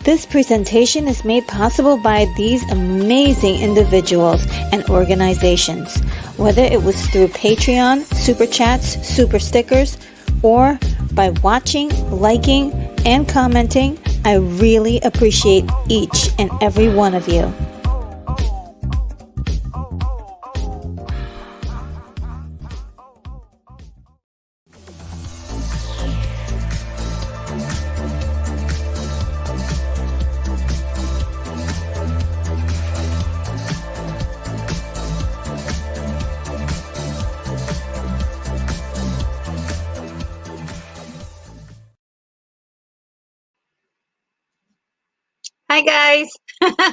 This presentation is made possible by these amazing individuals and organizations. Whether it was through Patreon, Super Chats, Super Stickers, or by watching, liking, and commenting, I really appreciate each and every one of you. Hi guys,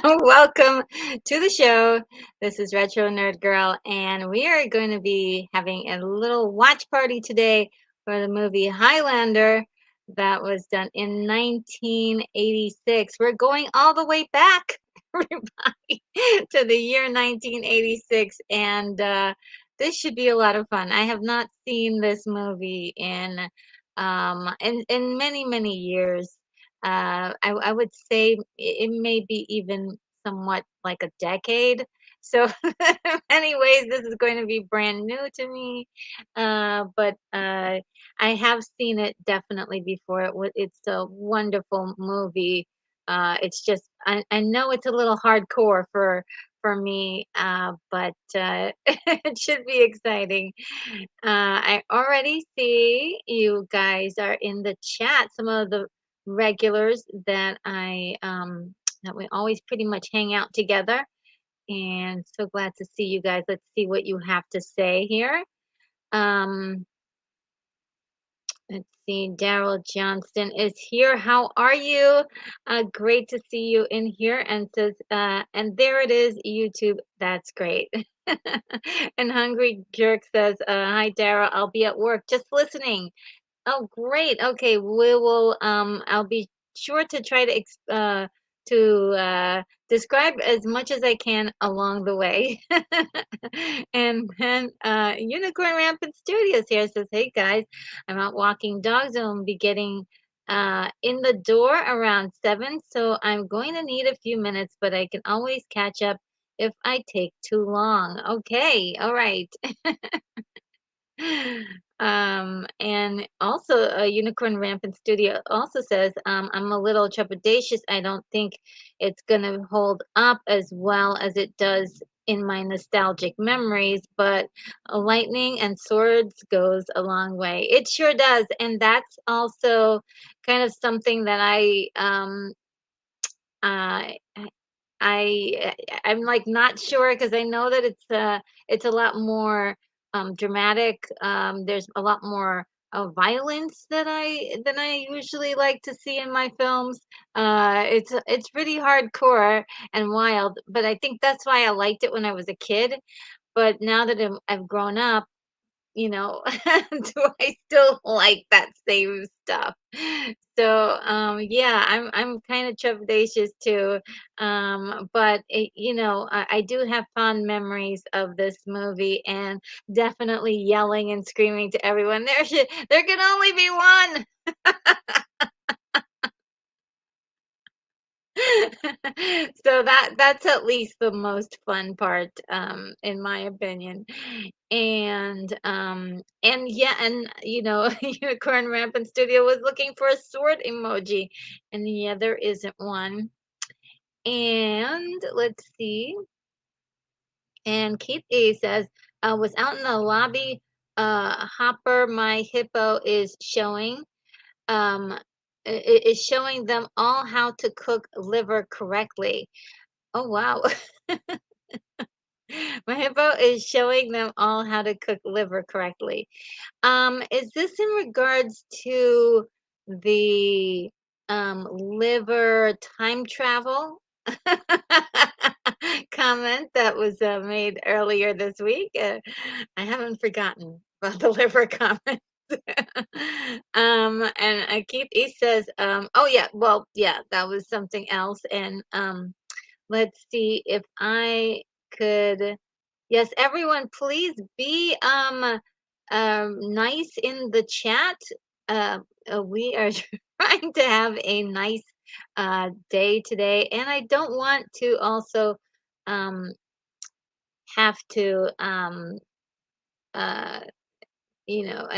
welcome to the show. This is Retro Nerd Girl, and we are going to be having a little watch party today for the movie Highlander that was done in 1986. We're going all the way back, everybody, to the year 1986, and this should be a lot of fun. I have not seen this movie in many years. I would say it may be even somewhat like a decade. So in many ways, this is going to be brand new to me. But I have seen it definitely before. It's a wonderful movie. It's just I know it's a little hardcore for me, but it should be exciting. I already see you guys are in the chat. Some of the regulars that I that we always pretty much hang out together. And so glad to see you guys. Let's see what you have to say here. Um, let's see. Daryl Johnston is here. How are you? Great to see you in here. And says, and there it is, YouTube. That's great. And Hungry Jerk says, hi, Daryl. I'll be at work just listening. Oh, great. Okay, we will. I'll be sure to try to describe as much as I can along the way. And then Unicorn Rampant Studios here says, "Hey guys, I'm out walking dogs and I'll be getting in the door around 7, so I'm going to need a few minutes, but I can always catch up if I take too long." Okay, all right. And also, Unicorn Rampant Studio also says, I'm a little trepidatious. I don't think it's going to hold up as well as it does in my nostalgic memories, but lightning and swords goes a long way. It sure does. And that's also kind of something that uh, I'm like not sure because I know that it's a lot more dramatic. There's a lot more violence that I usually like to see in my films. It's pretty hardcore and wild, but I think that's why I liked it when I was a kid. But now that I've grown up, do I still like that same stuff? So, yeah, I'm kind of trepidatious too. But I do have fond memories of this movie and definitely yelling and screaming to everyone, there can only be one. So that's at least the most fun part, in my opinion. And yeah, and Unicorn Rampant Studio was looking for a sword emoji, and yeah, there isn't one. And let's see. And Keith A says, was out in the lobby. Hopper, my hippo, is showing. Is showing them all how to cook liver correctly. Oh, wow. My hippo is showing them all how to cook liver correctly. Is this in regards to the liver time travel comment that was made earlier this week? I haven't forgotten about the liver comment. And Keith E says, oh yeah, well, yeah, that was something else. And let's see if I could. Yes, everyone, please be nice in the chat. We are trying to have a nice day today, and I don't want to also um, have to uh, I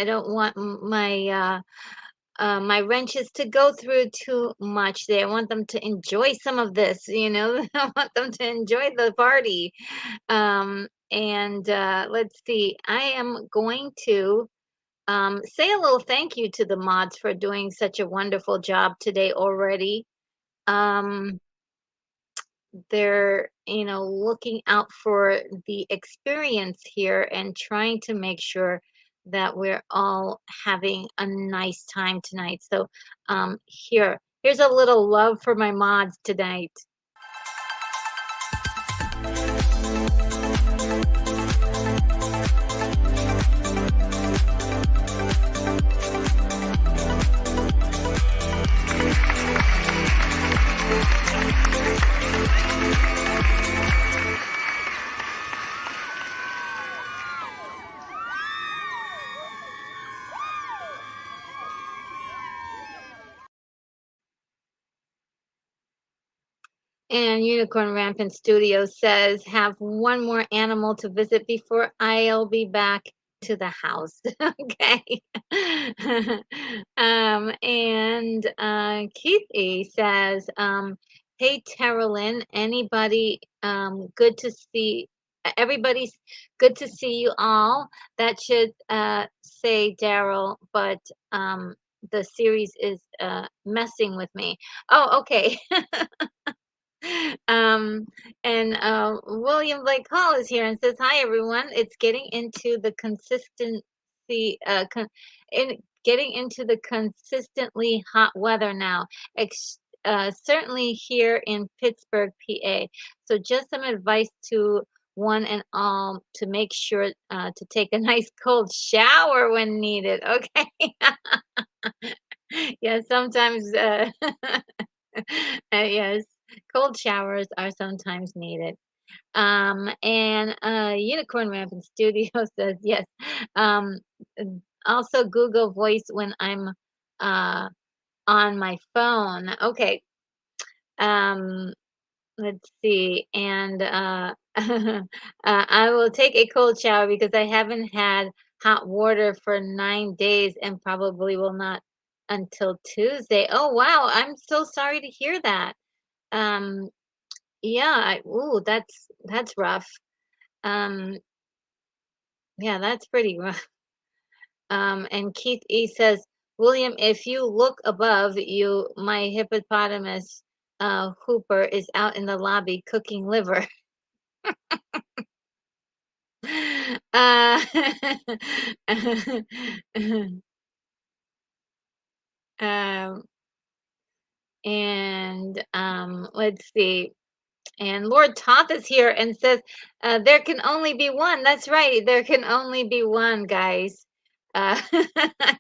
don't want my wrenches to go through too much. I want them to enjoy some of this, I want them to enjoy the party. And let's see, I am going to say a little thank you to the mods for doing such a wonderful job today already. Um, they're, looking out for the experience here and trying to make sure that we're all having a nice time tonight. So, here's a little love for my mods tonight. And Unicorn Rampant Studio says, have one more animal to visit before I'll be back to the house. Okay. And Keith E says, hey, Terrelyn, good to see. Everybody's good to see you all. That should say Daryl, but the series is messing with me. Oh, okay. Um, and William Blake Hall is here and says, "Hi everyone. It's getting into the consistency, getting into the consistently hot weather now. Certainly here in Pittsburgh, PA. So just some advice to one and all to make sure to take a nice cold shower when needed. Okay." Yeah, sometimes, yes, cold showers are sometimes needed. And Unicorn Rampant Studio says yes. Um, Also Google Voice when I'm uh, on my phone. Okay. Um, let's see. And I will take a cold shower because I haven't had hot water for 9 days and probably will not until Tuesday. Oh, wow. I'm so sorry to hear that. Um, yeah, ooh, that's rough. Um, yeah, that's pretty rough. And Keith E says, William, if you look above you, my hippopotamus Hooper is out in the lobby cooking liver. Uh, um, and let's see. And Lord Toth is here and says, there can only be one. That's right. There can only be one, guys. I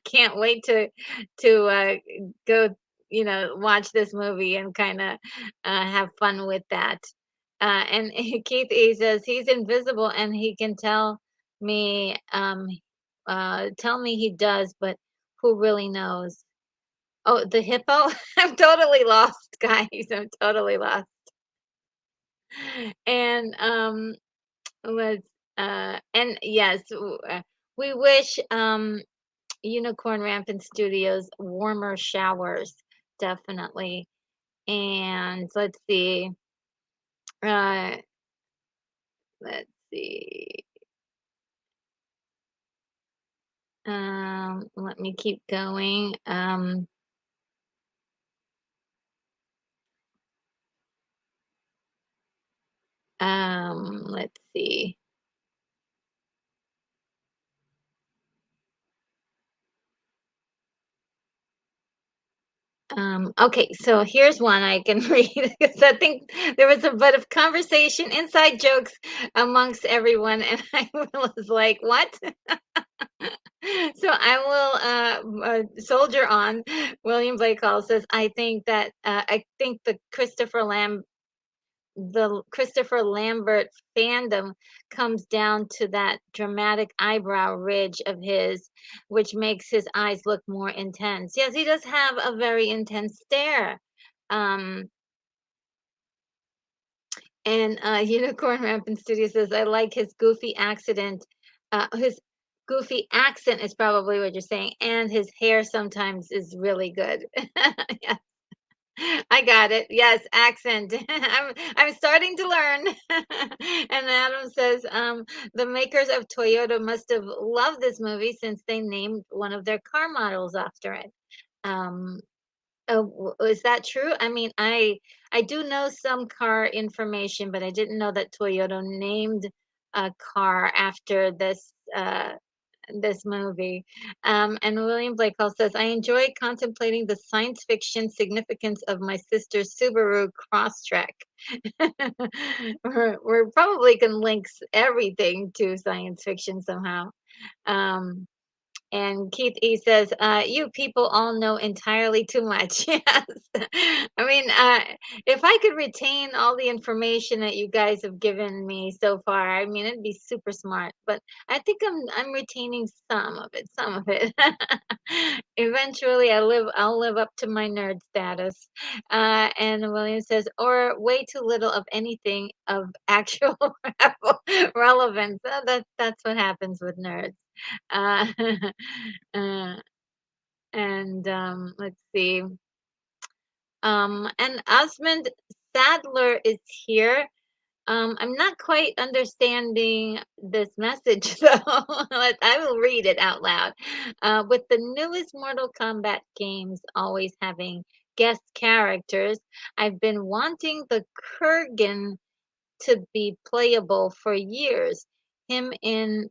can't wait to go, watch this movie and kind of have fun with that. And Keith E says he's invisible and he can me, tell me he does, but who really knows? Oh, the hippo? I'm totally lost, guys. I'm totally lost. And let's and yes, we wish Unicorn Rampant Studios warmer showers, definitely. And uh let's see. Let me keep going. Let's see. Okay, so here's one I can read because I think there was a bit of conversation, inside jokes amongst everyone, and I was like, "What?" So I will soldier on. William Blake Hall says, I think the Christopher Lambert fandom comes down to that dramatic eyebrow ridge of his, which makes his eyes look more intense. Yes, he does have a very intense stare. Um, and Unicorn Rampant Studio says, I like his goofy accident. His goofy accent is probably what you're saying, and his hair sometimes is really good. Yeah, I got it. Yes, accent. I'm starting to learn. And Adam says, the makers of Toyota must have loved this movie since they named one of their car models after it. Um, is that true? I mean, I do know some car information, but I didn't know that Toyota named a car after this movie. And William Blake also says, I enjoy contemplating the science fiction significance of my sister's Subaru Crosstrek. We're probably can link everything to science fiction somehow. Um, and Keith E says, "You people all know entirely too much." Yes, I mean, if I could retain all the information that you guys have given me so far, I mean, it'd be super smart. But I think I'm retaining some of it. Some of it. Eventually, I'll live up to my nerd status. And William says, "Or way too little of anything of actual relevance." That's what happens with nerds. Uh, uh, and let's see. And Osmond Sadler is here. I'm not quite understanding this message, though. I will read it out loud. With the newest Mortal Kombat games always having guest characters. I've been wanting the Kurgan to be playable for years. Him and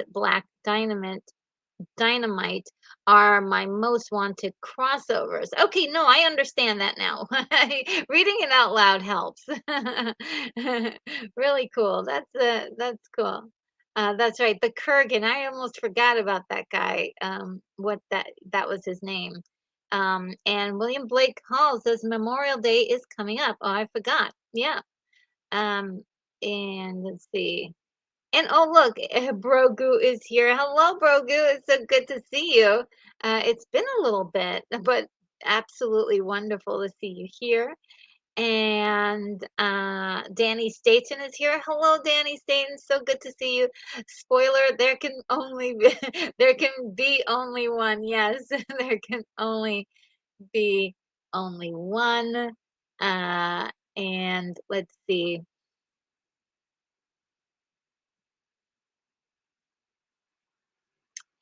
Black Dynamite are my most wanted crossovers. Okay, no, I understand that now. Reading it out loud helps. Really cool. That's cool. That's right. The Kurgan. I almost forgot about that guy. What that was his name. And William Blake Hall says Memorial Day is coming up. Oh, I forgot. Yeah. Um, and let's see. And oh, look, Brogu is here. Hello, Brogu. It's so good to see you. It's been a little bit, but absolutely wonderful to see you here. And Danny Staten is here. Hello, Danny Staten. So good to see you. Spoiler: there can only be, there can be only one. Yes, there can only be only one. And let's see.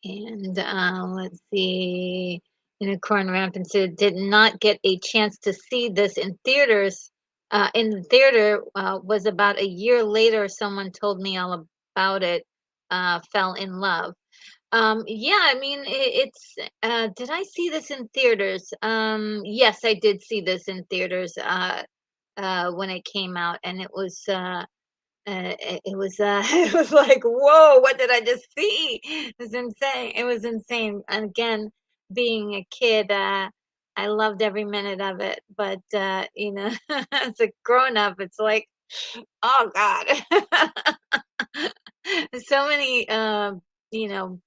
And let's see. Unicorn Rampant said, did not get a chance to see this in theaters. In the theater was about a year later. Someone told me all about it. Fell in love. Yeah, I mean, it's. Did I see this in theaters? Yes, I did see this in theaters. When it came out, and it was. It was it was like, whoa, what did I just see? It was insane. It was insane. And again, being a kid, I loved every minute of it. But as a grown up, it's like, oh God, so many you know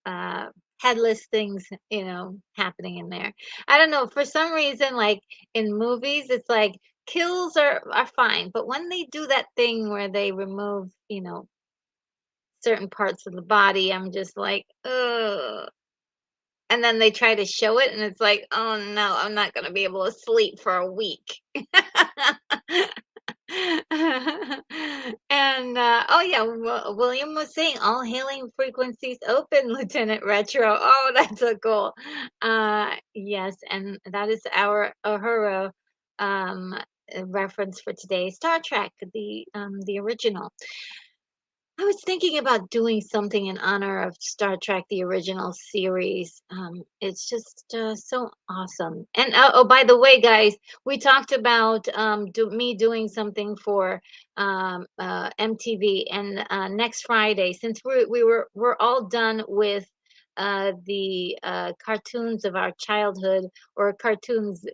uh headless things happening in there. I don't know, for some reason, like in movies it's like kills are fine, but when they do that thing where they remove certain parts of the body, I'm just like, ugh. And then they try to show it and it's like, oh no, I'm not going to be able to sleep for a week. And oh yeah, William was saying all hailing frequencies open, Lieutenant Retro. Oh, that's so cool. Yes, and that is our Uhura um reference for today. Star Trek, the original. I was thinking about doing something in honor of Star Trek, the original series. It's just so awesome. And oh, by the way, guys, we talked about me doing something for MTV, and next Friday, since we're all done with the cartoons of our childhood or cartoons,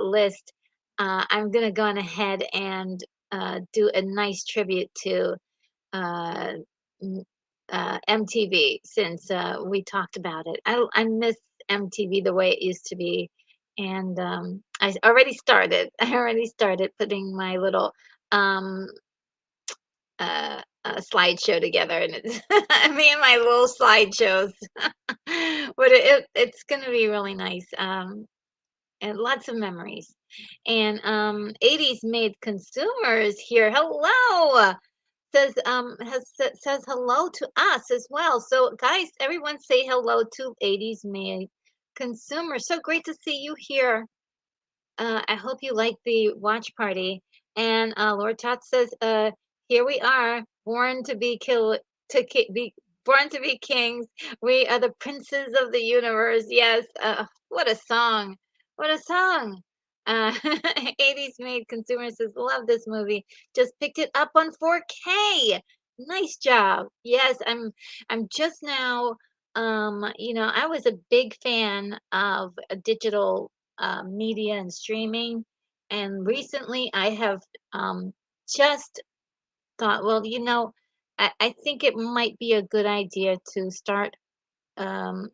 list. I'm gonna go on ahead and do a nice tribute to uh, MTV, since we talked about it. I miss MTV the way it used to be, and I already started. I already started putting my little um, slideshow together, and it's me and my little slideshows. But it's gonna be really nice. And lots of memories. And 80s made consumers here. Hello. Says hello to us as well. So guys, everyone say hello to 80s made consumers. So great to see you here. I hope you like the watch party. And Lord Tot says, here we are, born to be be born to be kings. We are the princes of the universe. Yes. What a song! What a song! Uh, 80s made consumers says, love this movie. Just picked it up on 4K. Nice job. Yes, I'm just now. I was a big fan of digital media and streaming. And recently I have just thought, well, I think it might be a good idea to start um,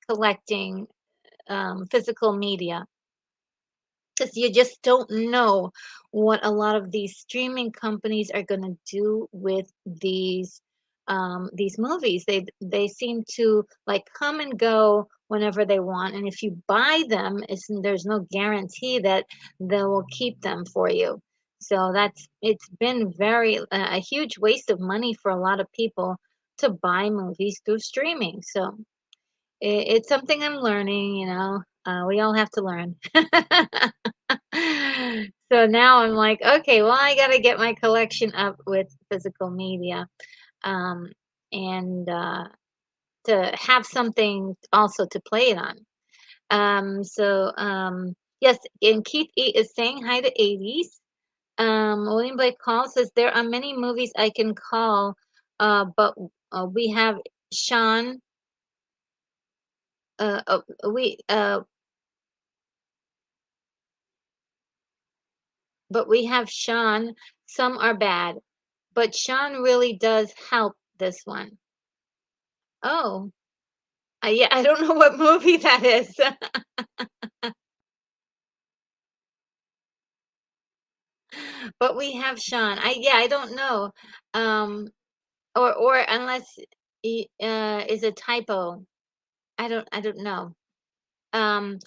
collecting physical media, because you just don't know what a lot of these streaming companies are going to do with these movies. They seem to like come and go whenever they want, and if you buy them, there's no guarantee that they will keep them for you. So it's been a huge waste of money for a lot of people to buy movies through streaming. So It's something I'm learning, we all have to learn. So now I'm like, okay, well, I gotta get my collection up with physical media, um, and to have something also to play it on. Yes, and Keith E is saying hi to 80s. William Blake Call says there are many movies I can call, but we have Sean. Uh, uh, we but we have Sean. Some are bad, but Sean really does help this one. Oh, yeah, I don't know what movie that is. But we have Sean. I don't know. Um, or unless is a typo. I don't know. Um,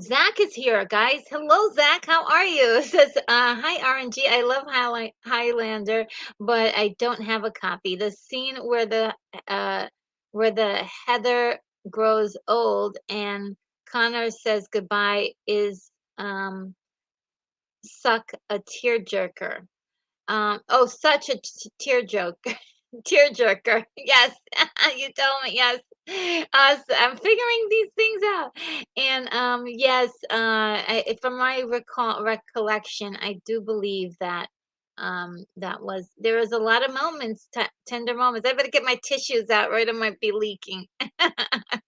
Zach is here, guys. Hello, Zach. How are you? It says, hi, RNG. I love Highlander, but I don't have a copy. The scene uh, where the heather grows old and Connor says goodbye is suck a tearjerker. Oh, such a tear joke. Tearjerker. Yes, you told me. Yes, I'm figuring these things out. And yes, from my recollection, I do believe that there was a lot of moments, tender moments. I better get my tissues out, right? I might be leaking.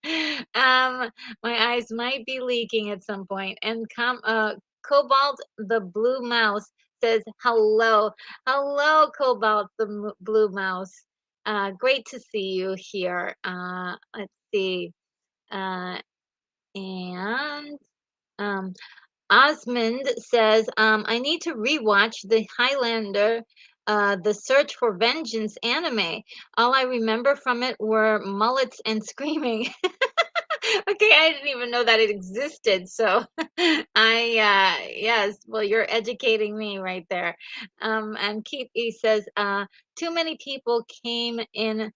My eyes might be leaking at some point. And Cobalt the Blue Mouse says hello. Hello, Cobalt the Blue Mouse. Great to see you here. Let's see. Uh, and um, Osmond says, I need to rewatch the Highlander, The Search for Vengeance anime. All I remember from it were mullets and screaming. Okay, I didn't even know that it existed. So yes, well, you're educating me right there. And Keith E says, too many people came in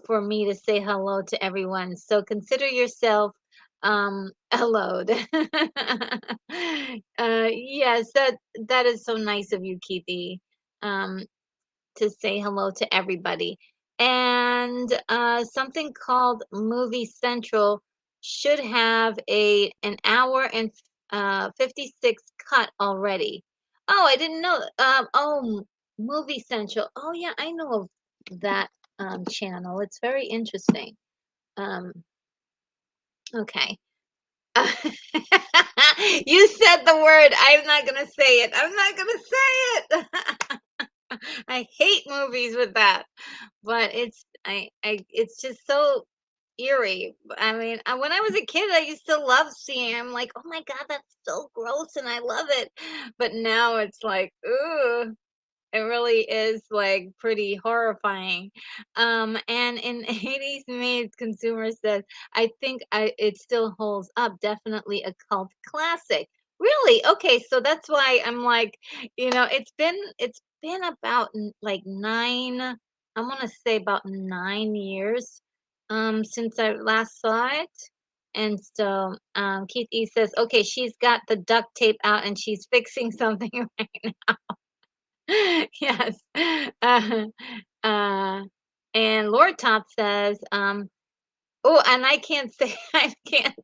for me to say hello to everyone. So consider yourself allowed. Yes, that is so nice of you, Keith E. Um, to say hello to everybody. And something called Movie Central should have an hour and 56 cut already. Oh, I didn't know. Movie Central. Oh yeah, I know of that channel. It's very interesting. Um, okay. You said the word. I'm not gonna say it. I'm not gonna say it. I hate movies with that, but it's just so eerie. I mean, when I was a kid, I used to love seeing. I'm like, oh my god, that's so gross, and I love it. But now it's like, ooh, it really is like pretty horrifying. And in 80s made consumer says, I think it still holds up. Definitely a cult classic. Really? Okay, so that's why I'm like, it's been about like I want to say about 9 years since I last saw it. And so Keith E says, okay, she's got the duct tape out and she's fixing something right. Yes. Uh, uh, and Lord Top says, oh, and I can't say, I can't,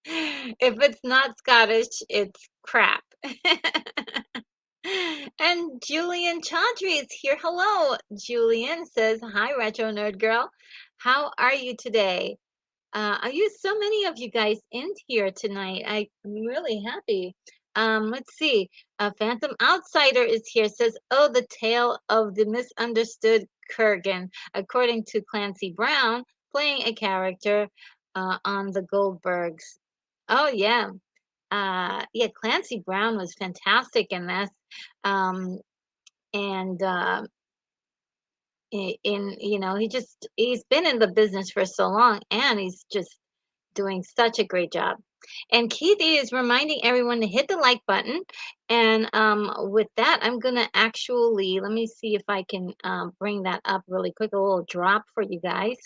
if it's not Scottish, it's crap. And Julian Chaudhry is here. Hello. Julian says, hi, Retro Nerd Girl. How are you today? Are you so many of you guys in here tonight? I'm really happy. Let's see. Phantom Outsider is here. Says, "Oh, the tale of the misunderstood Kurgan," according to Clancy Brown, playing a character on the Goldbergs. Oh yeah, yeah. Clancy Brown was fantastic in this, um, and he's been in the business for so long, and he's just doing such a great job. And Keith is reminding everyone to hit the like button. And with that, I'm going to actually, let me see if I can bring that up really quick, a little drop for you guys.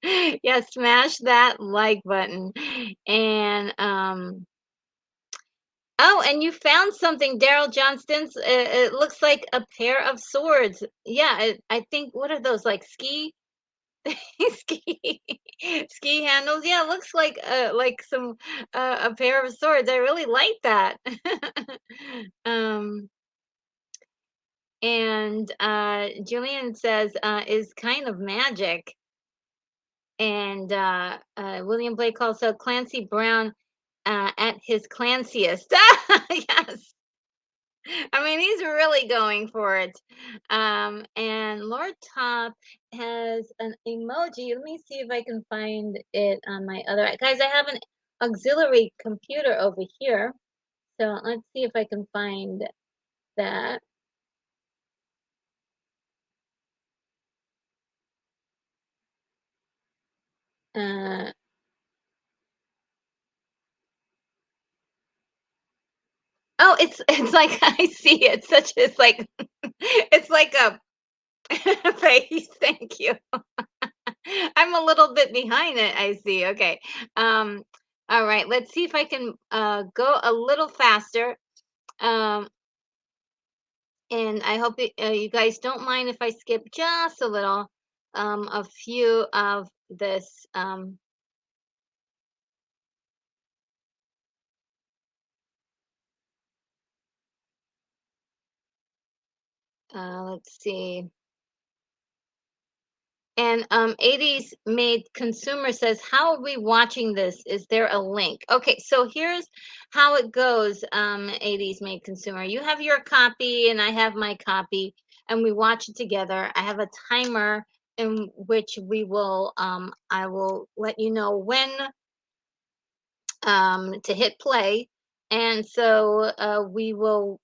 Yeah, smash that like button. And oh, and you found something, Daryl Johnston's. It looks like a pair of swords. Yeah, I think what are those like ski ski handles? Yeah, it looks like some a pair of swords. I really like that. um and Julian says is kind of magic. And William Blake also Clancy Brown at his clanciest. Yes. I mean, he's really going for it. And Lord Top has an emoji. Let me see if I can find it on my other guys. I have an auxiliary computer over here. So let's see if I can find that. Uh, oh, it's like I see it. Such it's like it's like a face. Thank you. I'm a little bit behind it, I see. Okay. Um, all right, let's see if I can go a little faster. Um, and I hope you guys don't mind if I skip just a little, a few of this. Let's see. And 80s Made Consumer says, how are we watching this? Is there a link? Okay, so here's how it goes, 80s Made Consumer. You have your copy, and I have my copy, and we watch it together. I have a timer in which I will let you know when to hit play. And so we will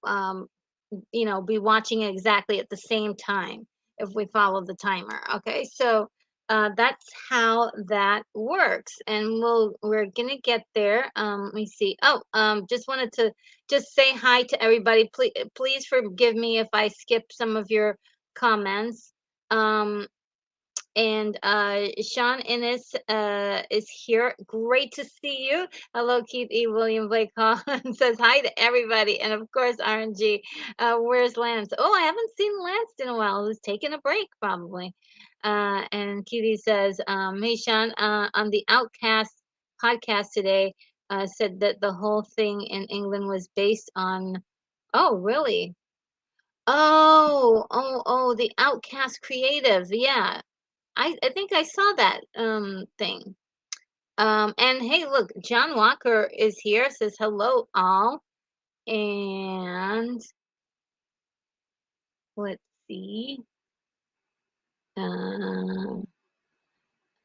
be watching it exactly at the same time if we follow the timer. Okay, so that's how that works, and we're gonna get there. Let me see. Oh, just wanted to just say hi to everybody. Please forgive me if I skip some of your comments. Um, and Sean Innes is here. Great to see you. Hello, Keith E. William Blake Collins says hi to everybody. And of course, RNG. Where's Lance? Oh, I haven't seen Lance in a while. He's taking a break, probably. And Keith says, hey, Sean, on the Outcast podcast today, said that the whole thing in England was based on. Oh, really? Oh, the Outcast Creative. Yeah. I think I saw that thing. And hey, look, John Walker is here, says hello all. And let's see. Um,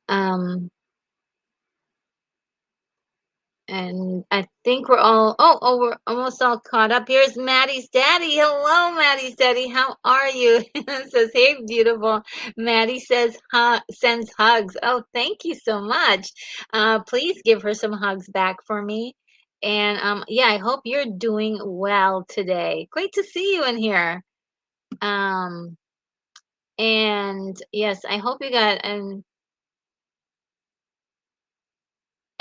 um, and I think we're almost all caught up. Here's Maddie's daddy. Hello, Maddie's daddy. How are you? Says, hey, beautiful. Maddie says, sends hugs. Oh, thank you so much. Please give her some hugs back for me. And yeah, I hope you're doing well today. Great to see you in here. Um, and yes, I hope you got and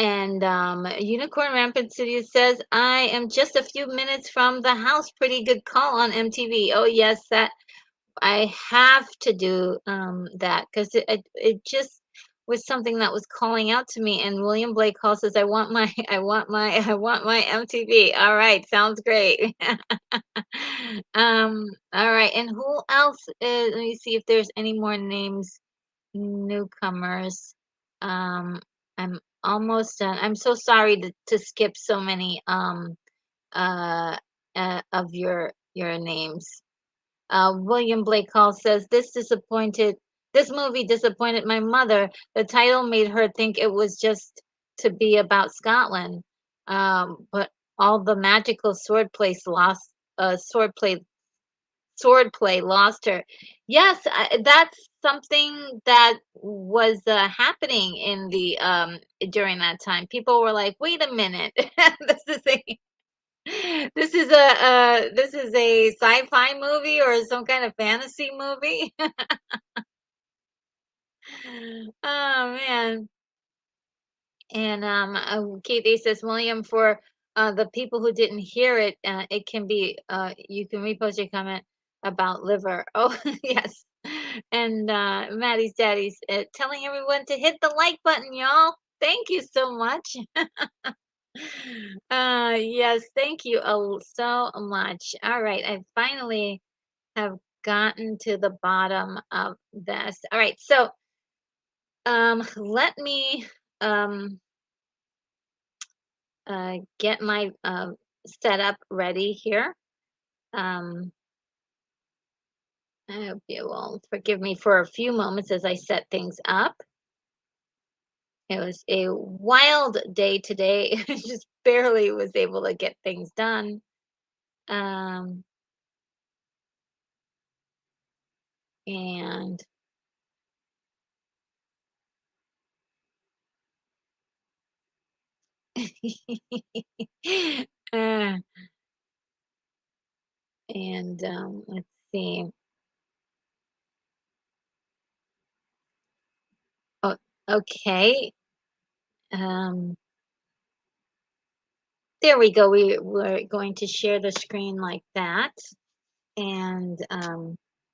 Unicorn Rampant City says, I am just a few minutes from the house. Pretty good call on MTV. Oh, yes, that I have to do that because it just was something that was calling out to me. And William Blake Hall says, I want my, I want my MTV. All right, sounds great. All right. And who else is, let me see if there's any more names, newcomers. Um, I'm almost done. I'm so sorry to skip so many uh, of your names. William Blake Hall says this movie disappointed my mother. The title made her think it was just to be about Scotland. But all the magical swordplay lost her. Yes, that's something that was happening in the during that time. People were like, "Wait a minute, this is a this is a sci-fi movie or some kind of fantasy movie." Oh man. And Kathy says, William, for the people who didn't hear it, it can be, you can repost your comment about liver. Oh, yes. And Maddie's daddy's telling everyone to hit the like button, y'all. Thank you so much. Yes, thank you so much. All right, I finally have gotten to the bottom of this. All right, so let me um get my setup ready here. Um, I hope you will forgive me for a few moments as I set things up. It was a wild day today. I just barely was able to get things done. Um, and uh, and let's see. Oh, okay. Um, there we go. We're going to share the screen like that. And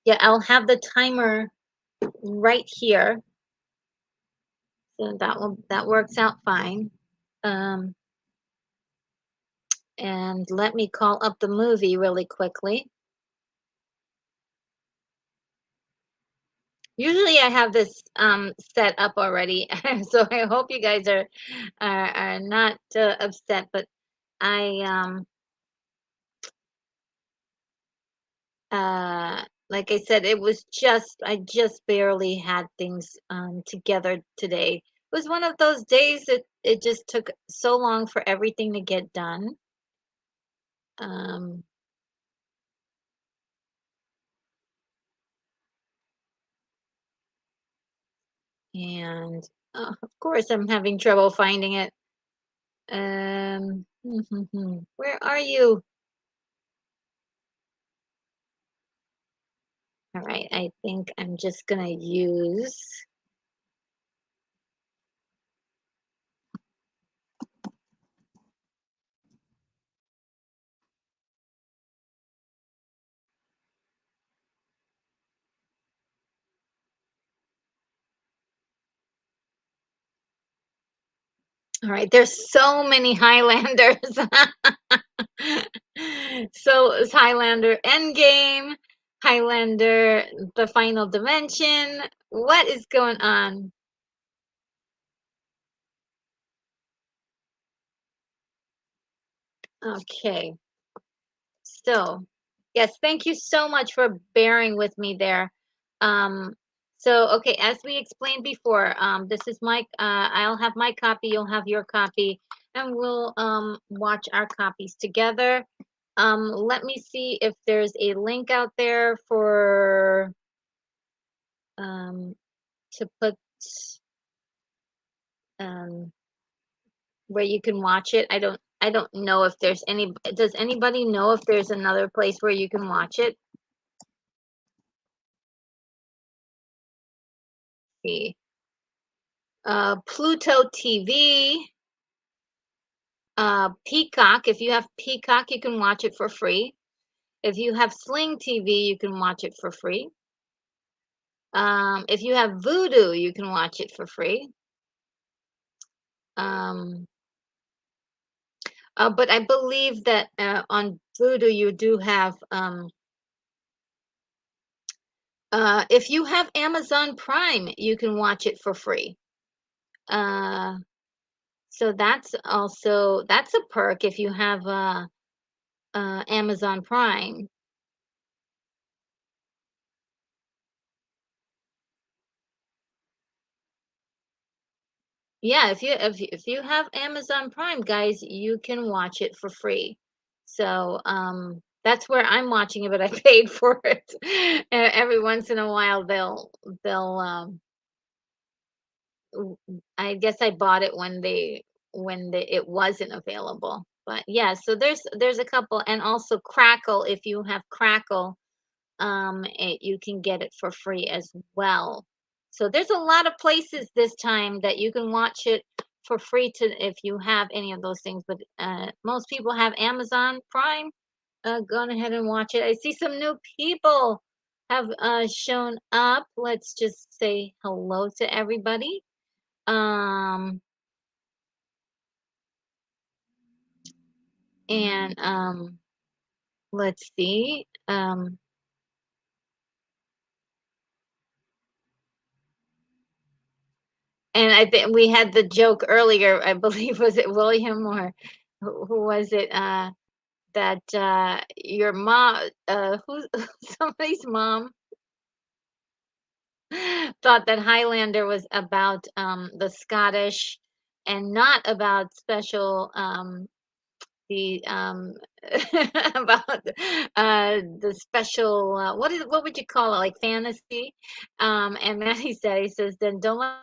yeah, I'll have the timer right here. So that works out fine. Um, and let me call up the movie really quickly. Usually I have this set up already, so I hope you guys are not upset. But I like I said, it was just I just barely had things together today. It was one of those days that it just took so long for everything to get done. Um, and of course, I'm having trouble finding it. Where are you? All right, I think I'm just gonna use. All right, there's so many Highlanders. So it's Highlander Endgame, Highlander The Final Dimension. What is going on? Okay, so yes, thank you so much for bearing with me there. Um, so okay, as we explained before, this is my I'll have my copy, you'll have your copy, and we'll watch our copies together. Let me see if there's a link out there for um to put um where you can watch it. I don't know if there's any. Does anybody know if there's another place where you can watch it? See, Pluto TV, Peacock. If you have Peacock, you can watch it for free. If you have Sling TV, you can watch it for free. If you have Vudu, you can watch it for free. Um, but I believe that on Vudu you do have if you have Amazon Prime, you can watch it for free. Uh, so that's a perk if you have Amazon Prime. Yeah, if you have Amazon Prime, guys, you can watch it for free. So that's where I'm watching it, but I paid for it. Every once in a while they'll I guess I bought it it wasn't available. But yeah, so there's a couple, and also Crackle. If you have Crackle, you can get it for free as well. So there's a lot of places this time that you can watch it for free to if you have any of those things. But most people have Amazon Prime. Go on ahead and watch it. I see some new people have shown up. Let's just say hello to everybody. Um, and let's see. And I think we had the joke earlier, I believe, was it William or who was it? That your mom, who somebody's mom thought that Highlander was about the Scottish and not about special the about the special what would you call it, like fantasy, and Maddie said, he says, then don't let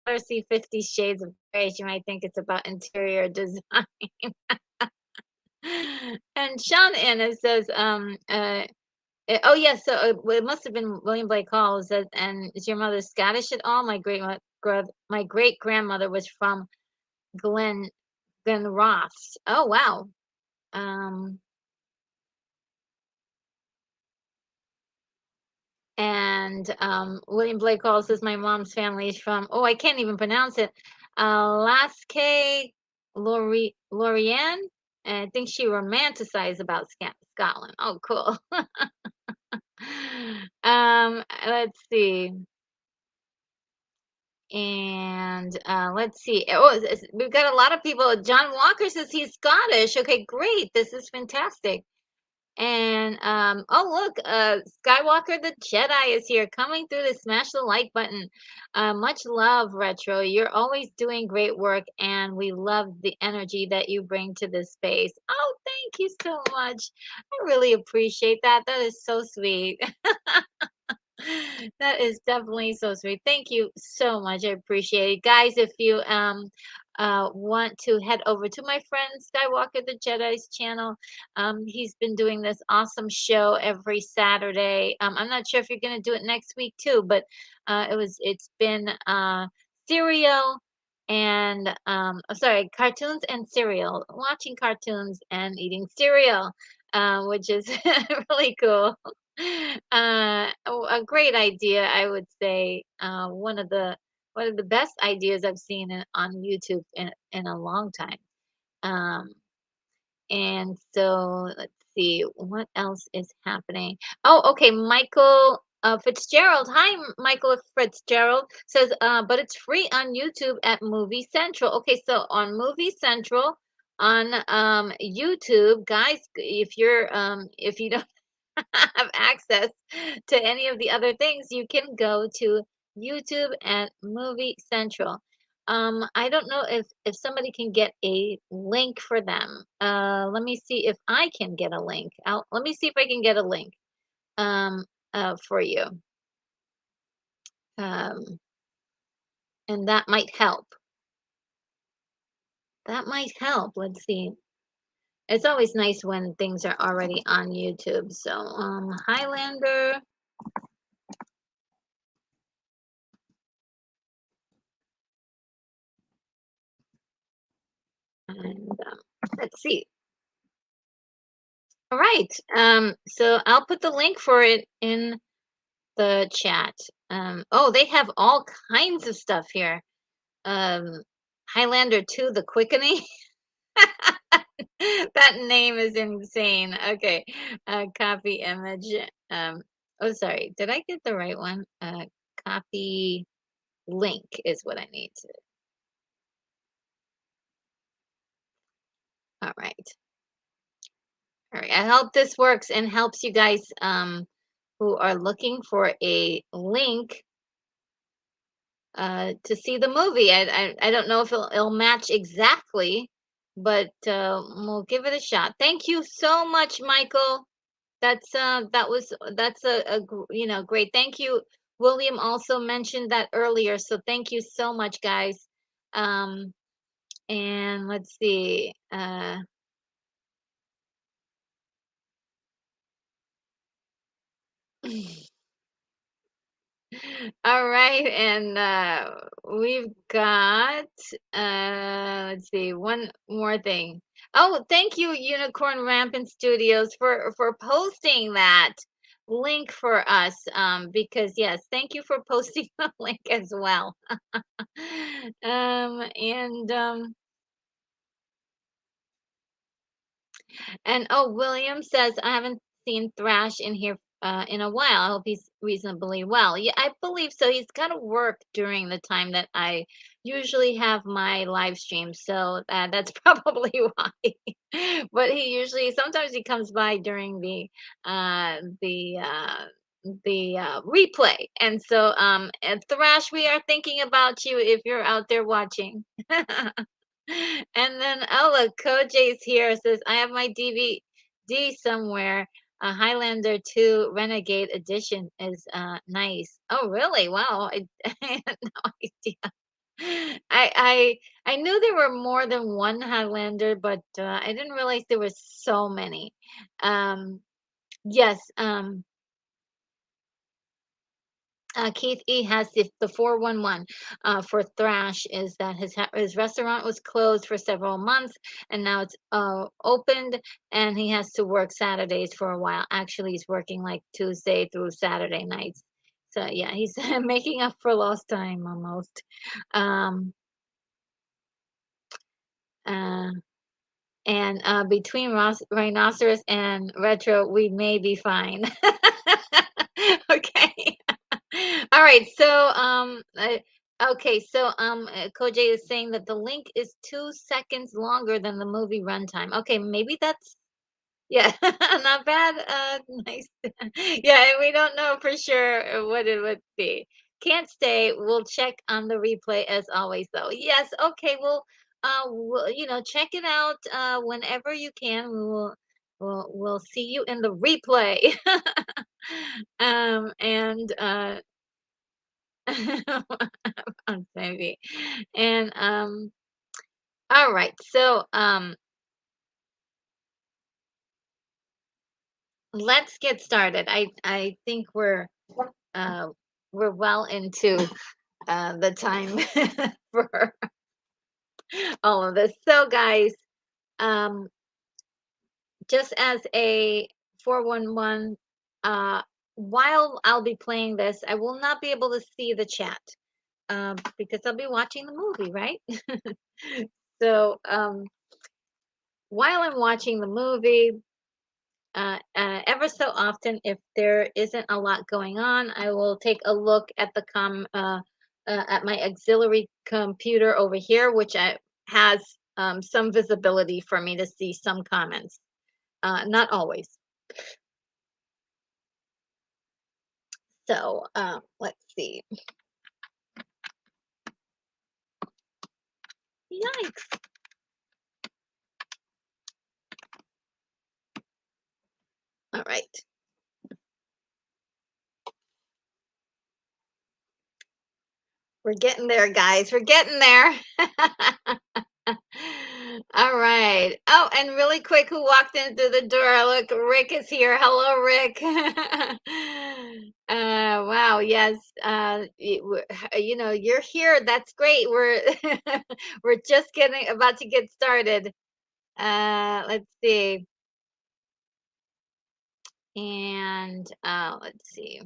her see 50 Shades of Grey. She might think it's about interior design. And Sean Anna says, oh yes, so well, it must have been William Blake Hall. Said, and is your mother Scottish at all? My great grandmother was from Glen Glenrothes. Oh wow. Um, and William Blake Hall says my mom's family is from, oh, I can't even pronounce it, Lasce Lorraine. And I think she romanticized about Scotland. Oh, cool. Let's see. And let's see. Oh, we've got a lot of people. John Walker says he's Scottish. Okay, great. This is fantastic. And oh look, Skywalker the Jedi is here, coming through to smash the like button. Much love, Retro. You're always doing great work, and we love the energy that you bring to this space. Oh, thank you so much. I really appreciate that. That is so sweet. That is definitely so sweet. Thank you so much. I appreciate it. Guys, if you want to head over to my friend Skywalker the Jedi's channel, he's been doing this awesome show every Saturday. I'm not sure if you're gonna do it next week too, but it's been cereal and sorry, cartoons and cereal. Watching cartoons and eating cereal, which is really cool. A great idea, I would say. One of the best ideas I've seen on YouTube in a long time. Um, and so let's see what else is happening. Oh, okay, Michael Fitzgerald. Hi, Michael Fitzgerald says, but it's free on YouTube at Movie Central. Okay, so on Movie Central on YouTube, guys, if you don't have access to any of the other things, you can go to YouTube and Movie Central. I don't know if somebody can get a link for them. Let me see if I can get a link. Let me see if I can get a link um, for you. Um, and that might help. That might help. Let's see. It's always nice when things are already on YouTube. So, Highlander. And let's see. All right. So I'll put the link for it in the chat. Oh, they have all kinds of stuff here. Um, Highlander 2, The Quickening. That name is insane. Okay. Copy image. Oh, sorry. Did I get the right one? Copy link is what I need to. All right. All right. I hope this works and helps you guys who are looking for a link to see the movie. I don't know if it'll match exactly, but we'll give it a shot. Thank you so much, Michael. That's great. Thank you. William also mentioned that earlier, so thank you so much, guys. Um, and let's see. All right, and we've got let's see, one more thing. Oh, thank you, Unicorn Rampant Studios, for posting that link for us. Because yes, thank you for posting the link as well. And oh, William says, I haven't seen Thrash in here in a while. I hope he's reasonably well. Yeah, I believe so. He's got to work during the time that I usually have my live stream, so that's probably why. But he usually, sometimes he comes by during uh, the uh, the replay. And so, and Thrash, we are thinking about you if you're out there watching. And then, oh, look, Kojay's here. Says, I have my DVD somewhere. Highlander 2 Renegade Edition is nice. Oh, really? Wow. I had no idea. I knew there were more than one Highlander, but I didn't realize there were so many. Yes, Keith E has the 411 for Thrash is that his restaurant was closed for several months and now it's opened and he has to work Saturdays for a while. Actually, he's working like Tuesday through Saturday nights. So yeah, he's making up for lost time almost. Um, uh, and between Rhinoceros and Retro, we may be fine. Okay. All right. So, okay. So, Koj is saying that the link is 2 seconds longer than the movie runtime. Okay, maybe that's yeah, not bad. Nice. Yeah, and we don't know for sure what it would be. Can't stay. We'll check on the replay as always, though. Yes. Okay. Well, check it out whenever you can. We'll see you in the replay. And maybe. And all right. So let's get started. I think uh we're well into the time for all of this. So guys, um just as a 411, while I'll be playing this, I will not be able to see the chat because I'll be watching the movie, right? So while I'm watching the movie, ever so often, if there isn't a lot going on, I will take a look at at my auxiliary computer over here, which has some visibility for me to see some comments. Not always. So let's see. Yikes! All right, we're getting there, guys. We're getting there. All right. Oh, and really quick, who walked in through the door? Look, Rick is here. Hello, Rick. Wow. Yes. You're here. That's great. We're just getting about to get started. Let's see. And let's see.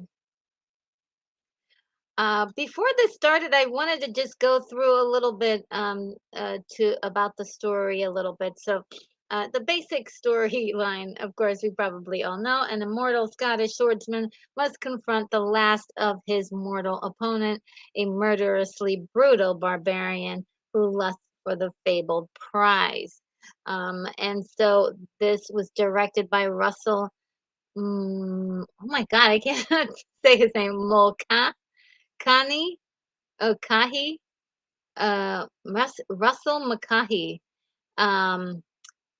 Before this started, I wanted to just go through a little bit to about the story a little bit. So, the basic storyline, of course, we probably all know: an immortal Scottish swordsman must confront the last of his mortal opponent, a murderously brutal barbarian who lusts for the fabled prize. And so, this was directed by Russell. Oh my God, I can't say his name. Kani Okahi, Russell McCahey. Um,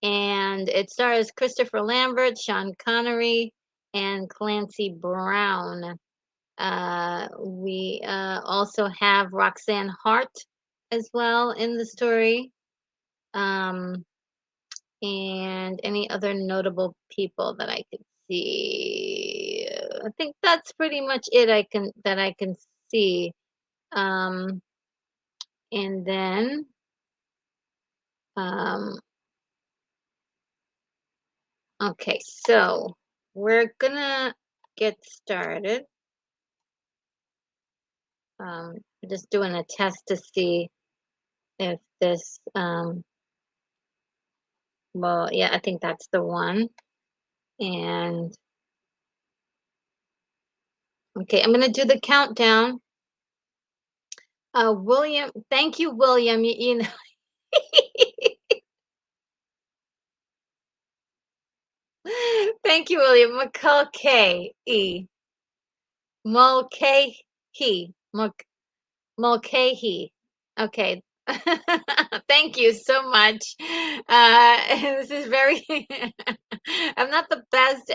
and it stars Christopher Lambert, Sean Connery, and Clancy Brown. We also have Roxanne Hart as well in the story. Um, and any other notable people that I could see. I think that's pretty much it I can see. Um, and then um, okay, so we're gonna get started. Just doing a test to see if this well, yeah, I think that's the one. And okay, I'm gonna do the countdown. William, thank you, William. You know, thank you, William. McCulkey. Mulcahy. Mulcahy. Okay. Thank you so much. This is very I'm not the best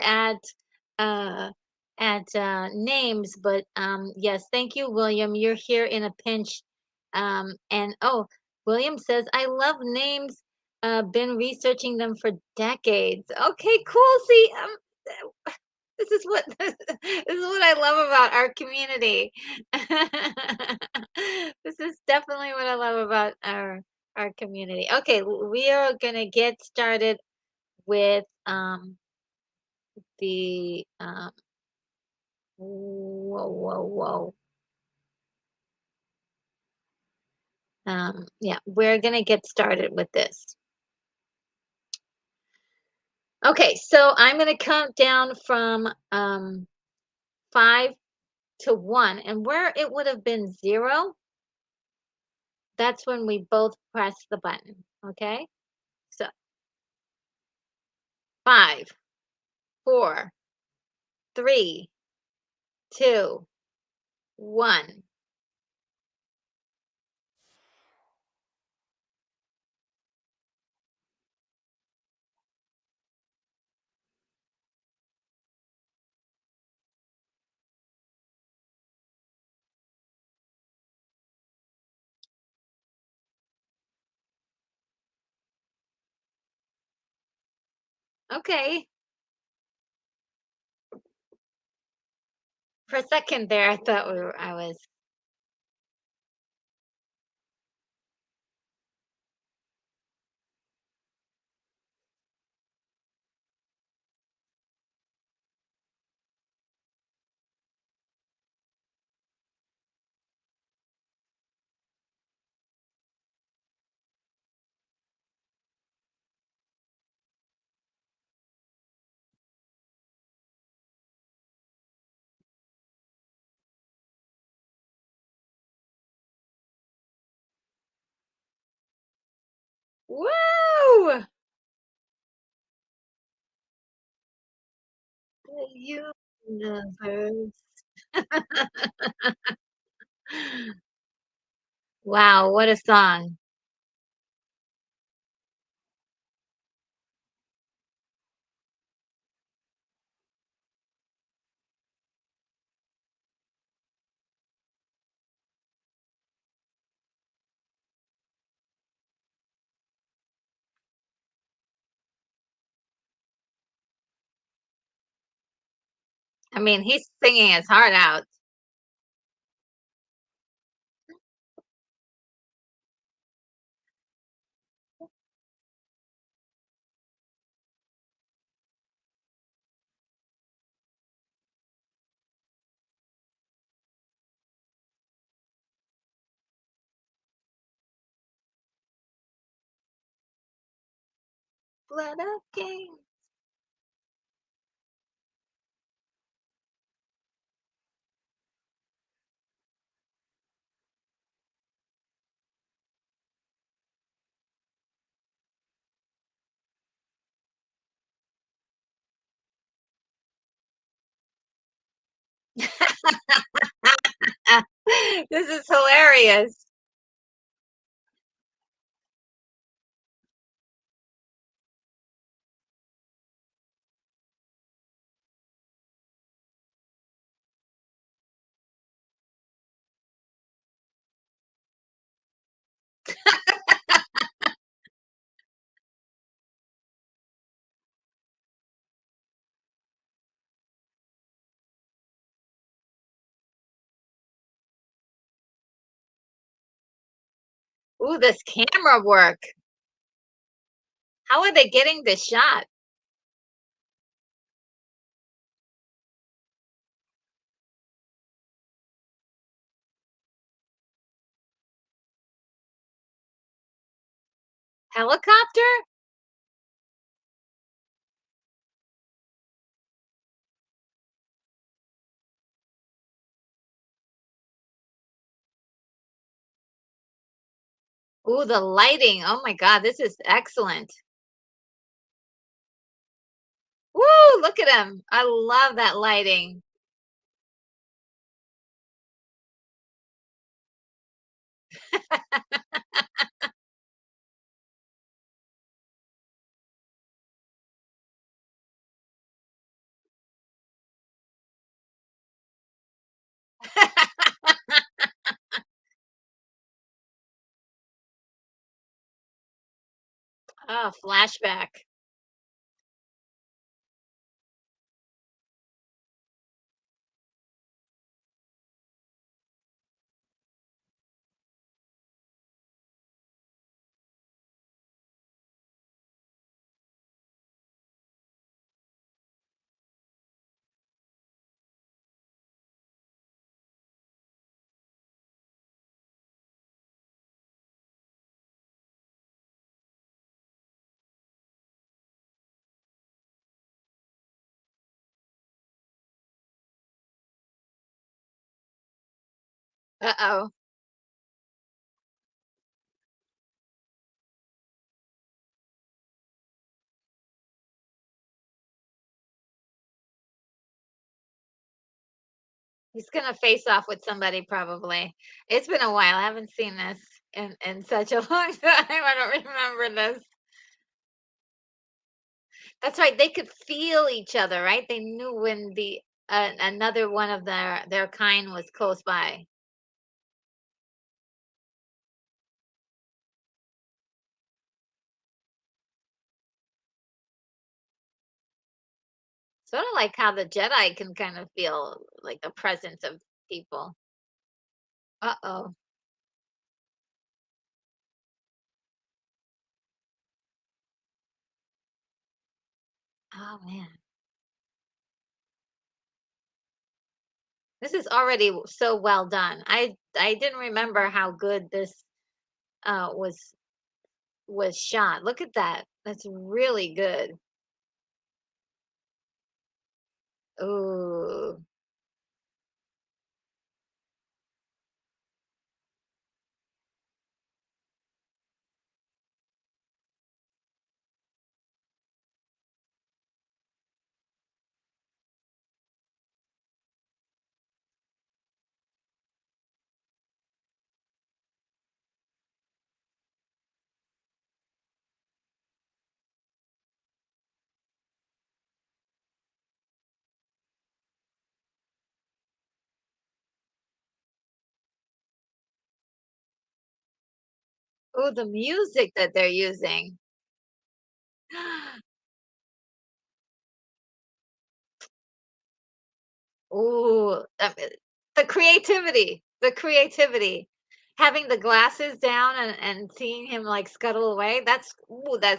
uh at names, but yes, thank you, William. You're here in a pinch. And oh, William says, I love names. Been researching them for decades. Okay, cool. See, this is what this is what I love about our community. This is definitely what I love about our community. Okay, we are gonna get started with the whoa whoa whoa. Yeah, we're gonna get started with this. Okay, so I'm gonna count down from 5 to 1, and where it would have been 0, that's when we both press the button. Okay, so 5, 4, 3, 2, 1. Okay. For a second there, I thought I was. Woo! The universe. Wow, what a song. I mean, he's singing his heart out. Blood of King. This is hilarious. Ooh, this camera work. How are they getting this shot? Helicopter? Ooh, the lighting. Oh my god, this is excellent. Woo, look at him. I love that lighting. Oh, flashback. Uh-oh. He's gonna face off with somebody probably. It's been a while. I haven't seen this in such a long time. I don't remember this. That's right. They could feel each other, right? They knew when the another one of their kind was close by. Sort of like how the Jedi can kind of feel like the presence of people. Uh-oh. Oh man. This is already so well done. I didn't remember how good this uh was was shot. Look at that. That's really good. Ooh. Ooh, the music that they're using. Ooh, the creativity. Having the glasses down and seeing him like scuttle away. That's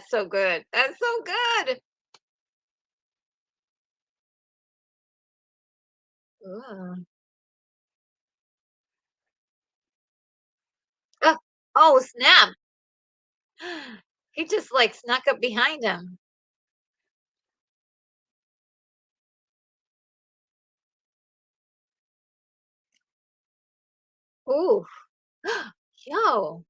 so good. That's so good. Ooh. Oh, oh, snap. He just like snuck up behind him. Ooh. Yo.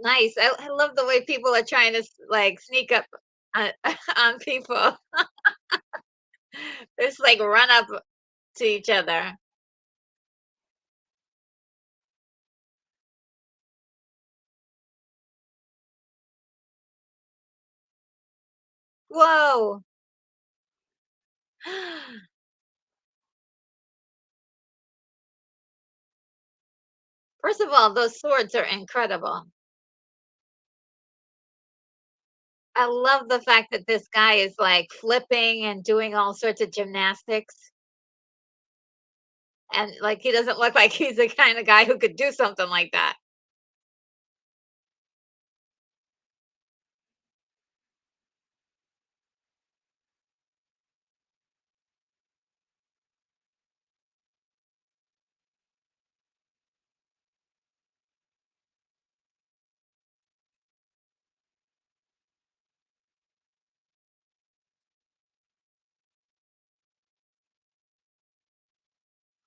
Nice. I love the way people are trying to like sneak up on, on people. Just like run up to each other. Whoa. First of all, those swords are incredible. I love the fact that this guy is, like, flipping and doing all sorts of gymnastics, and, like, he doesn't look like he's the kinda guy who could do something like that.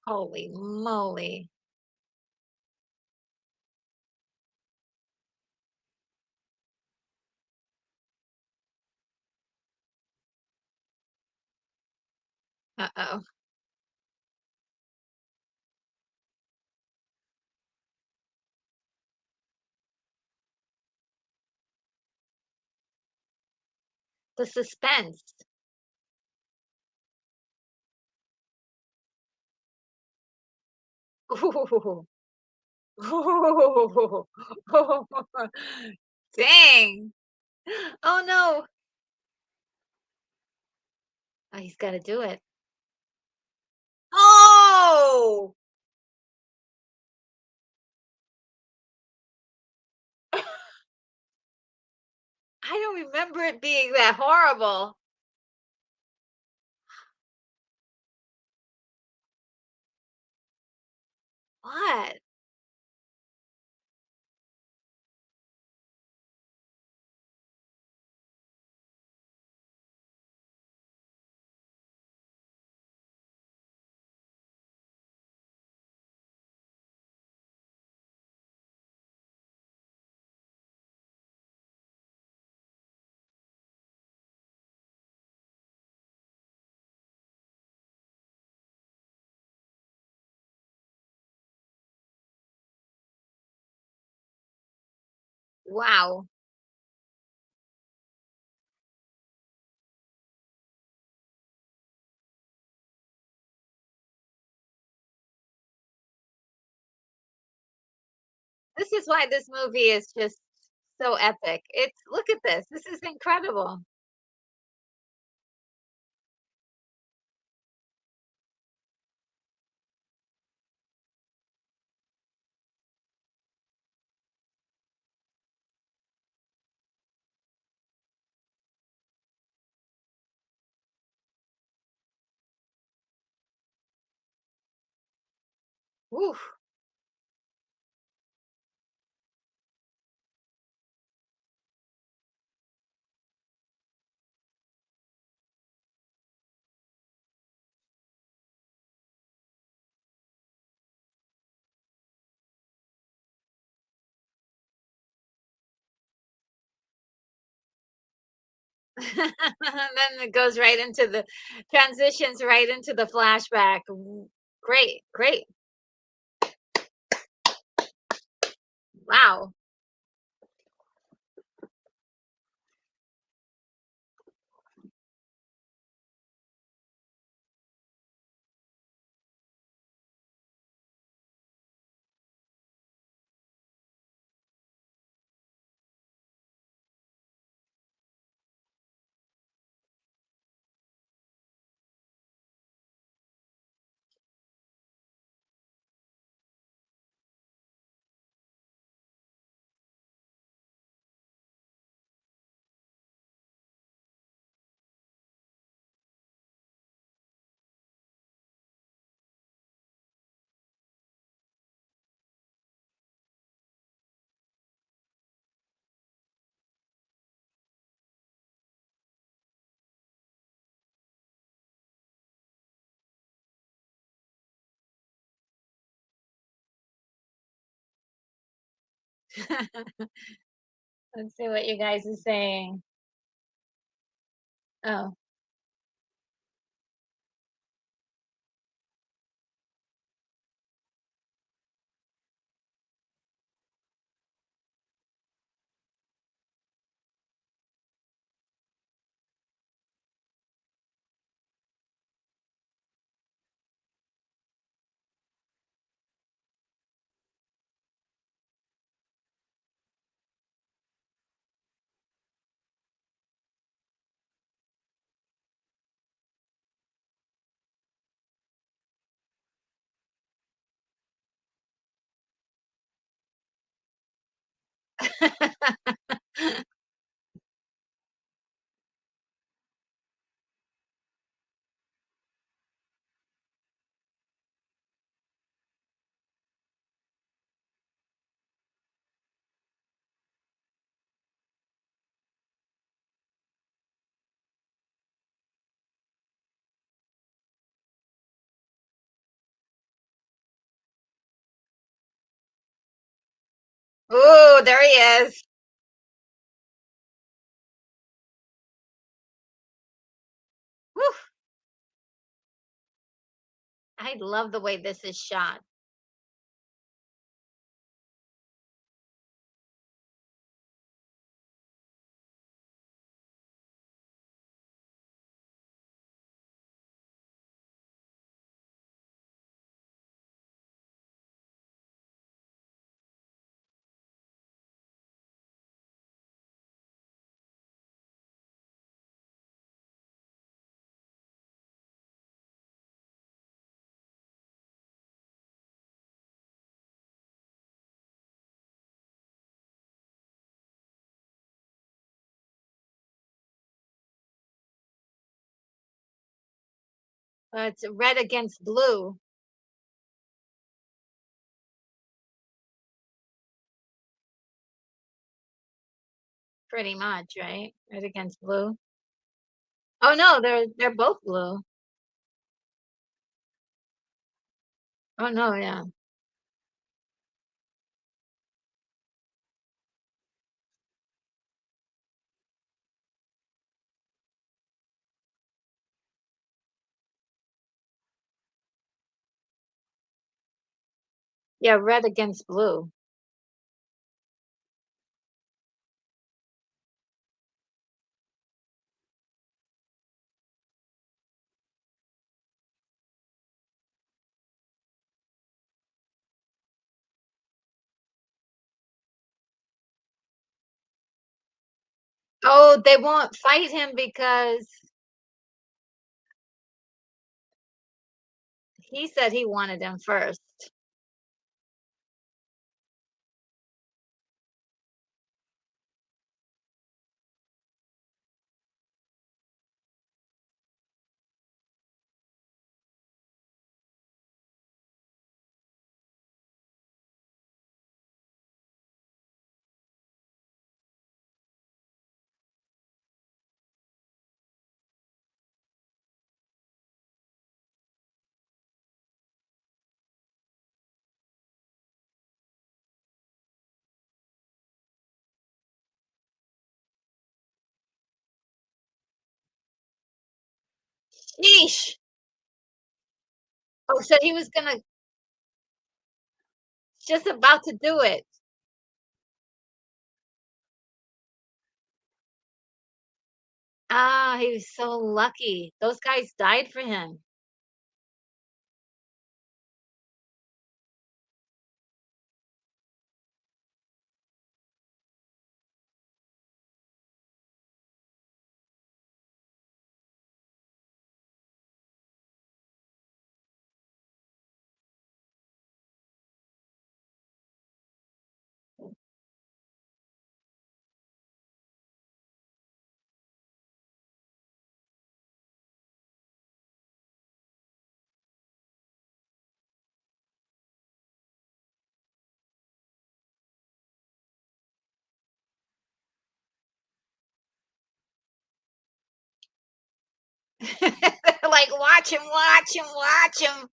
Holy moly. Uh-oh. The suspense. Ooh. Ooh. Dang. Oh, no. Oh, he's gotta do it. Oh! I don't remember it being that horrible. What? Wow. This is why this movie is just so epic. It's look at this. This is incredible. Woo. Then it goes right into the transitions right into the flashback. Great, great. Wow. Let's see what you guys are saying. Oh. Ooh, there he is. Woo. I love the way this is shot. It's red against blue, pretty much, right? Red against blue. Oh no, they're both blue. Oh no, yeah. Yeah, red against blue. Oh, they won't fight him because he said he wanted him first. Sheesh. Oh, so he was gonna just about to do it. Ah, he was so lucky. Those guys died for him. Like, watch him, watch him, watch him.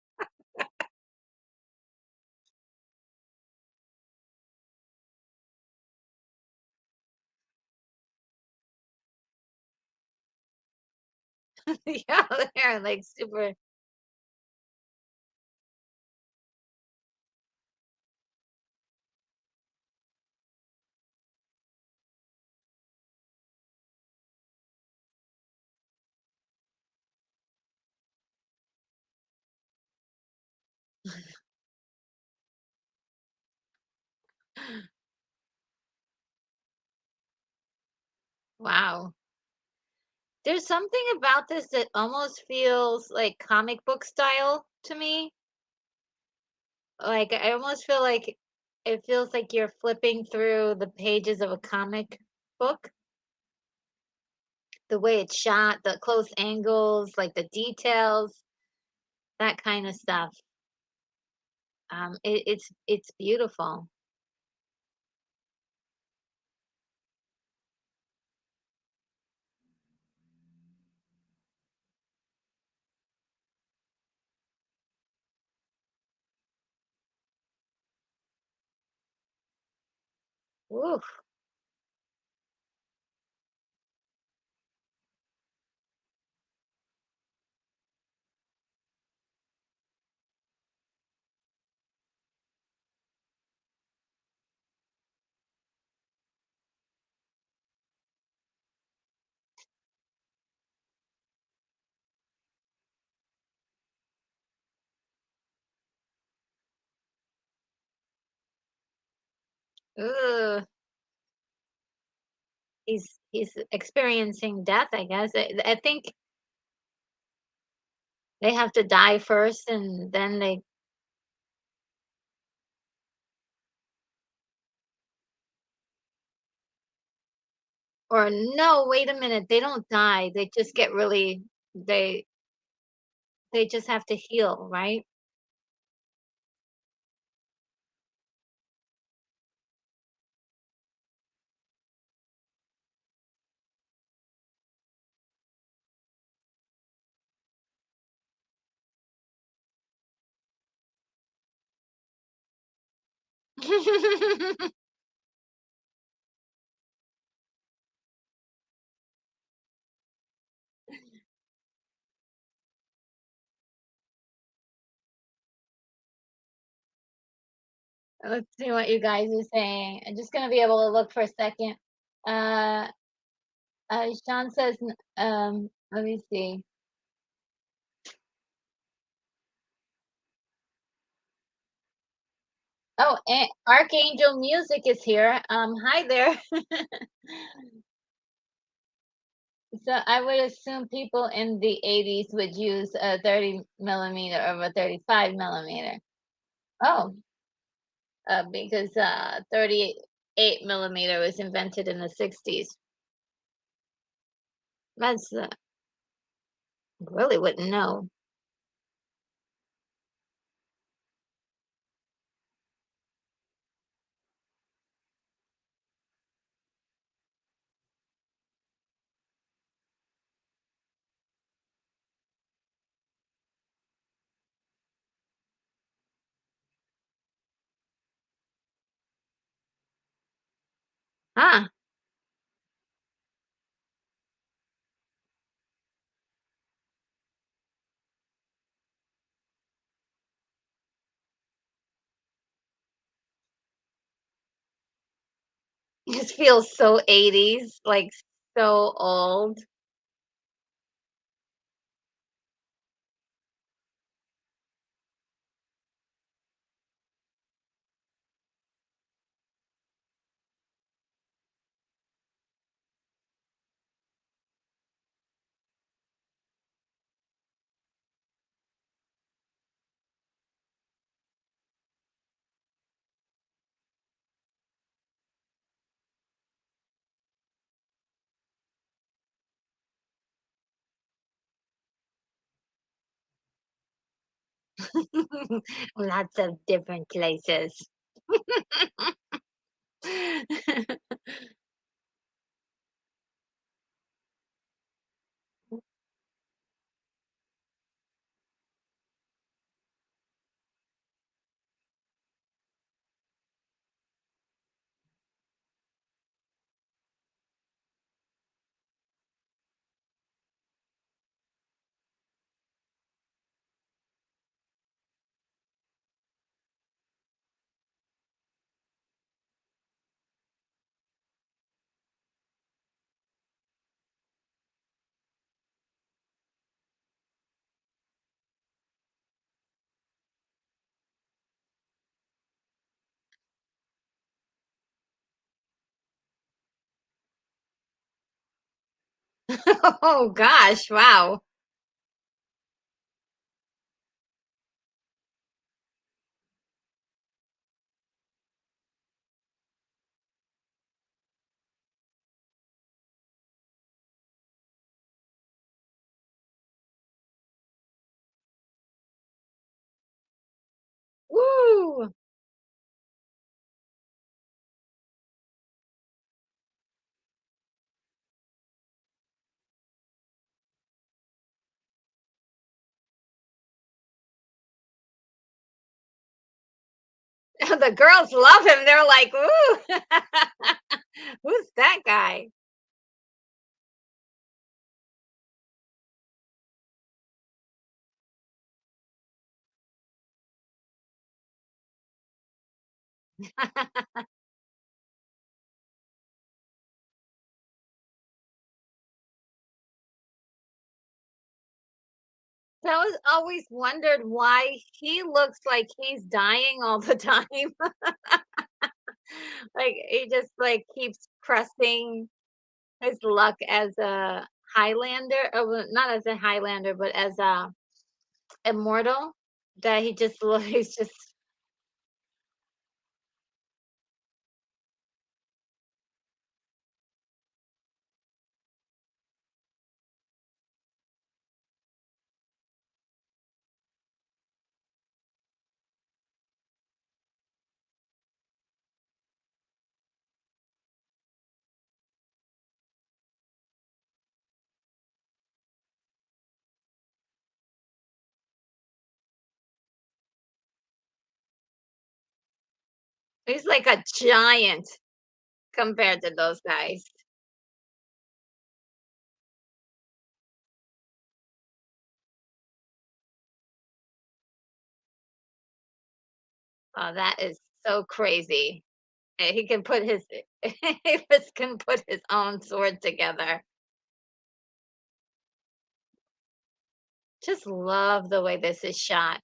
Yeah, they're like super. Wow. There's something about this that almost feels like comic book style to me. Like, I almost feel like it feels like you're flipping through the pages of a comic book. The way it's shot, the close angles, like the details, that kind of stuff. It's beautiful. Oof. Ugh. He's experiencing death, I guess. I think they have to die first and then they or no, wait a minute, they don't die. They just get really they they just have to heal, right? Let's see what you guys are saying. I'm just gonna be able to look for a second. Uh, Sean says, let me see. Oh, and Archangel Music is here. Hi there. So I would assume people in the 80s would use a 30 millimeter over a 35 millimeter. Oh, because 38 millimeter was invented in the 60s. That's really wouldn't know. Ah, it feels so 80s, like so old. Lots of different places. Oh gosh, wow. The girls love him. They're like, "Ooh, who's that guy?" So I was always wondered why he looks like he's dying all the time. Like, he just, like, keeps pressing his luck as a Highlander, well, not as a Highlander, but as a immortal, that he just he's just he's like a giant compared to those guys. Oh, that is so crazy. He can put his he just can put his own sword together. Just love the way this is shot.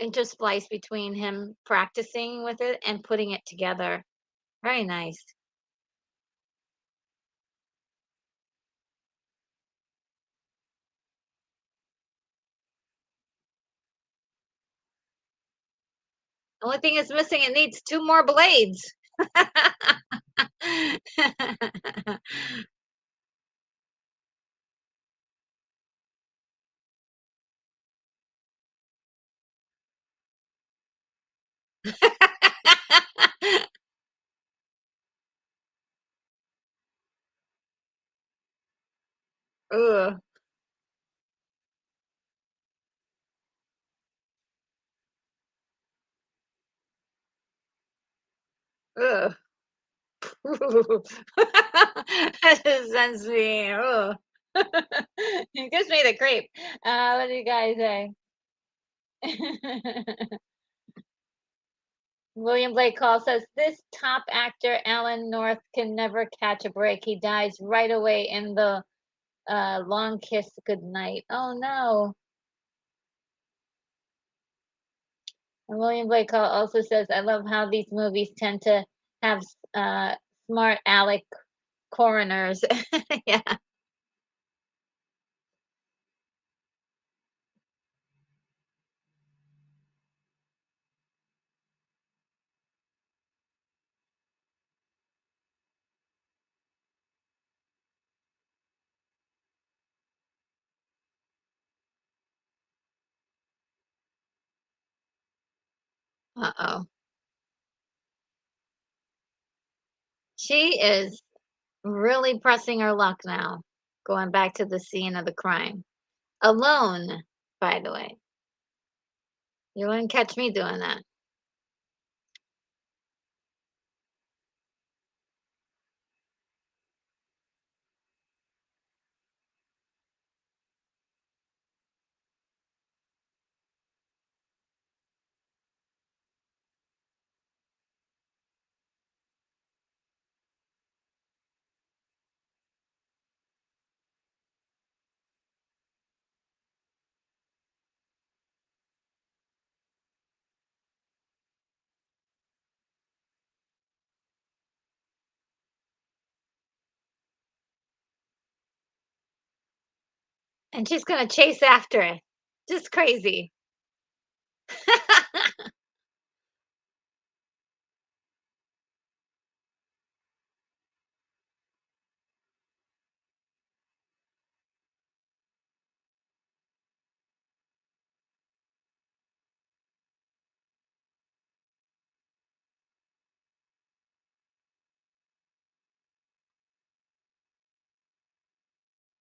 And just splice between him practicing with it and putting it together. Very nice. Only thing is missing, it needs 2 more blades. Ugh, ugh. That just sends me, ugh. It gives me the creep. What do you guys say? William Blake Call says this top actor Alan North can never catch a break. He dies right away in the long kiss goodnight. Oh no. And William Blake Call also says, I love how these movies tend to have uh, smart aleck coroners. Yeah. Uh-oh. She is really pressing her luck now, going back to the scene of the crime. Alone, by the way. You wouldn't catch me doing that. And she's gonna chase after it. Just crazy.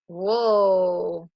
Whoa.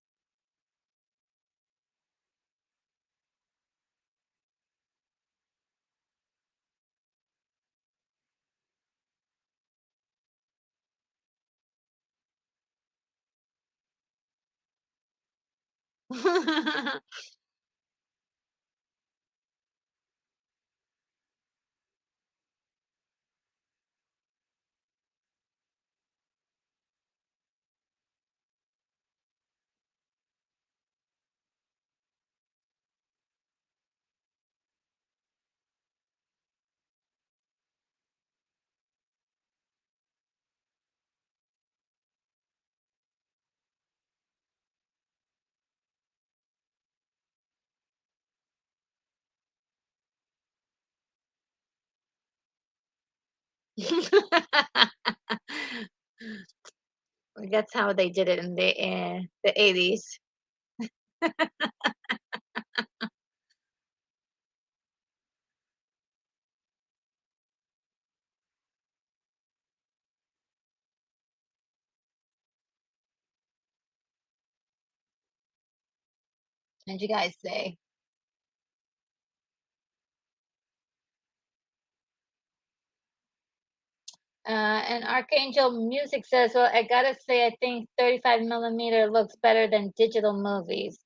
That's how they did it in the 80s. What'd you guys say? And Archangel Music says, "Well, I gotta say, I think 35 millimeter looks better than digital movies."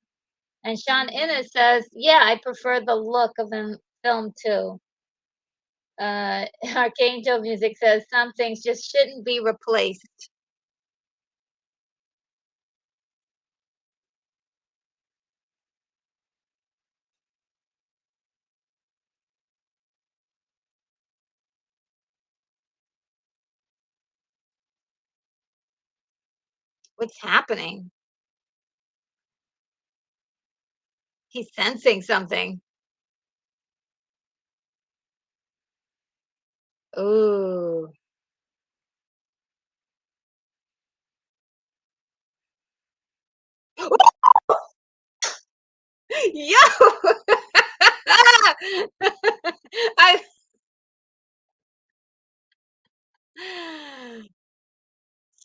And Sean Innes says, "Yeah, I prefer the look of the film too." Archangel Music says, "Some things just shouldn't be replaced." What's happening? He's sensing something. Ooh. Yo! I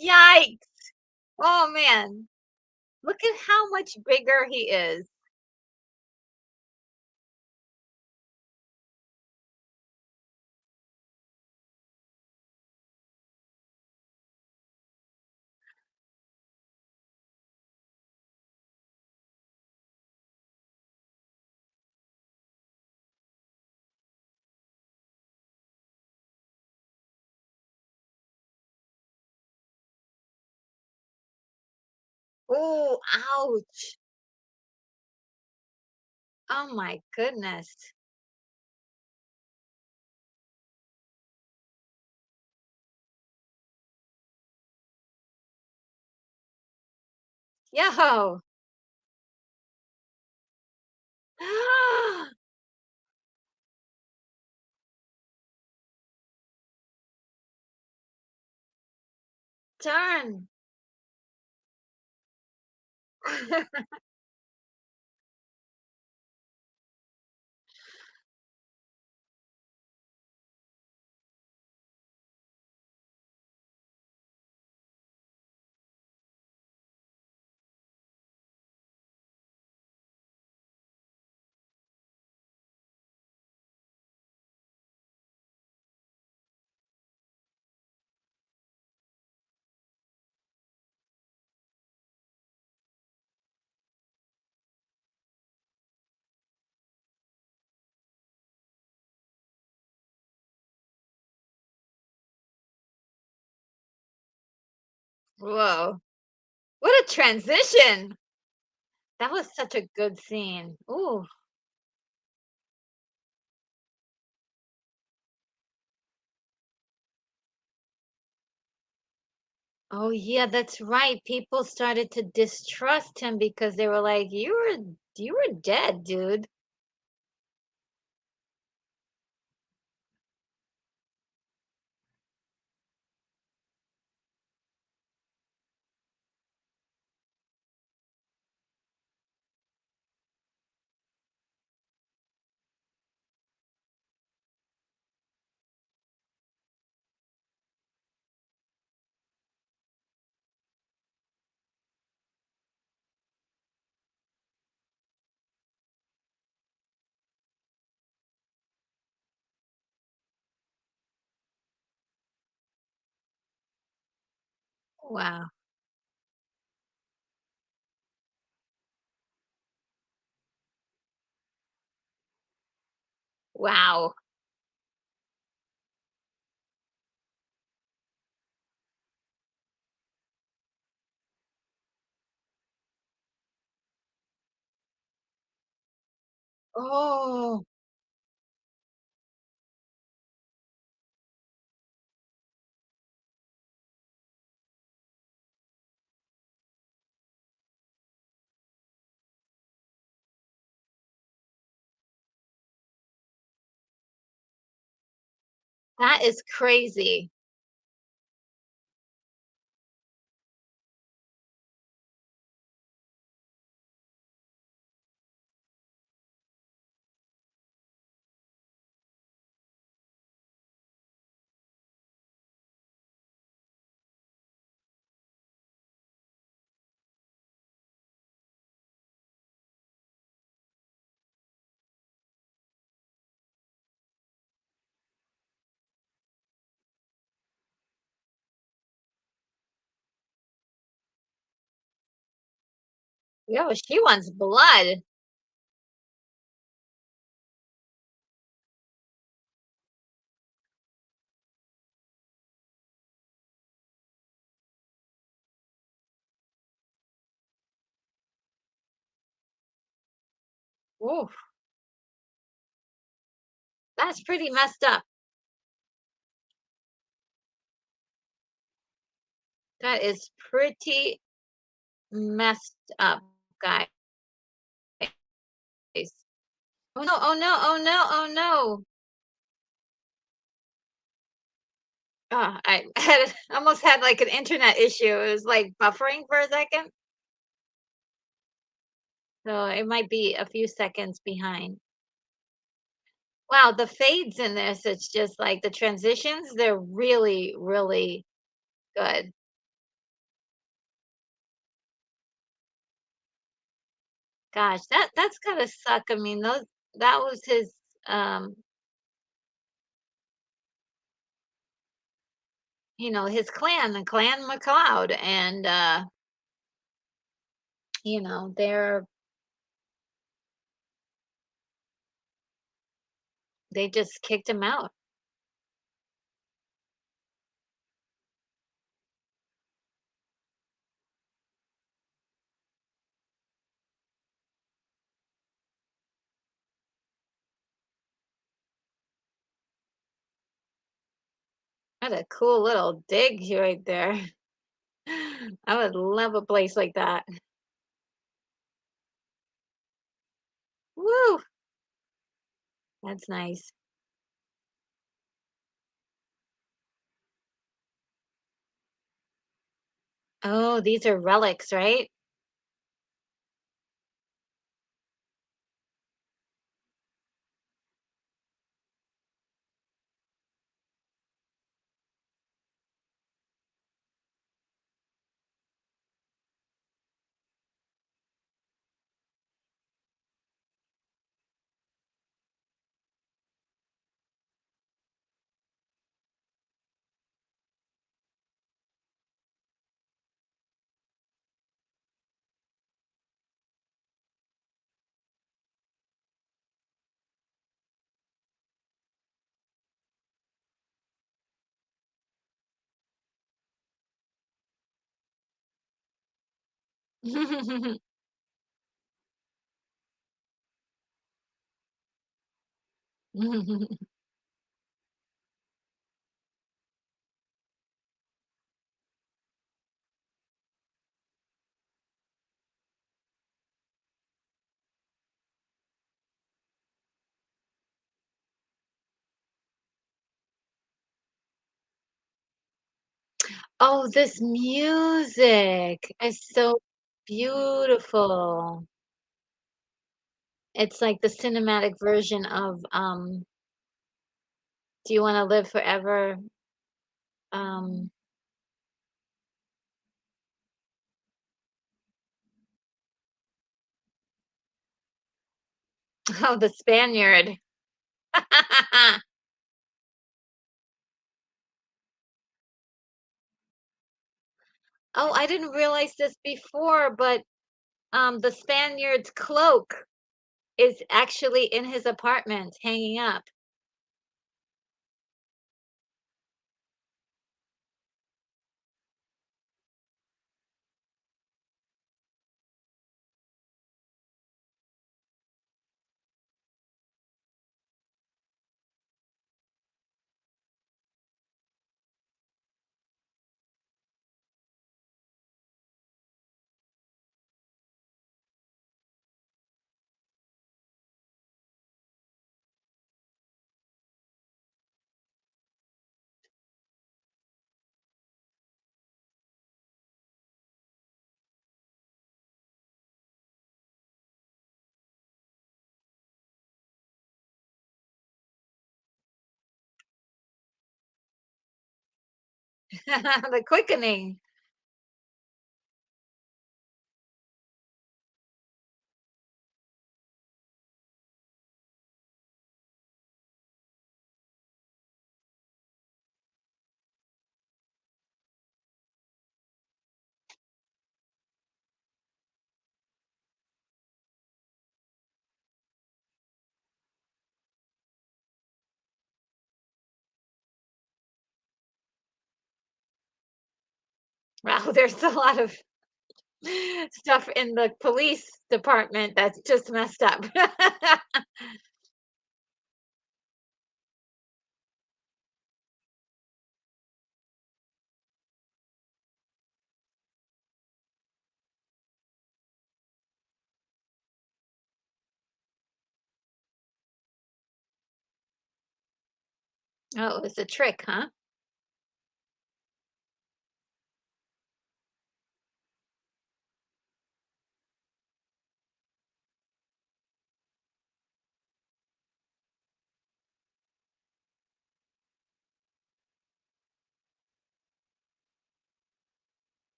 Yikes! Oh, man. Look at how much bigger he is. Ooh, ouch. Oh my goodness. Yo. Turn. Whoa. What a transition. That was such a good scene. Ooh. Oh, yeah, that's right. People started to distrust him because they were like, "You were dead, dude." Wow. Wow. Oh, that is crazy. Yo, she wants blood. Oof, that's pretty messed up. That is pretty messed up, guys. Oh no, oh no, oh no, oh no. I had almost had like an internet issue. It was like buffering for a second. So it might be a few seconds behind. Wow, the fades in this, it's just like the transitions, they're really, really good. Gosh, that's gotta suck. I mean, those that was his um, his clan, the Clan MacLeod, and they just kicked him out. What a cool little dig right there. I would love a place like that. Woo! That's nice. Oh, these are relics, right? Oh, this music is so beautiful. It's like the cinematic version of, "Do You Wanna Live Forever?" Um, oh, The Spaniard. Oh, I didn't realize this before, but, the Spaniard's cloak is actually in his apartment hanging up. The quickening. Wow, there's a lot of stuff in the police department that's just messed up. Oh, it's a trick, huh?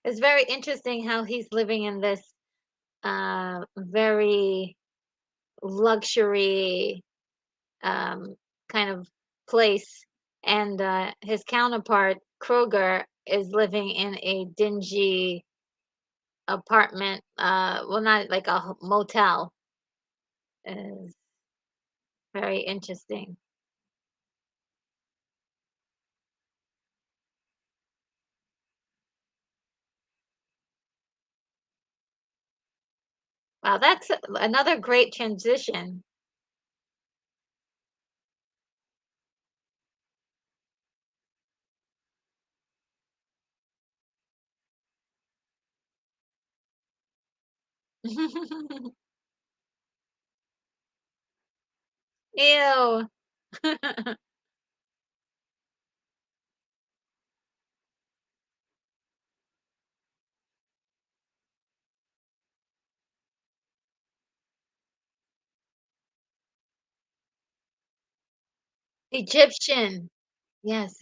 It's very interesting how he's living in this very luxury um, kind of place, and his counterpart Kroger is living in a dingy apartment. Well, not like a motel. Is very interesting. Wow, that's another great transition. Ew. Egyptian. Yes.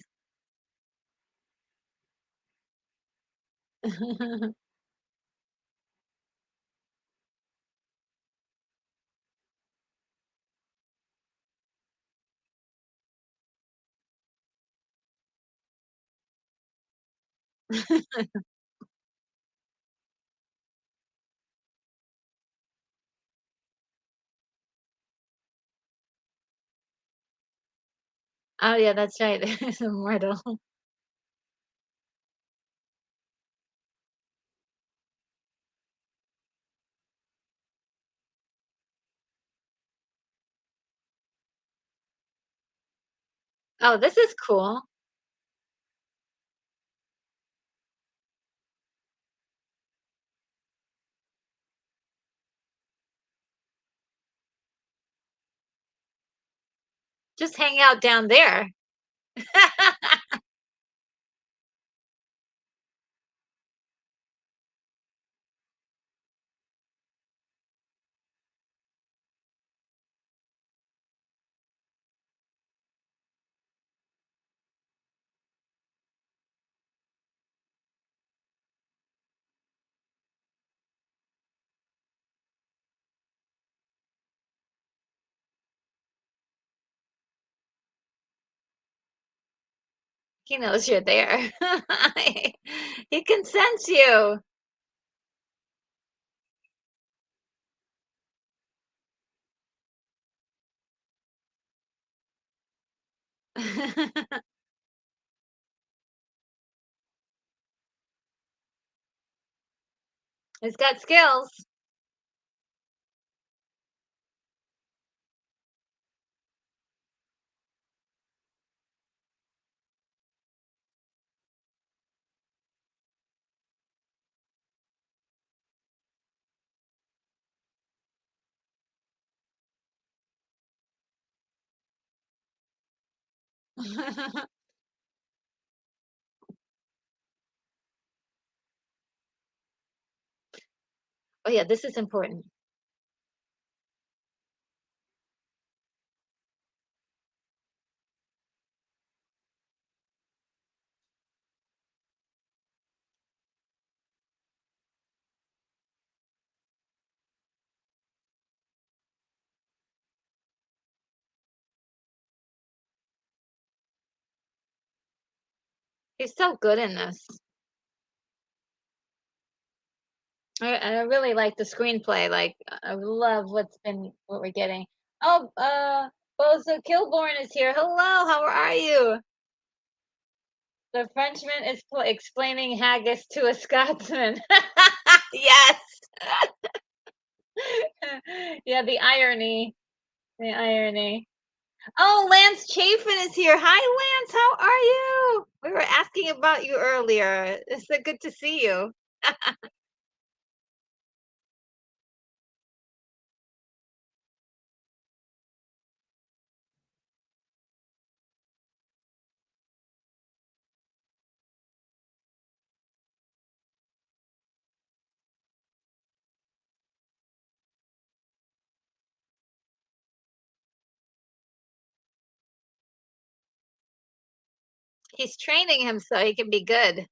Oh, yeah, that's right. It's immortal. Oh, this is cool. Just hang out down there. He knows you're there. He can sense you. He's got skills. Oh, yeah, this is important. He's so good in this. I really like the screenplay, like, I love what we're getting. Oh, Bozo Kilborn is here. Hello, how are you? The Frenchman is explaining haggis to a Scotsman. Yes. Yeah, the irony, the irony. Oh, Lance Chafin is here. Hi, Lance. How are you? We were asking about you earlier. It's so good to see you. He's training him so he can be good.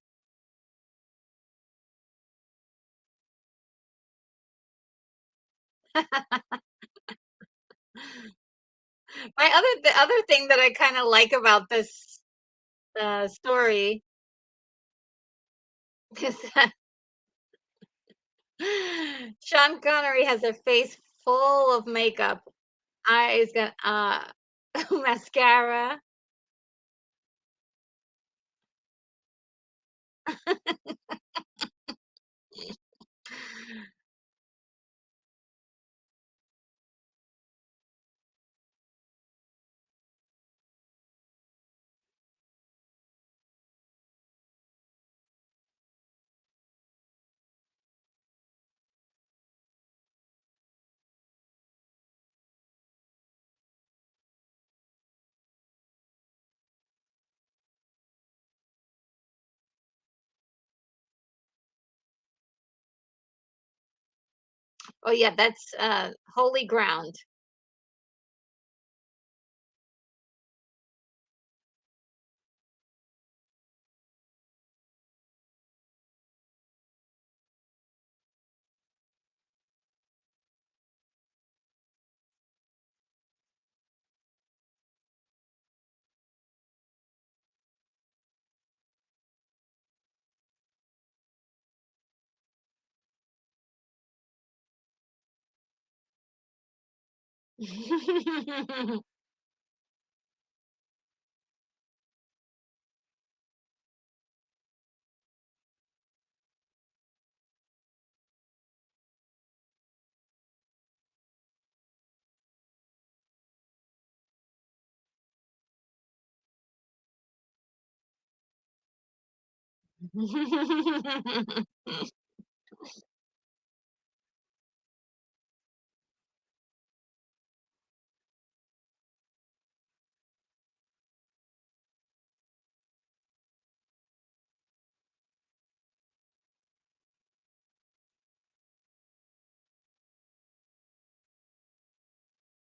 The other thing that I kind of like about this story is that Sean Connery has a face full of makeup, eyes got mascara. Oh yeah, that's holy ground.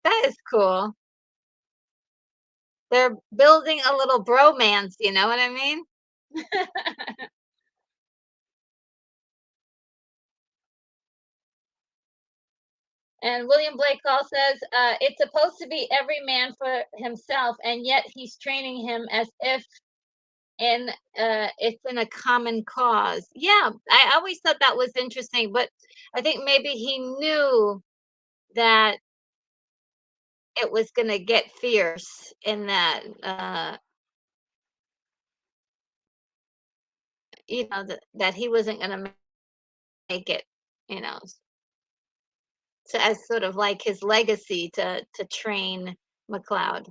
That is cool. They're building a little bromance, you know what I mean? And William Blake Hall says, it's supposed to be every man for himself, and yet he's training him as if in it's in a common cause. Yeah, I always thought that was interesting, but I think maybe he knew that it was gonna get fierce in that, that he wasn't gonna make it, you know, to as sort of like his legacy to train McLeod.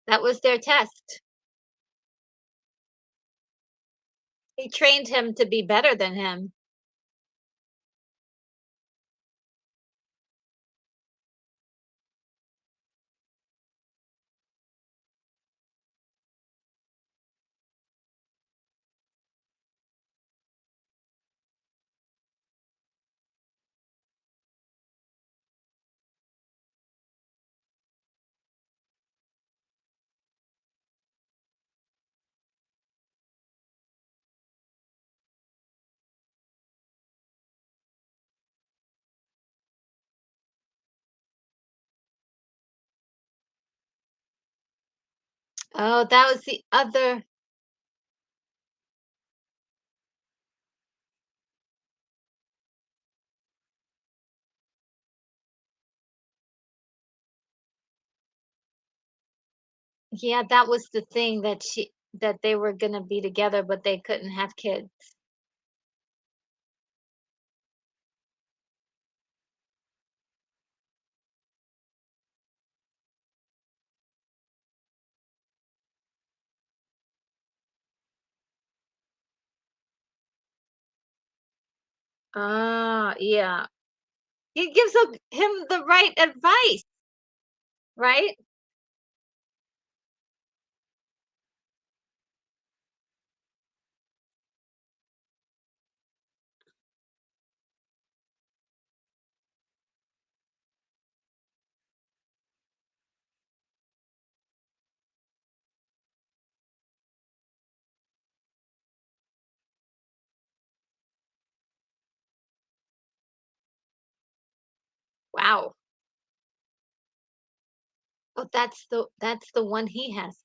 That was their test. He trained him to be better than him. Oh, that was the other. Yeah, that was the thing that they were gonna be together, but they couldn't have kids. Ah, yeah. He gives him the right advice, right? Wow. Oh, that's the one he has.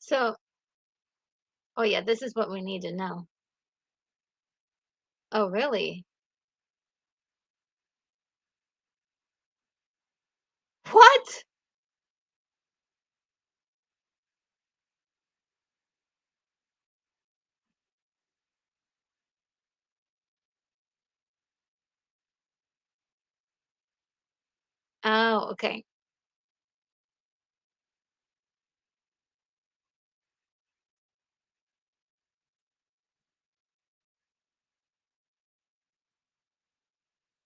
So, oh yeah, this is what we need to know. Oh, really? What? Oh, okay.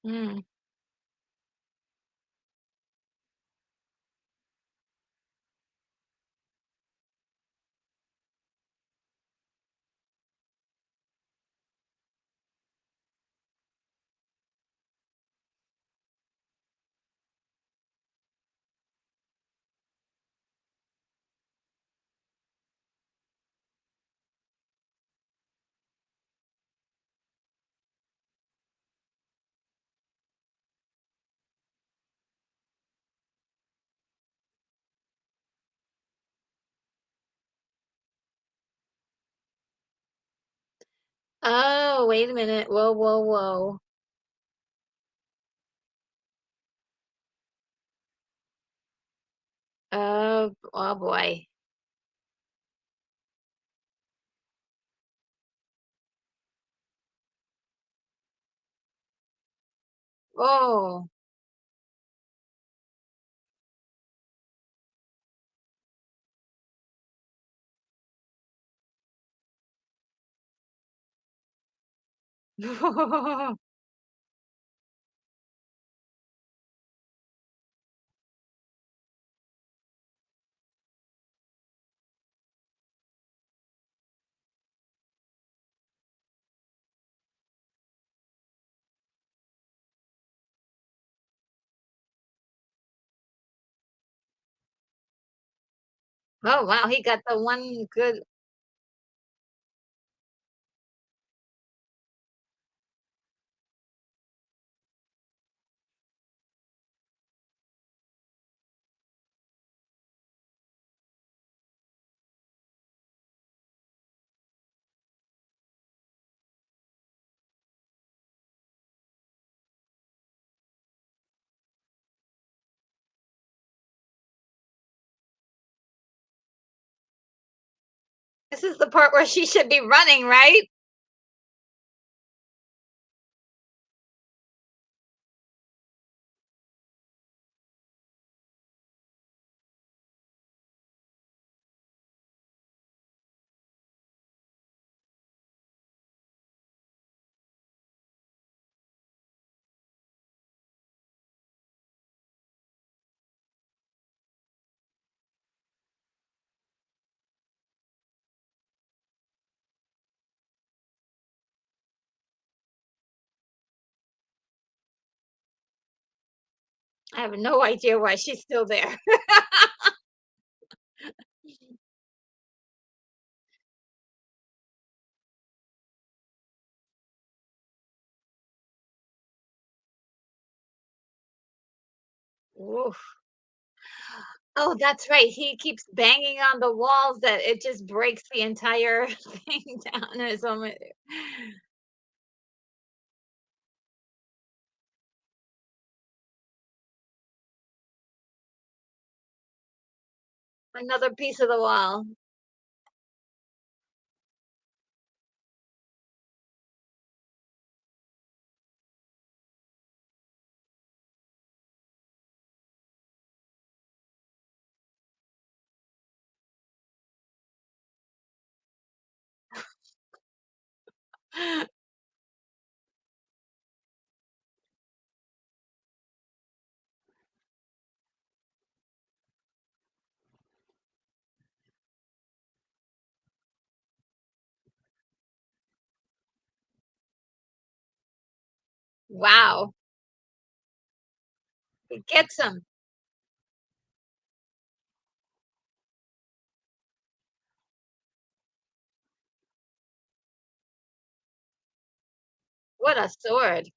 Mm. Oh, wait a minute. Whoa, whoa, whoa. Oh boy. Oh. Oh, wow, he got the one good. This is the part where she should be running, right? I have no idea why she's still there. Oof. Oh, that's right. He keeps banging on the walls that it just breaks the entire thing down. There's so many. Another piece of the wall. Wow. It gets him. What a sword.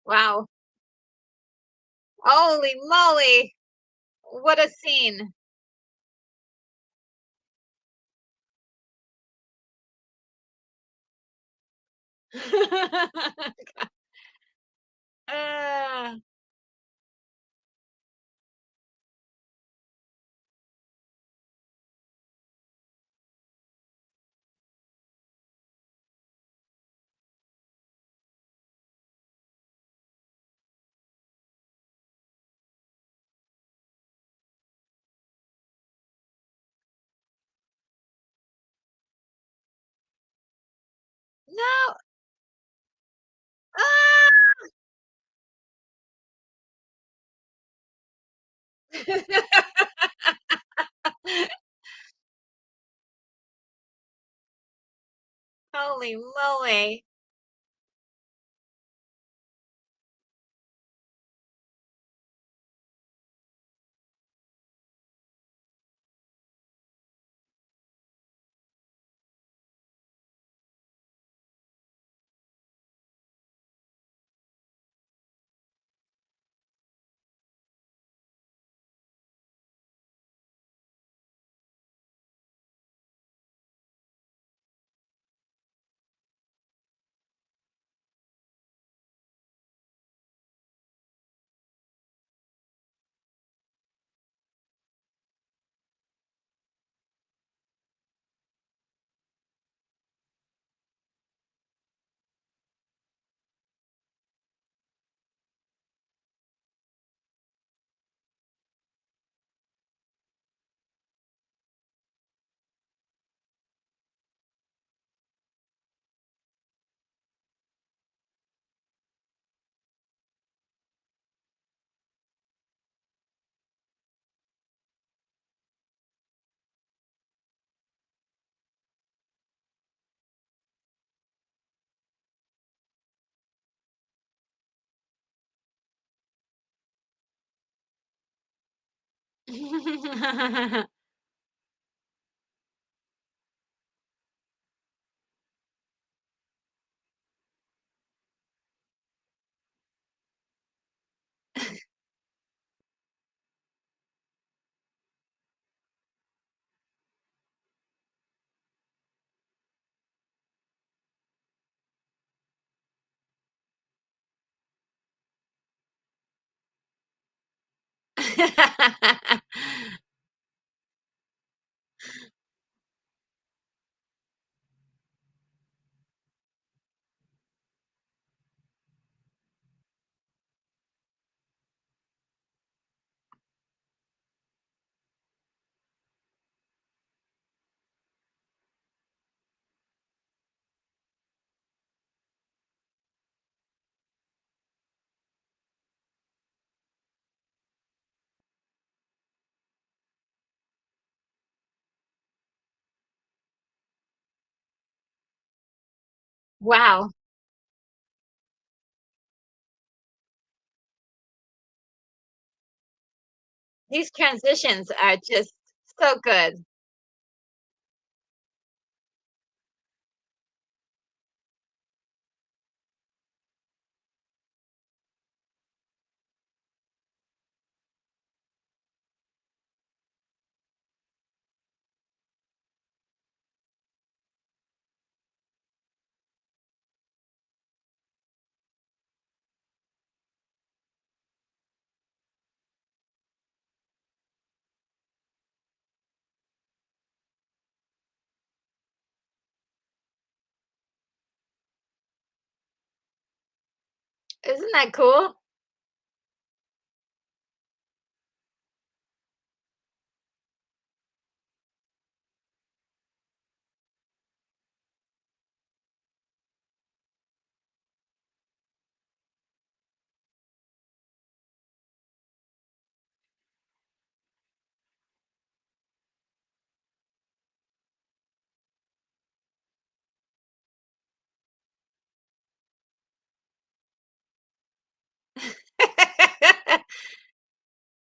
Wow. Holy moly. What a scene. Uh, no. Ah! Holy moly. Wow, these transitions are just so good. Isn't that cool?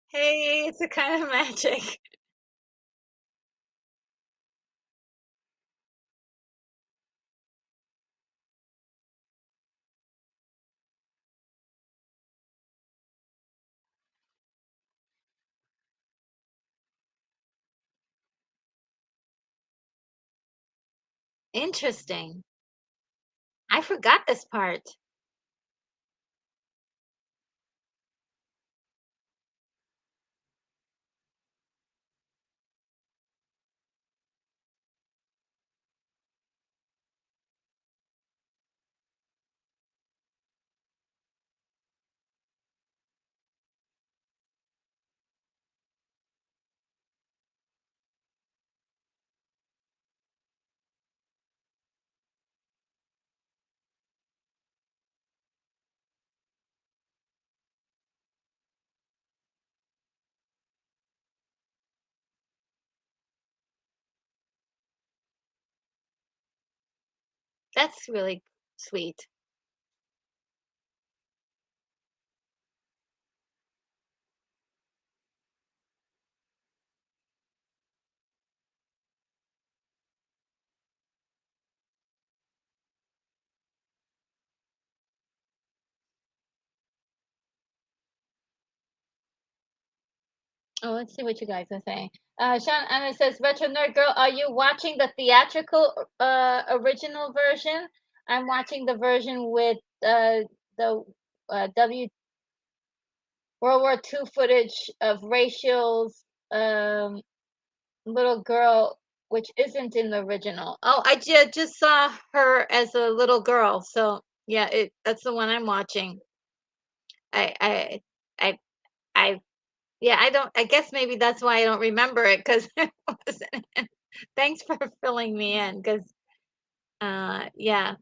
Hey, it's a kind of magic. Interesting. I forgot this part. That's really sweet. Oh, let's see what you guys are saying. Sean Anna says, "Retro Nerd Girl, are you watching the theatrical original version? I'm watching the version with the W World War II footage of Rachel's um, little girl, which isn't in the original. Oh, I just saw her as a little girl, so yeah, that's the one I'm watching. I I I I Yeah, I don't, I guess maybe that's why I don't remember it, 'cause it wasn't in. Thanks for filling me in, 'cause, yeah,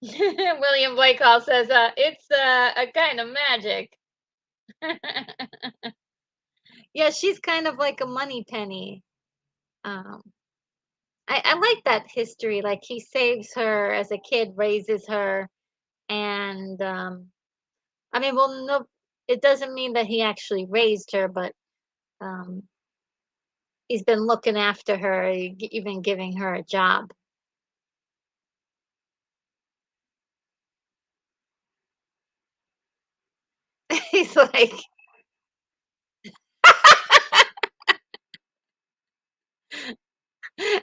William Blake Hall says, "It's, a kind of magic." Yeah, she's kind of like a money penny, um, I like that history, like, he saves her as a kid, raises her, and, I mean, well, no, it doesn't mean that he actually raised her, but, um, he's been looking after her, even giving her a job. He's like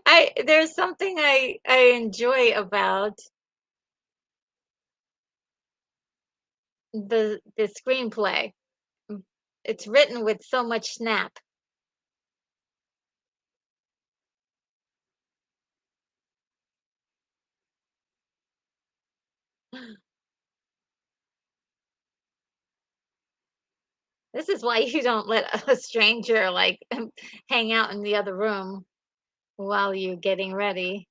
I there's something I enjoy about the screenplay. Mm, it's written with so much snap. This is why you don't let a stranger, like, hang out in the other room while you're getting ready.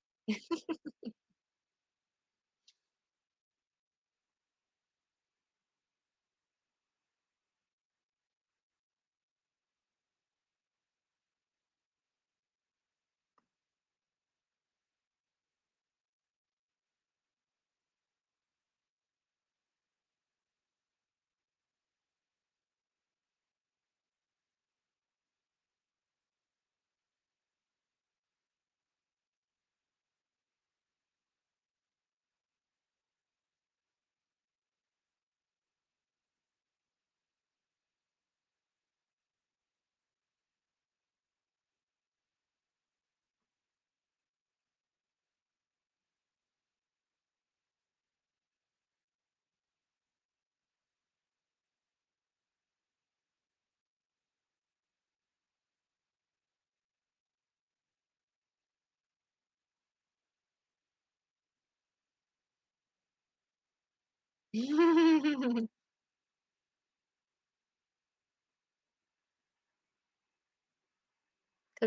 Because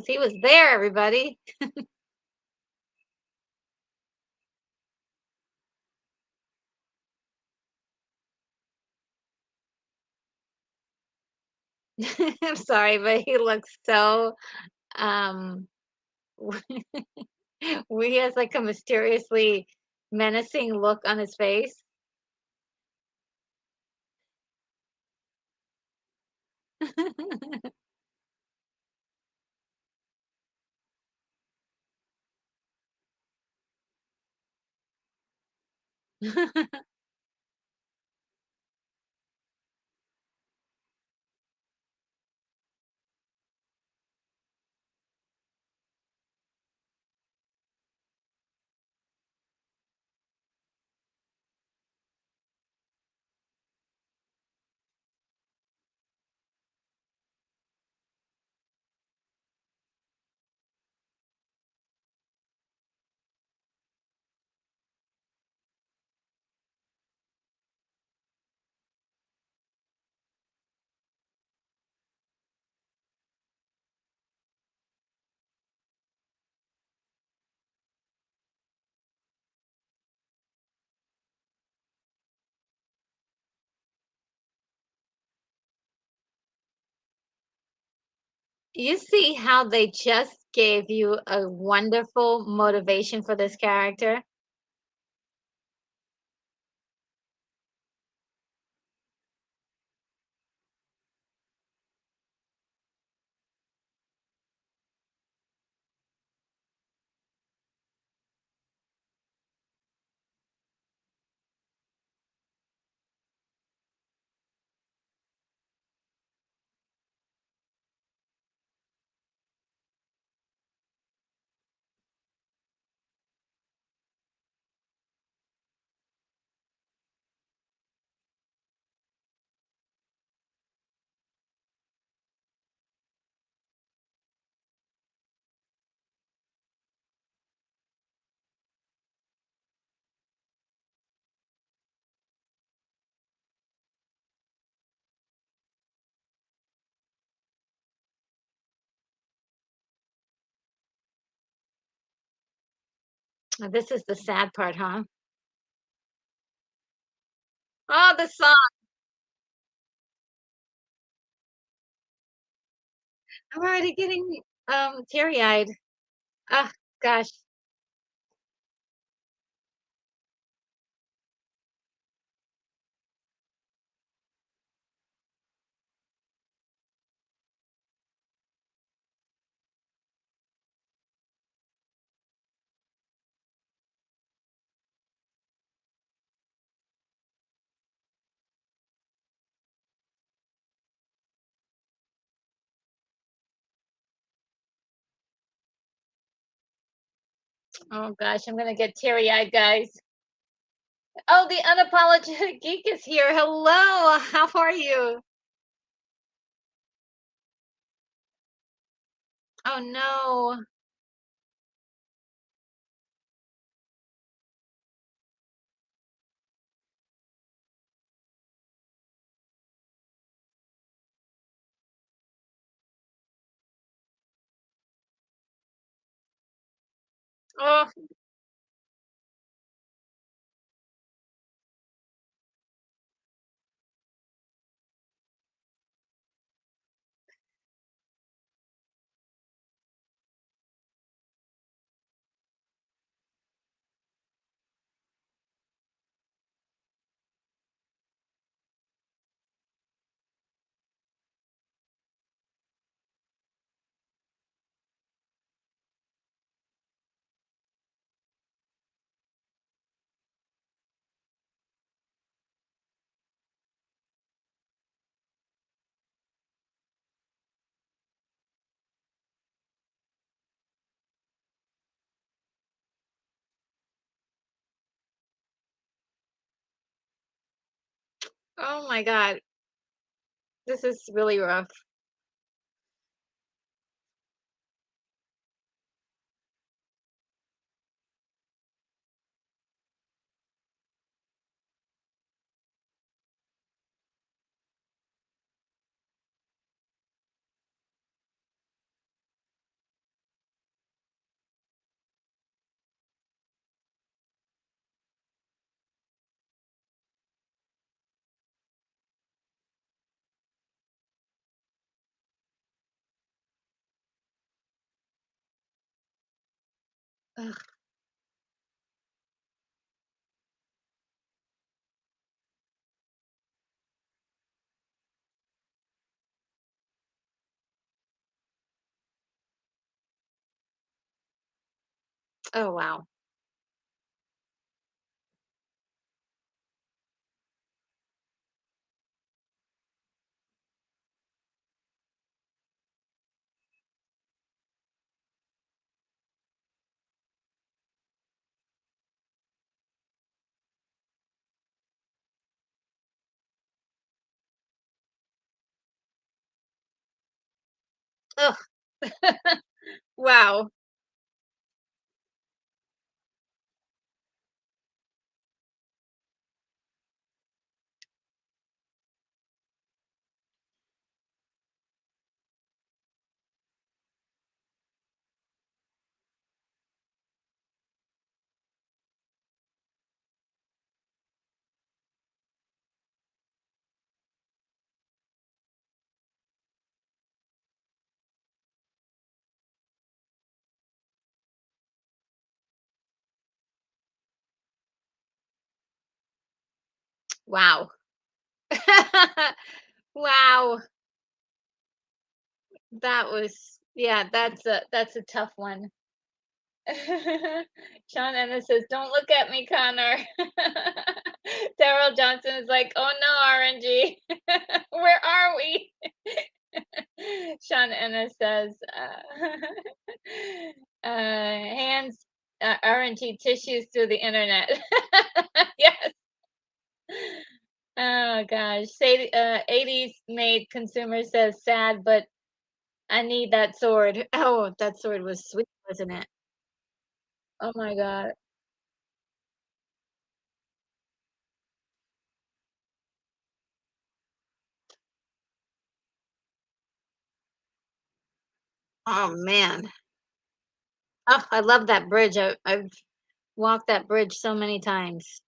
he was there, everybody. I'm sorry, but he looks so, um, he has, like, a mysteriously menacing look on his face. You see how they just gave you a wonderful motivation for this character? This is the sad part, huh? Oh, the song. I'm already getting, teary-eyed. Ah. Gosh. Oh gosh, I'm gonna get teary-eyed, guys. Oh, the unapologetic geek is here. Hello, how are you? Oh no. Oh, oh my God. This is really rough. Ugh. Oh wow. Ugh. Wow. Wow. Wow. That was, yeah, that's a tough one. Sean Ennis says, "Don't look at me, Connor." Daryl Johnson is like, "Oh no, RNG, where are we?" Sean Ennis says, "Hands, RNG tissues through the internet." Yes. Oh gosh, say 80s made consumer says sad, but I need that sword. Oh, that sword was sweet, wasn't it? Oh my God. Oh man. Oh, I love that bridge. I've walked that bridge so many times.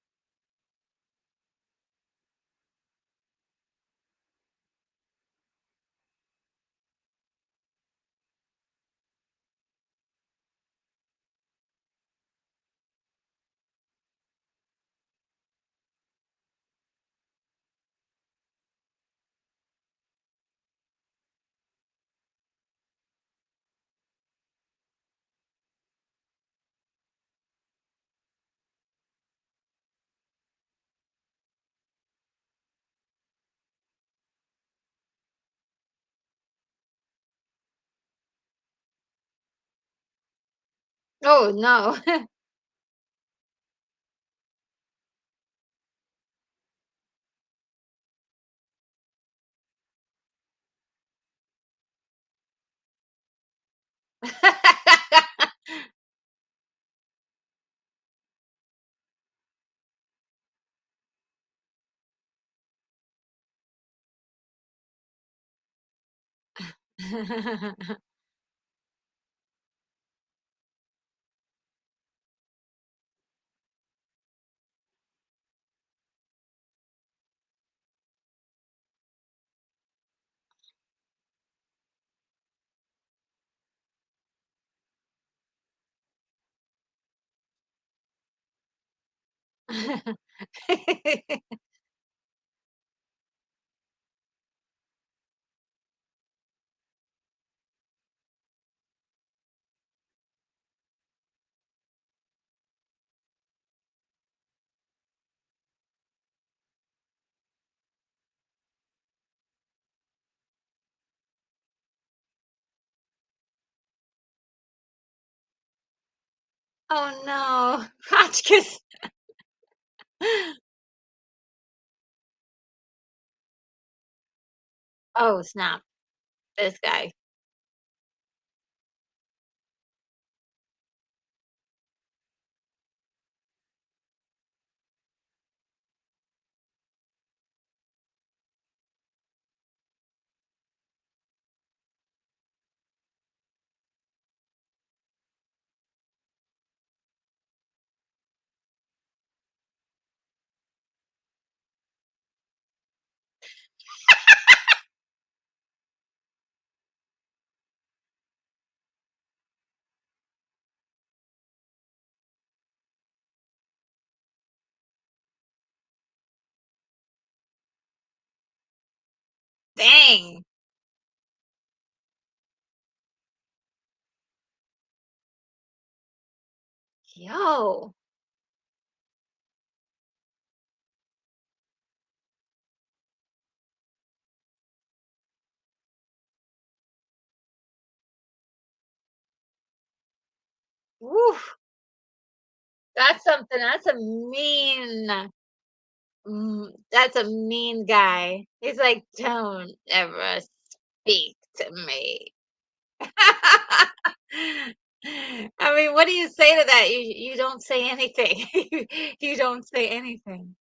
Oh, no. Oh, no. Hotchkiss. Oh, snap. This guy. Dang. Yo. Woo. That's a that's a mean guy. He's like, "Don't ever speak to me." I mean, what do you say to that? You don't say anything. You don't say anything.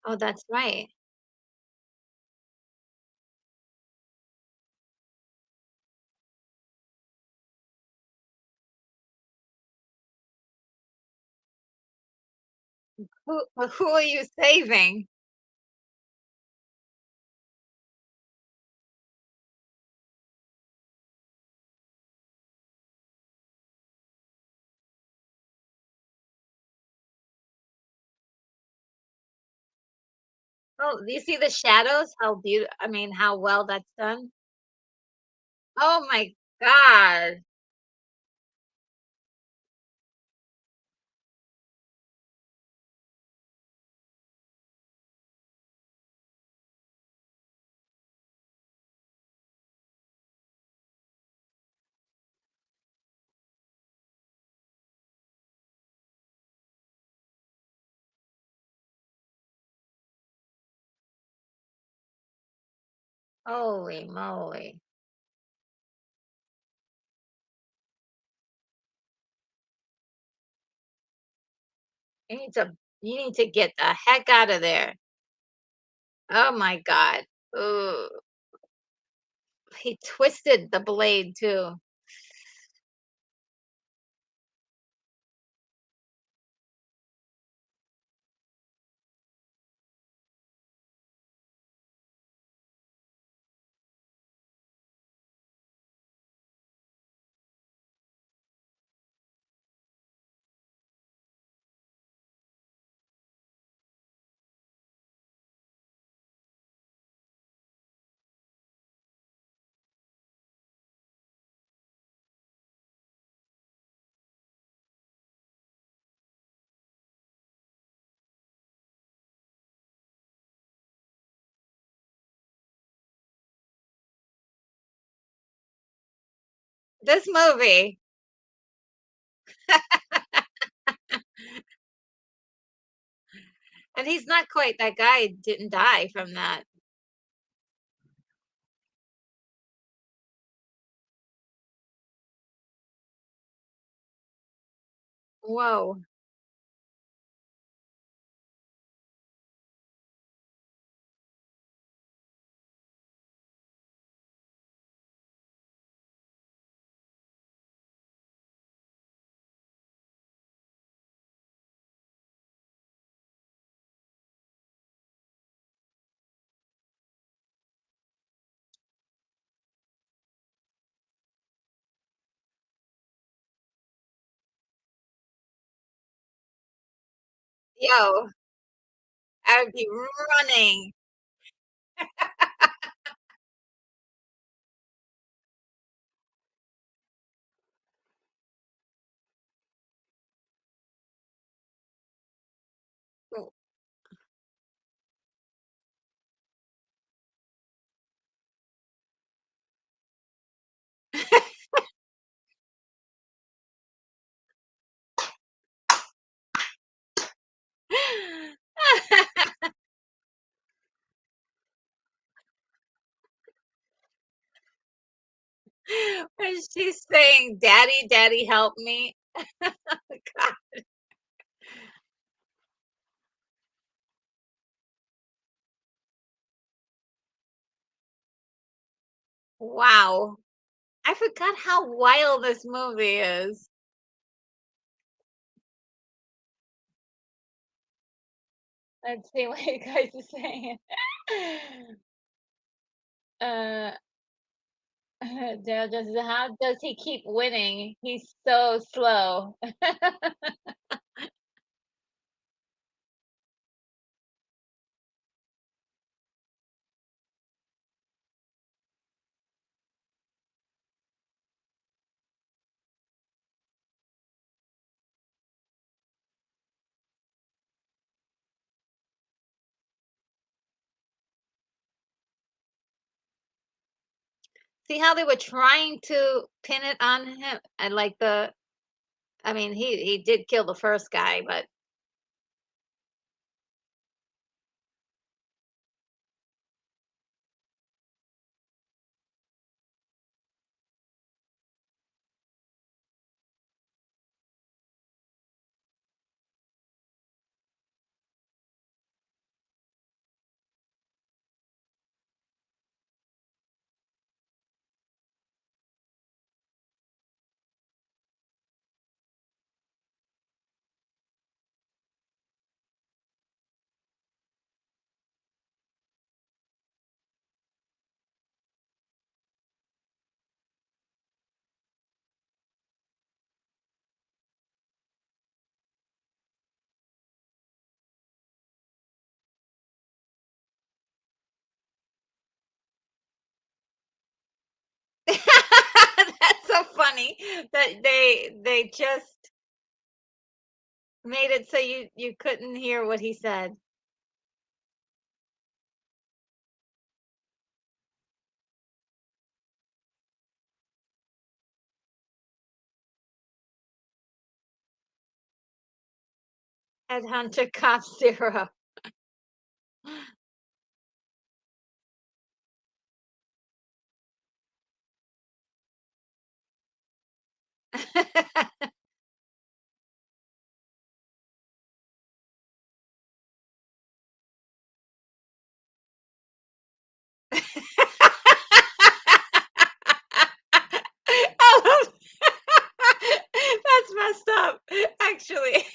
Oh, that's right. Who are you saving? Oh, do you see the shadows? I mean, how well that's done? Oh my god. Holy moly. You need to get the heck out of there. Oh my god. Ooh, he twisted the blade too. This movie. And he's not quite that guy didn't die from that. Whoa. Yo, I would be running. When she's saying, "Daddy, daddy, help me." God. Wow. I forgot how wild this movie is. Let's see what you guys are saying. Uh, Dale just how does he keep winning? He's so slow. See how they were trying to pin it on him? And like I mean, he did kill the first guy, but that's so funny that they just made it so you couldn't hear what he said. Headhunter Cop Zero. I love that's messed up, actually.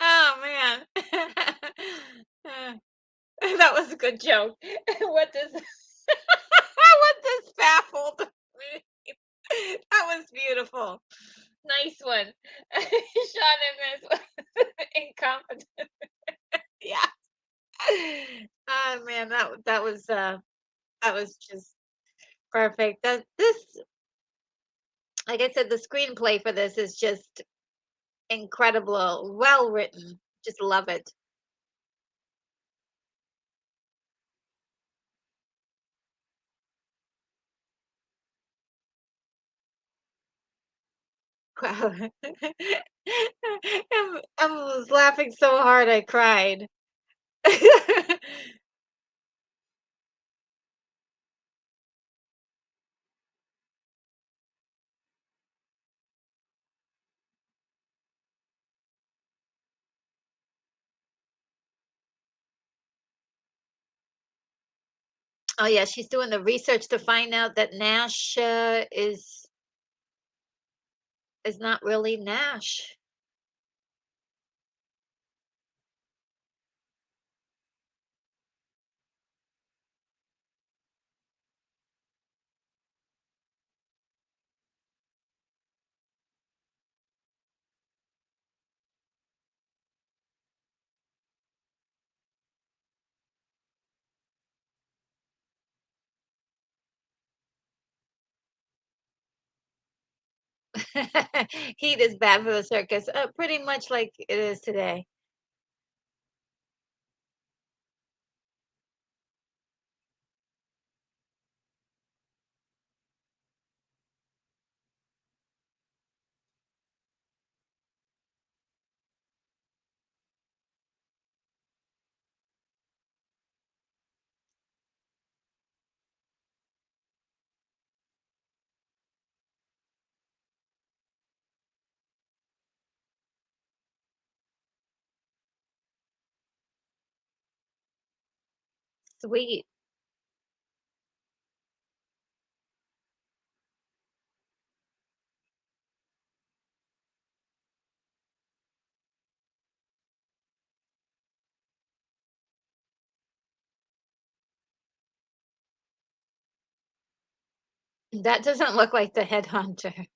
Oh, man. Uh, that was a good joke. What does what does baffled mean? That was beautiful. Nice one. Shot him as incompetent. Yeah. Oh, man, that was just perfect. That this like I said, the screenplay for this is just incredible, well written. Just love it. I was laughing so hard I cried. Oh, yeah, she's doing the research to find out that Nash, is not really Nash. Heat is bad for the circus, pretty much like it is today. Sweet. That doesn't look like the headhunter.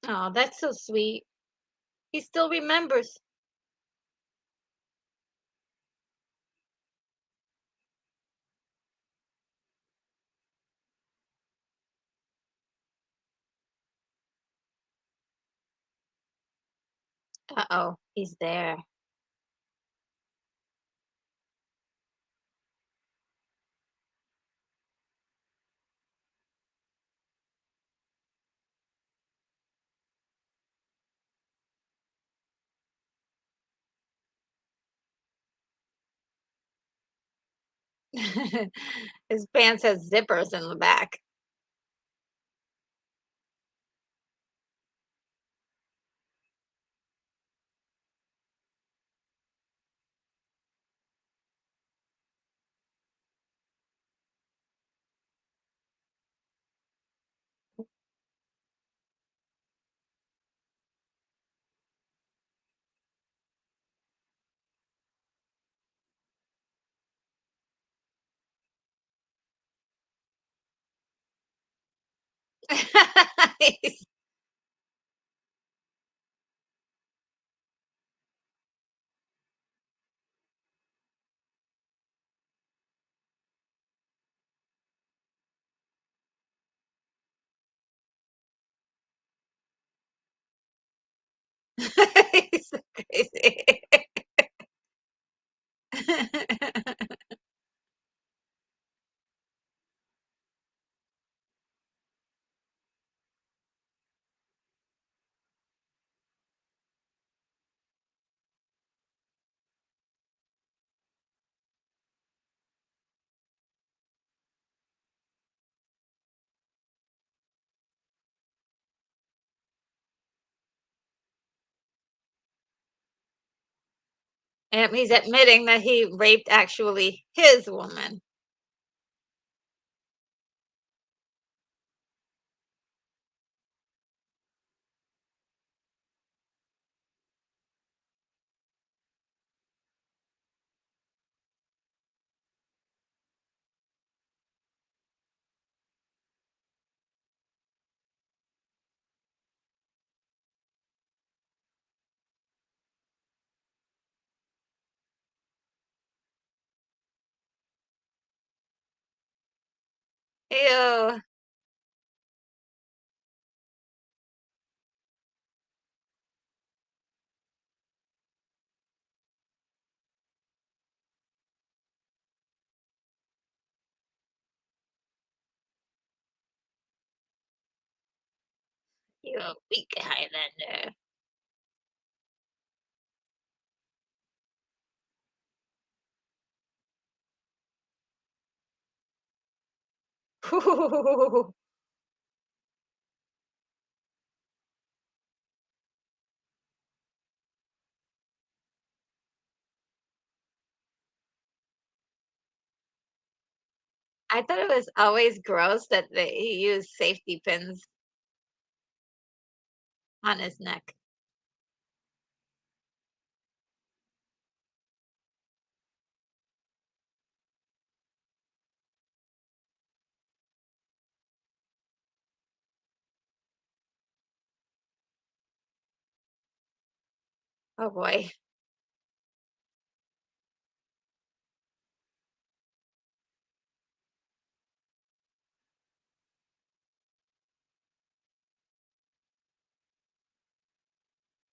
Oh, that's so sweet. He still remembers. Uh-oh, he's there. His pants has zippers in the back. He's he's so crazy. And he's admitting that he raped actually his woman. Ew. You a weak Highlander. I thought it was always gross that he used safety pins on his neck. Oh boy.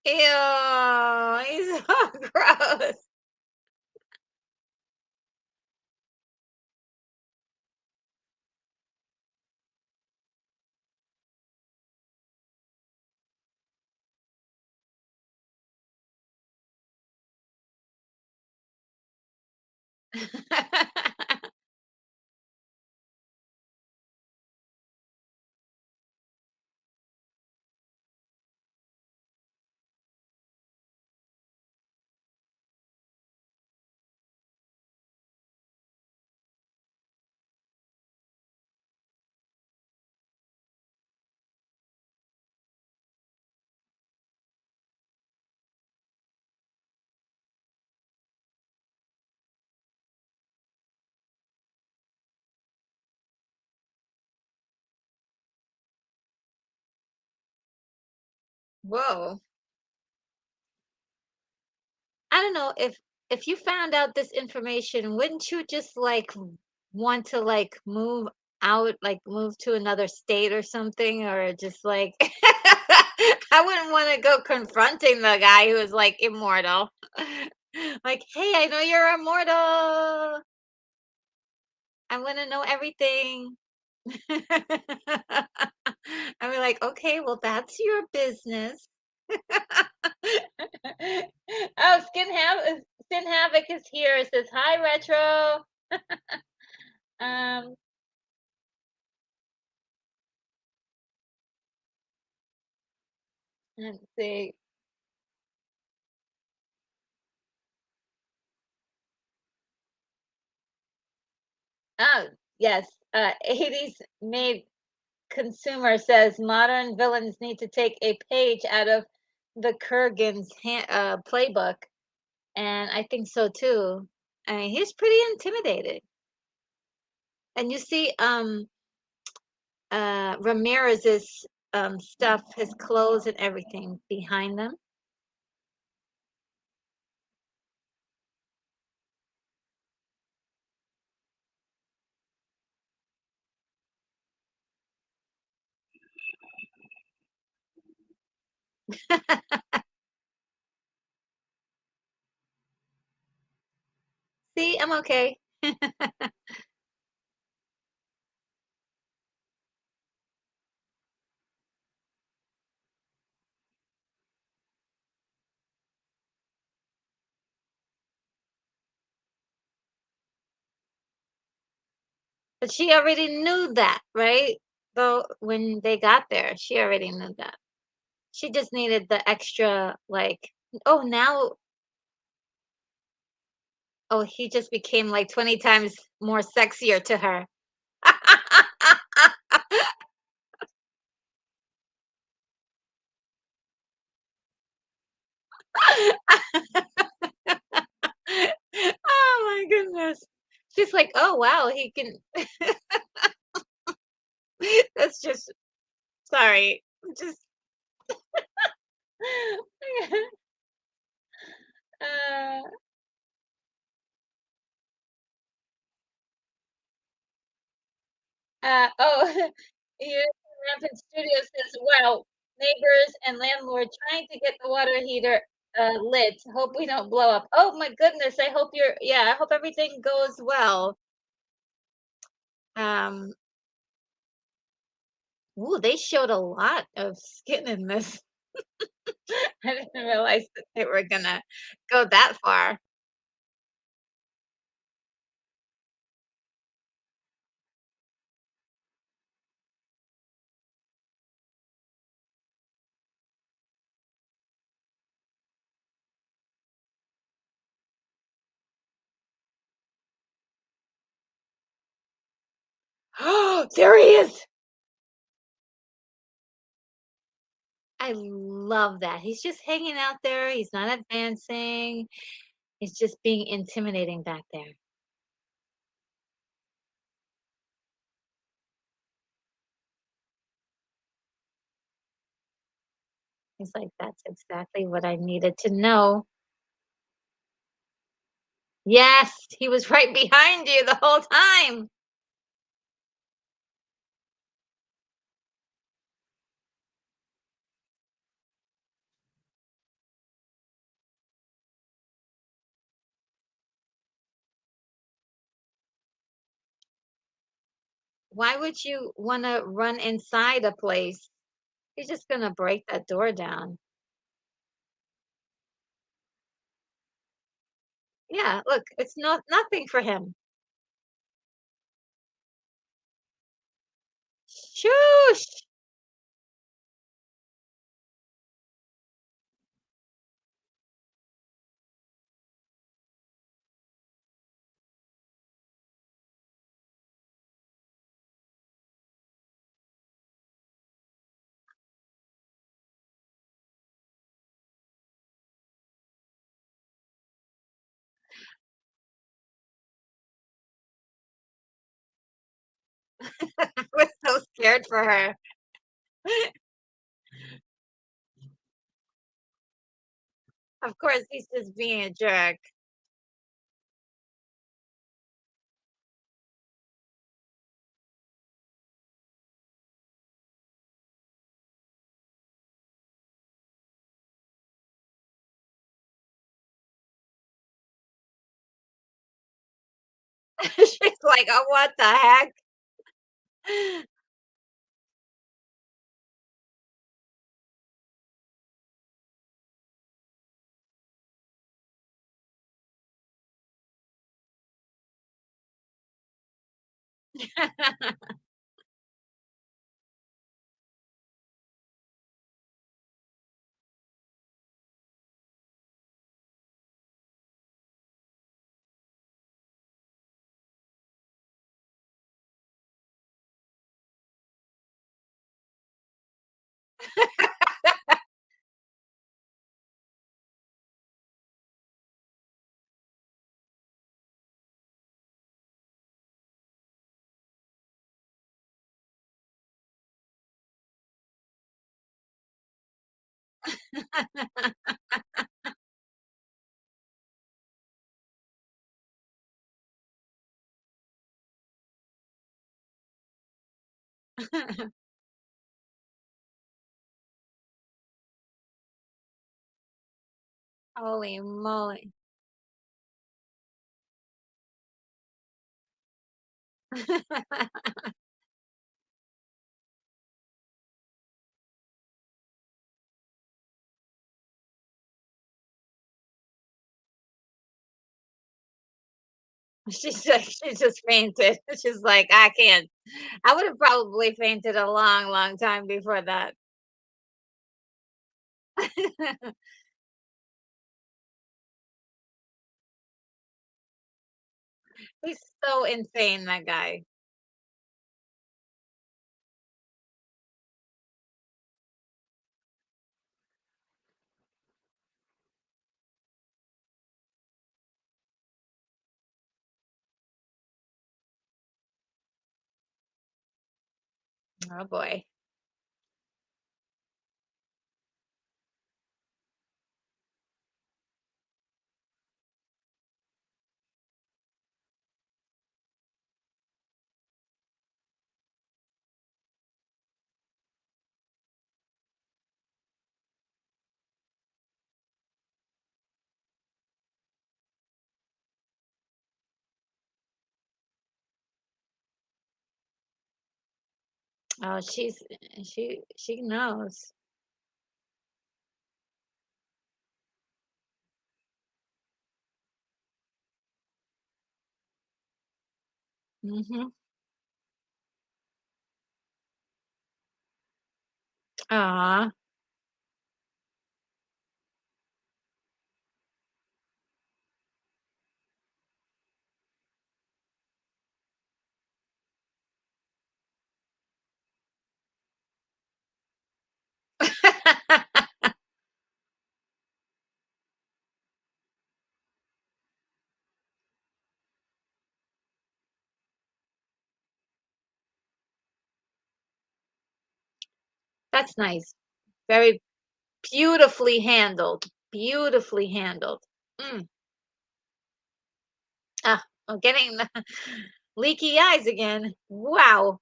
Ew, he's so gross. Whoa. I don't know if you found out this information, wouldn't you just like want to like move out, like move to another state or something, or just like I wouldn't want to go confronting the guy who is like immortal. Like, hey, I know you're immortal. I want to know everything. I mean, like, okay, well, that's your business. Oh, Skin Havoc is here. It says, "Hi, Retro." Um, let's see. Oh, yes. 80s made consumer says modern villains need to take a page out of the Kurgan's playbook, and I think so too. I mean, he's pretty intimidating. And you see, Ramirez's stuff, his clothes and everything behind them. See, I'm okay. But she already knew that, right? Though when they got there, she already knew that. She just needed the extra, like, oh, now, oh, he just became like 20 times more sexier to her. Oh my goodness. She's like, oh wow, he can. That's just sorry. Just uh, Oh, your Rampant Studio says, "Wow, neighbors and landlord trying to get the water heater lit. Hope we don't blow up." Oh my goodness, I hope you're yeah, I hope everything goes well. Um, ooh, they showed a lot of skin in this. I didn't realize that they were gonna go that far. Oh, there he is. I love that. He's just hanging out there. He's not advancing. He's just being intimidating back there. He's like, "That's exactly what I needed to know." Yes, he was right behind you the whole time. Why would you wanna run inside a place? You're just gonna break that door down. Yeah, look, it's not nothing for him. Shoosh! I was so scared for her. Of course, he's just being a jerk. She's like, "Oh, what the heck?" Holy moly. She just fainted. She's like, "I can't." I would have probably fainted a long, long time before that. He's so insane, that guy. Oh boy. Oh, she knows. Mhm. Aw. That's nice. Very beautifully handled. Beautifully handled. Mm. Ah, I'm getting the leaky eyes again. Wow.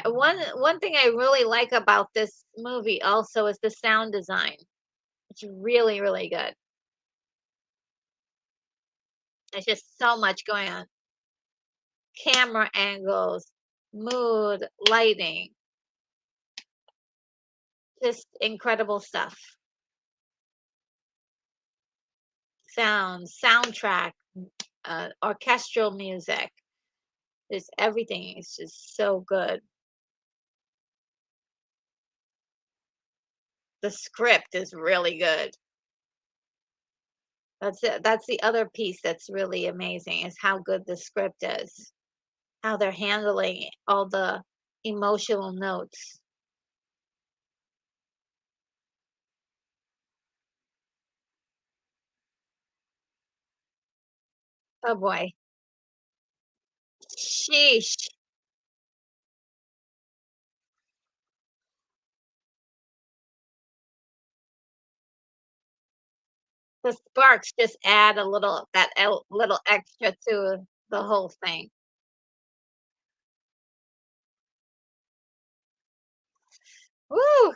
One thing I really like about this movie also is the sound design. It's really, really good. There's just so much going on. Camera angles, mood, lighting, just incredible stuff. Soundtrack, orchestral music. Just everything is just so good. The script is really good. That's the other piece that's really amazing is how good the script is. How they're handling all the emotional notes. Oh boy. Sheesh. The sparks just add a little little extra to the whole thing. Woo!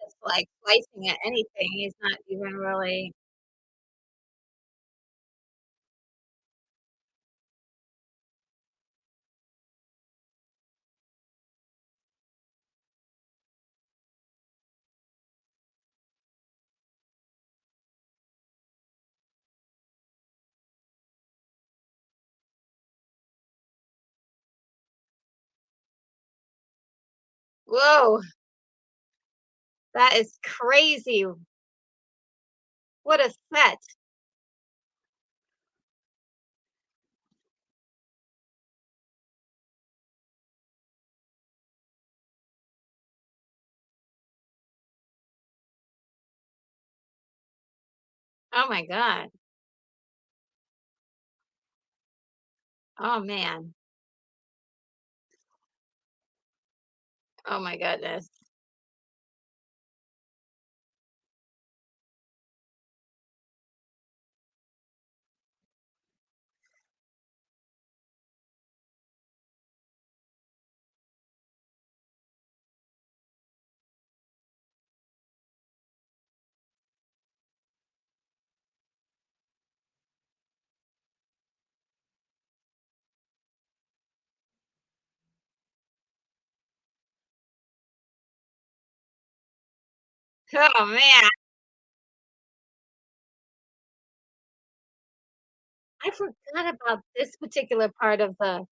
It's like slicing at anything. He's not even really. Whoa, that is crazy. What a set. Oh my god. Oh man. Oh my goodness. Oh man. I forgot about this particular part of the.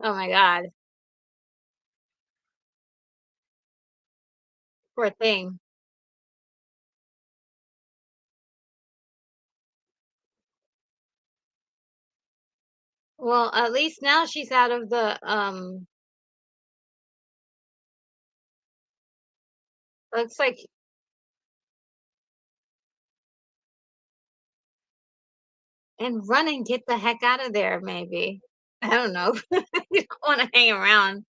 Oh my god. Poor thing. Well, at least now she's out of the, looks like and run and get the heck out of there maybe. I don't know. You don't wanna hang around.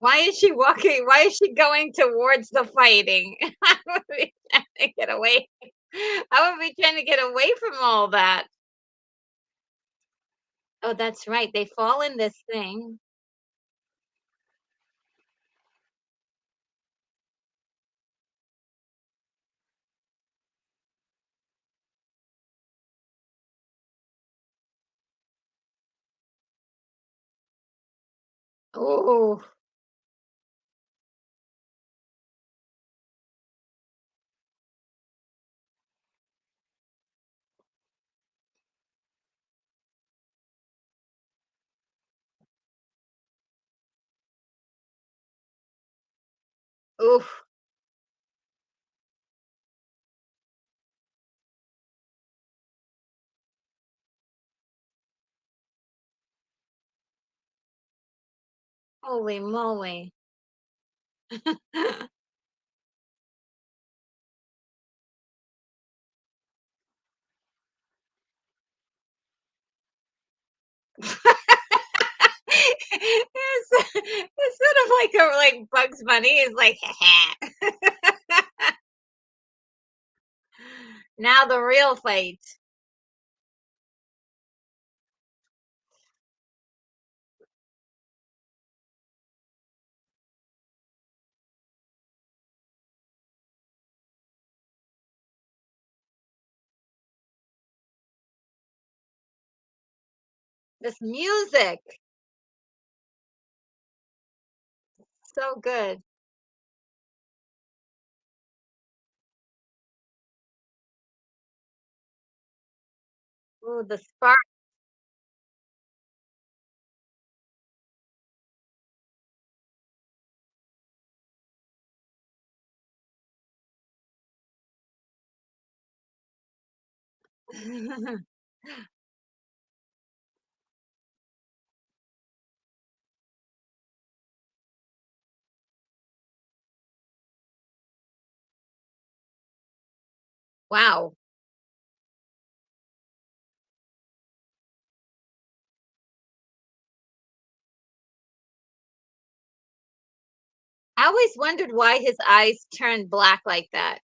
Why is she walking? Why is she going towards the fighting? I would be trying to get away. I would be trying to get away from all that. Oh, that's right. They fall in this thing. Oh, oof. Holy moly. It's sort of like a like Bugs Bunny is like, now the real fight. This music, so good. Ooh, the spark. Wow. I always wondered why his eyes turned black like that.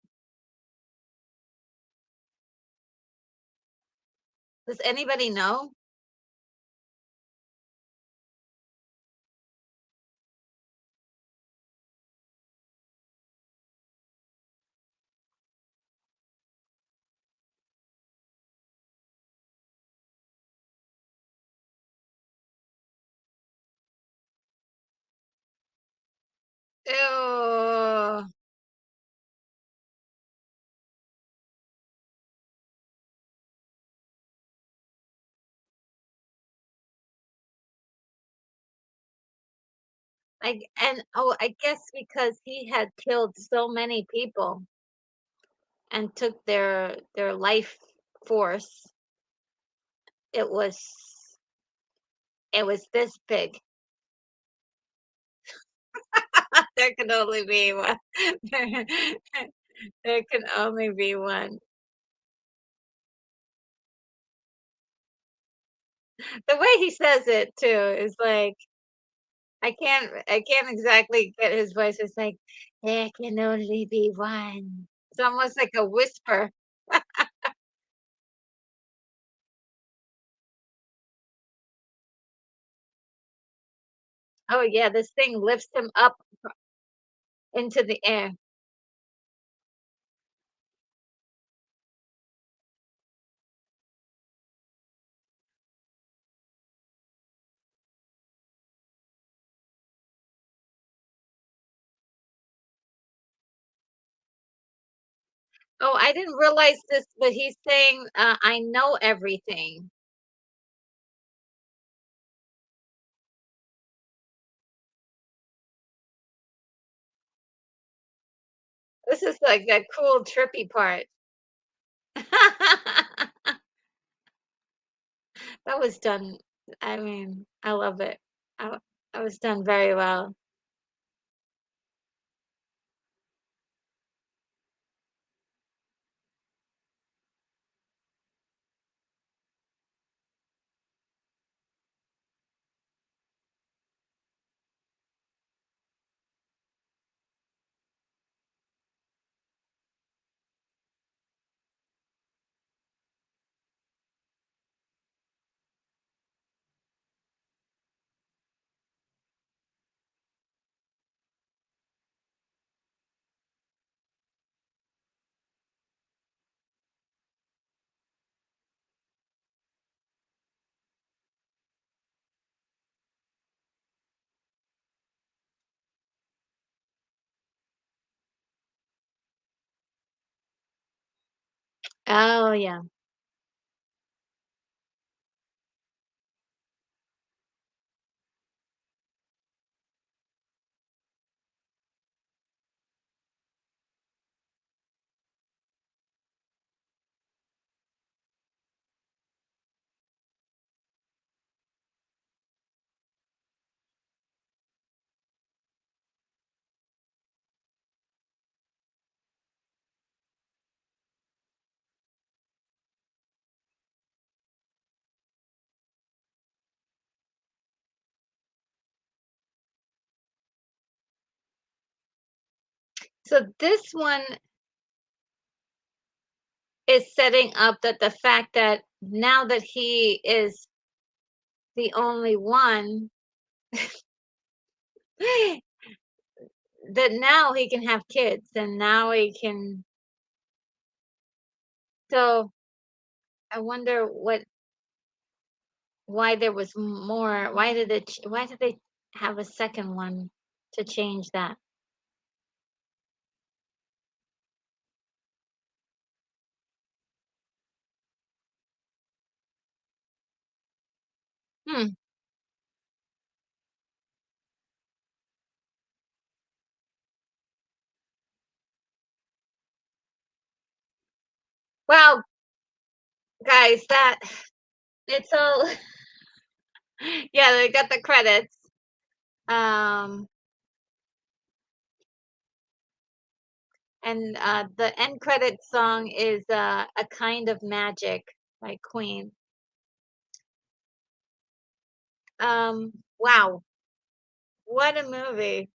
Does anybody know? Ew. I guess because he had killed so many people and took their life force, it was it was this big. There can only be one. There there can only be one. The way he says it too is like I can't exactly get his voice. It's like, "There can only be one." It's almost like a whisper. Oh, yeah, this thing lifts him up into the air. Oh, I didn't realize this, but he's saying, "I know everything." This is like that cool trippy part. That was done I mean, I love it. I that was done very well. Oh, yeah. So this one is setting up that the fact that now that he is the only one, that now he can have kids and now he can. So I wonder why there was more. Why did they have a second one to change that? Hmm. Well, guys, that it's all yeah, they got the credits. Um, and the end credit song is "A Kind of Magic" by Queen. Wow, what a movie!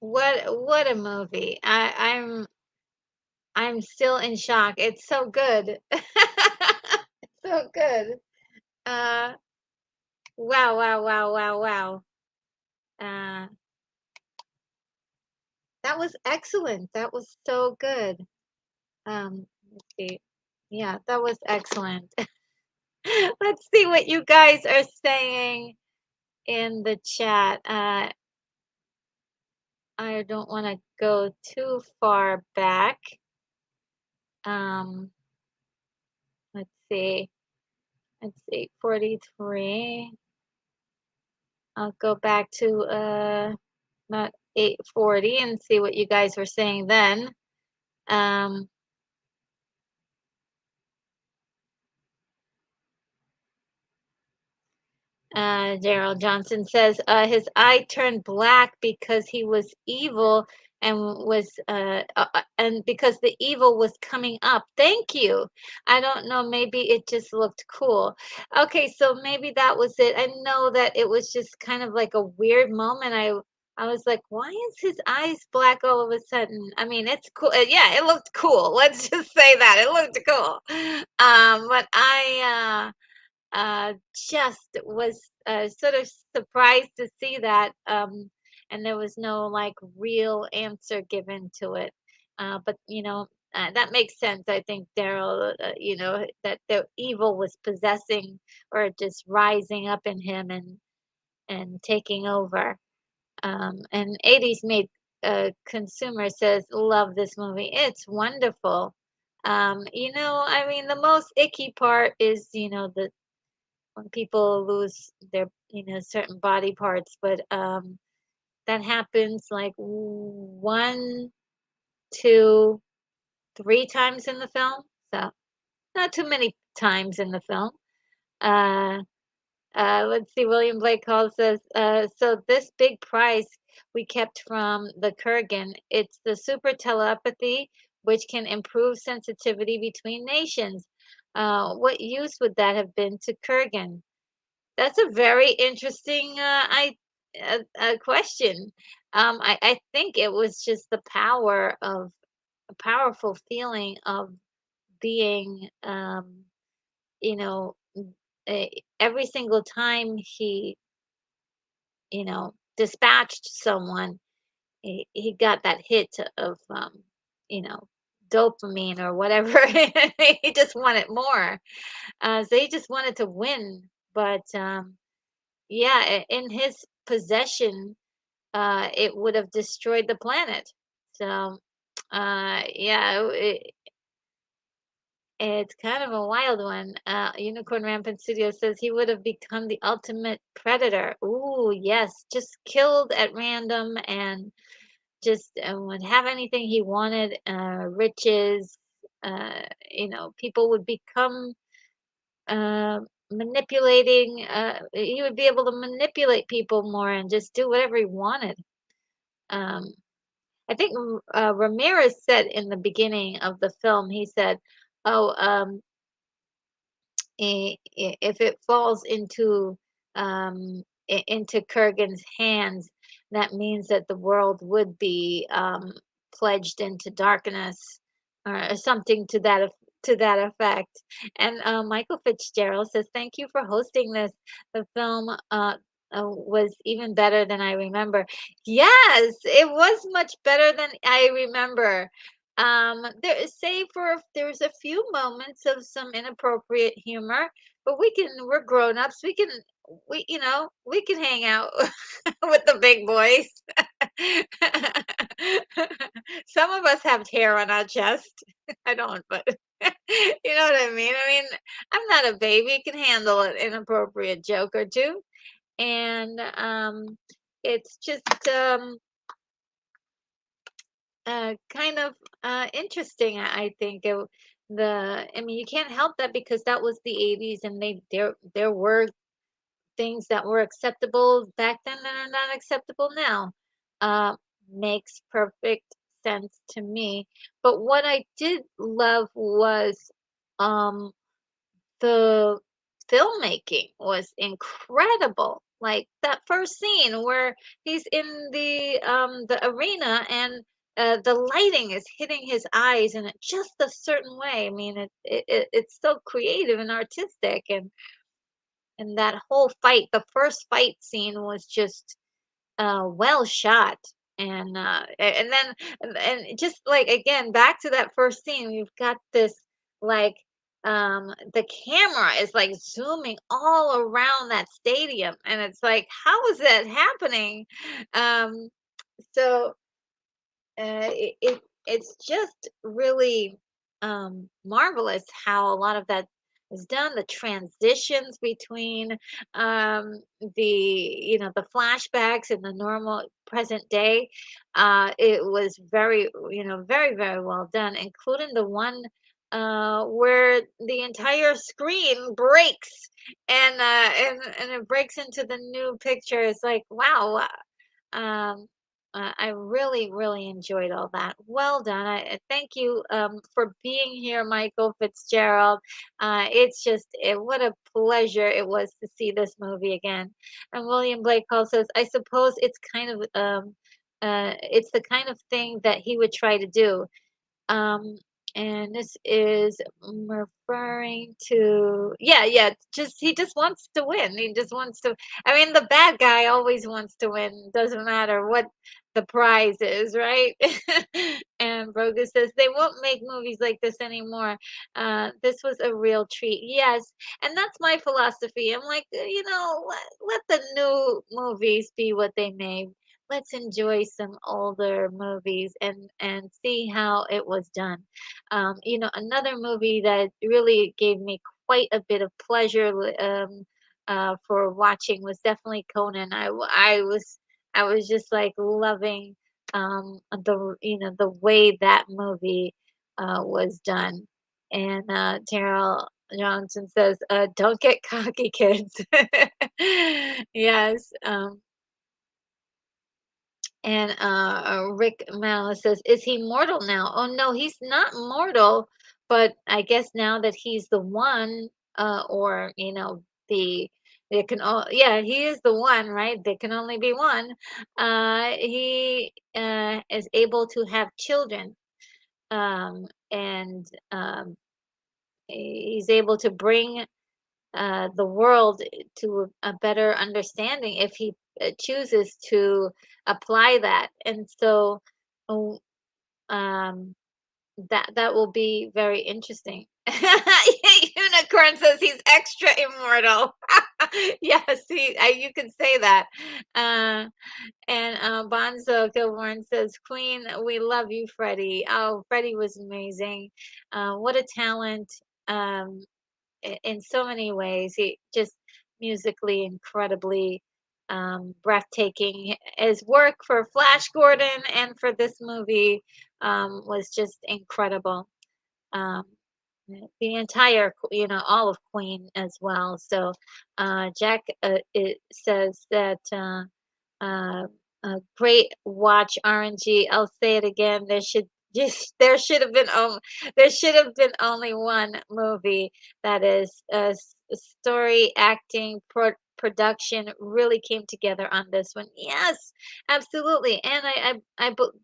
What a movie! I'm still in shock. It's so good. So good. Uh, wow, wow, wow, wow, wow. Uh, that was excellent. That was so good. Let's see. Yeah, that was excellent. Let's see what you guys are saying in the chat. I don't want to go too far back. Um, let's see. Let's see. 43. I'll go back to not 840 and see what you guys were saying then. Um, Gerald Johnson says his eye turned black because he was evil and because the evil was coming up. Thank you. I don't know. Maybe it just looked cool. Okay, so maybe that was it. I know that it was just kind of like a weird moment. I was like, why is his eyes black all of a sudden? I mean, it's cool. Yeah, it looked cool. Let's just say that it looked cool. But just was sort of surprised to see that, and there was no like real answer given to it. But that makes sense. I think Daryl, that the evil was possessing or just rising up in him and taking over. And 80s made consumer says love this movie. It's wonderful. I mean, the most icky part is the when people lose their certain body parts, but that happens like one, two, three times in the film, so not too many times in the film. uh let's see, William Blake Hall says, so this big prize we kept from the Kurgan, it's the super telepathy which can improve sensitivity between nations. What use would that have been to Kurgan? That's a very interesting question. I think it was just the power of a powerful feeling of being, you know, every single time he, dispatched someone, he got that hit of, you know, dopamine or whatever. He just wanted more. So he just wanted to win. But yeah, in his possession, it would have destroyed the planet. So, Yeah, it's kind of a wild one. Unicorn Rampant Studio says he would have become the ultimate predator. Ooh, yes, just killed at random and just would have anything he wanted. Riches, people would become uh, manipulating. He would be able to manipulate people more and just do whatever he wanted. Um, I think Ramirez said in the beginning of the film, he said, "Oh, if it falls into Kurgan's hands, that means that the world would be pledged into darkness, or something to that effect." And Michael Fitzgerald says, "Thank you for hosting this. The film was even better than I remember." Yes, it was much better than I remember. There's a few moments of some inappropriate humor, but we're grown-ups. We can hang out with the big boys. Some of us have hair on our chest. I don't, but you know what I mean? I mean, I'm not a baby, can handle an inappropriate joke or two. And it's just kind of interesting. I think I mean, you can't help that because that was the 80s, and there were things that were acceptable back then that are not acceptable now. Uh, Makes perfect sense to me. But what I did love was um, the filmmaking was incredible. Like that first scene where he's in the arena and the lighting is hitting his eyes in just a certain way. I mean, it's so creative and artistic, and that whole fight, the first fight scene was just well shot. And then and just like again back to that first scene, we've got this like the camera is like zooming all around that stadium, and it's like, how is that happening? um so it's just really marvelous how a lot of that is done. The transitions between um, the flashbacks and the normal present day. It was very very well done, including the one where the entire screen breaks and it breaks into the new picture. It's like, wow. um, I really, really enjoyed all that. Well done. I thank you for being here, Michael Fitzgerald. What a pleasure it was to see this movie again. And William Blake Hall says, I suppose it's the kind of thing that he would try to do. Um, and this is referring to, yeah, just he just wants to win. He just wants to. I mean, the bad guy always wants to win. Doesn't matter what the prize is, right? And Brogus says they won't make movies like this anymore. This was a real treat. Yes, and that's my philosophy. I'm like, let the new movies be what they may. Let's enjoy some older movies and see how it was done. Another movie that really gave me quite a bit of pleasure for watching was definitely Conan. I was just like loving the way that movie was done. And Terrell Johnson says, "Don't get cocky, kids." Yes. And Rick Malice says, "Is he mortal now?" Oh no, he's not mortal, but I guess now that he's the one, or the yeah, he is the one, right? There can only be one. He is able to have children, and he's able to bring the world to a better understanding if he chooses to apply that. And so oh, um, that will be very interesting. Unicorn says he's extra immortal. Yeah, see, you could say that. Uh, and Bonzo Kilborn says, "Queen, we love you, Freddie." Oh, Freddie was amazing. What a talent! Um, in so many ways. He just musically incredibly breathtaking. His work for Flash Gordon and for this movie was just incredible. Um, the entire, all of Queen as well. So Jack it says that uh, great watch RNG. I'll say it again. There should have been there should have been only one movie that is story, acting, production really came together on this one. Yes, absolutely. And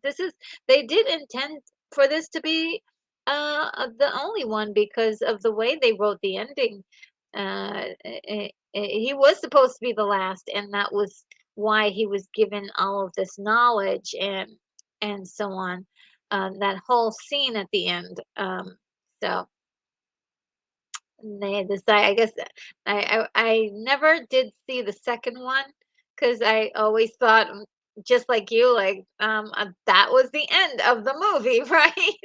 this is they did intend for this to be the only one because of the way they wrote the ending. He was supposed to be the last, and that was why he was given all of this knowledge and so on. That whole scene at the end. So they decide. I guess I never did see the second one because I always thought, just like you, like that was the end of the movie, right?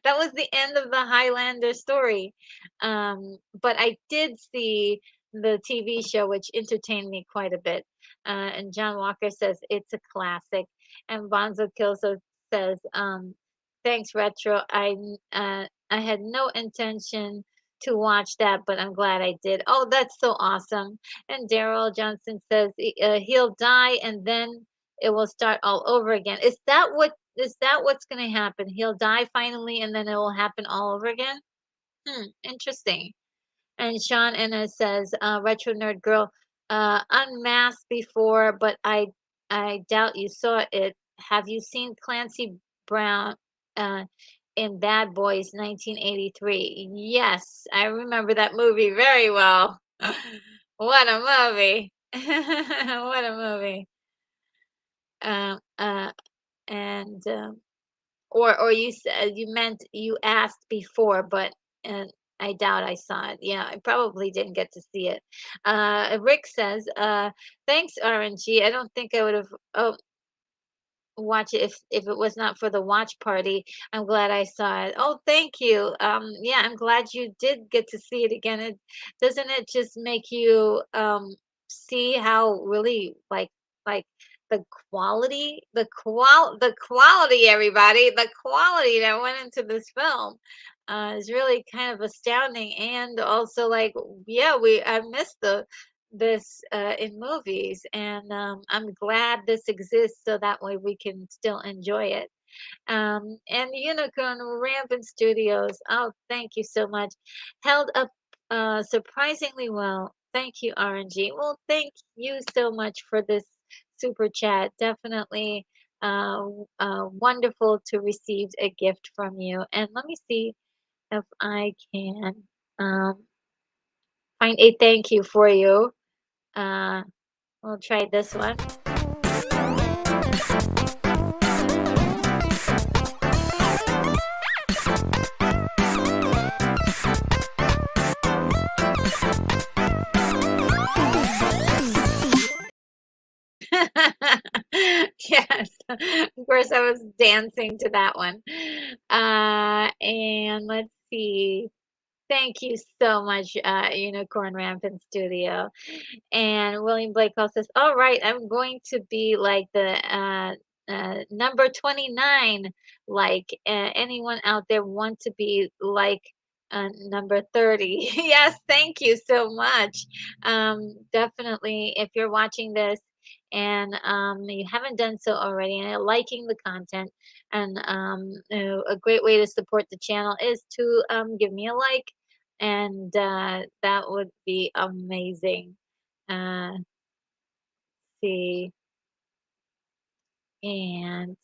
That was the end of the Highlander story. But I did see the TV show, which entertained me quite a bit. And John Walker says it's a classic, and Bonzo Kilso says, "Thanks, Retro. I had no intention." To watch that, but I'm glad I did. Oh, that's so awesome. And Daryl Johnson says he'll die and then it will start all over again. Is that what's going to happen? He'll die finally and then it will happen all over again? Interesting. And Sean Enna says, Retro Nerd Girl, unmasked before, but I doubt you saw it. Have you seen Clancy Brown uh, in Bad Boys 1983? Yes, I remember that movie very well. What a movie! What a movie! Um, uh, and or you said you meant you asked before, but I doubt I saw it. Yeah, I probably didn't get to see it. Rick says, "Thanks, RNG. I don't think I would have watched it if it was not for the watch party. I'm glad I saw it. Oh, thank you. Yeah, I'm glad you did get to see it again. Doesn't it just make you see how really like the the quality, everybody, the quality that went into this film is really kind of astounding. And also, like, yeah, we I missed this in movies, and I'm glad this exists so that way we can still enjoy it. And Unicorn Rampant Studios, oh, thank you so much. Held up surprisingly well. Thank you, RNG. Well, thank you so much for this super chat. Definitely wonderful to receive a gift from you. And let me see if I can um, find a thank you for you. Uh, we'll try this one. Yes, of course, I was dancing to that one. And let's see. Thank you so much, Unicorn Rampant Studio. And William Blake also says, "All right, I'm going to be like the number 29. Like anyone out there want to be like number 30?" Yes, thank you so much. Definitely, if you're watching this and you haven't done so already and you're liking the content, and a great way to support the channel is to give me a like, and that would be amazing. Uh, see, and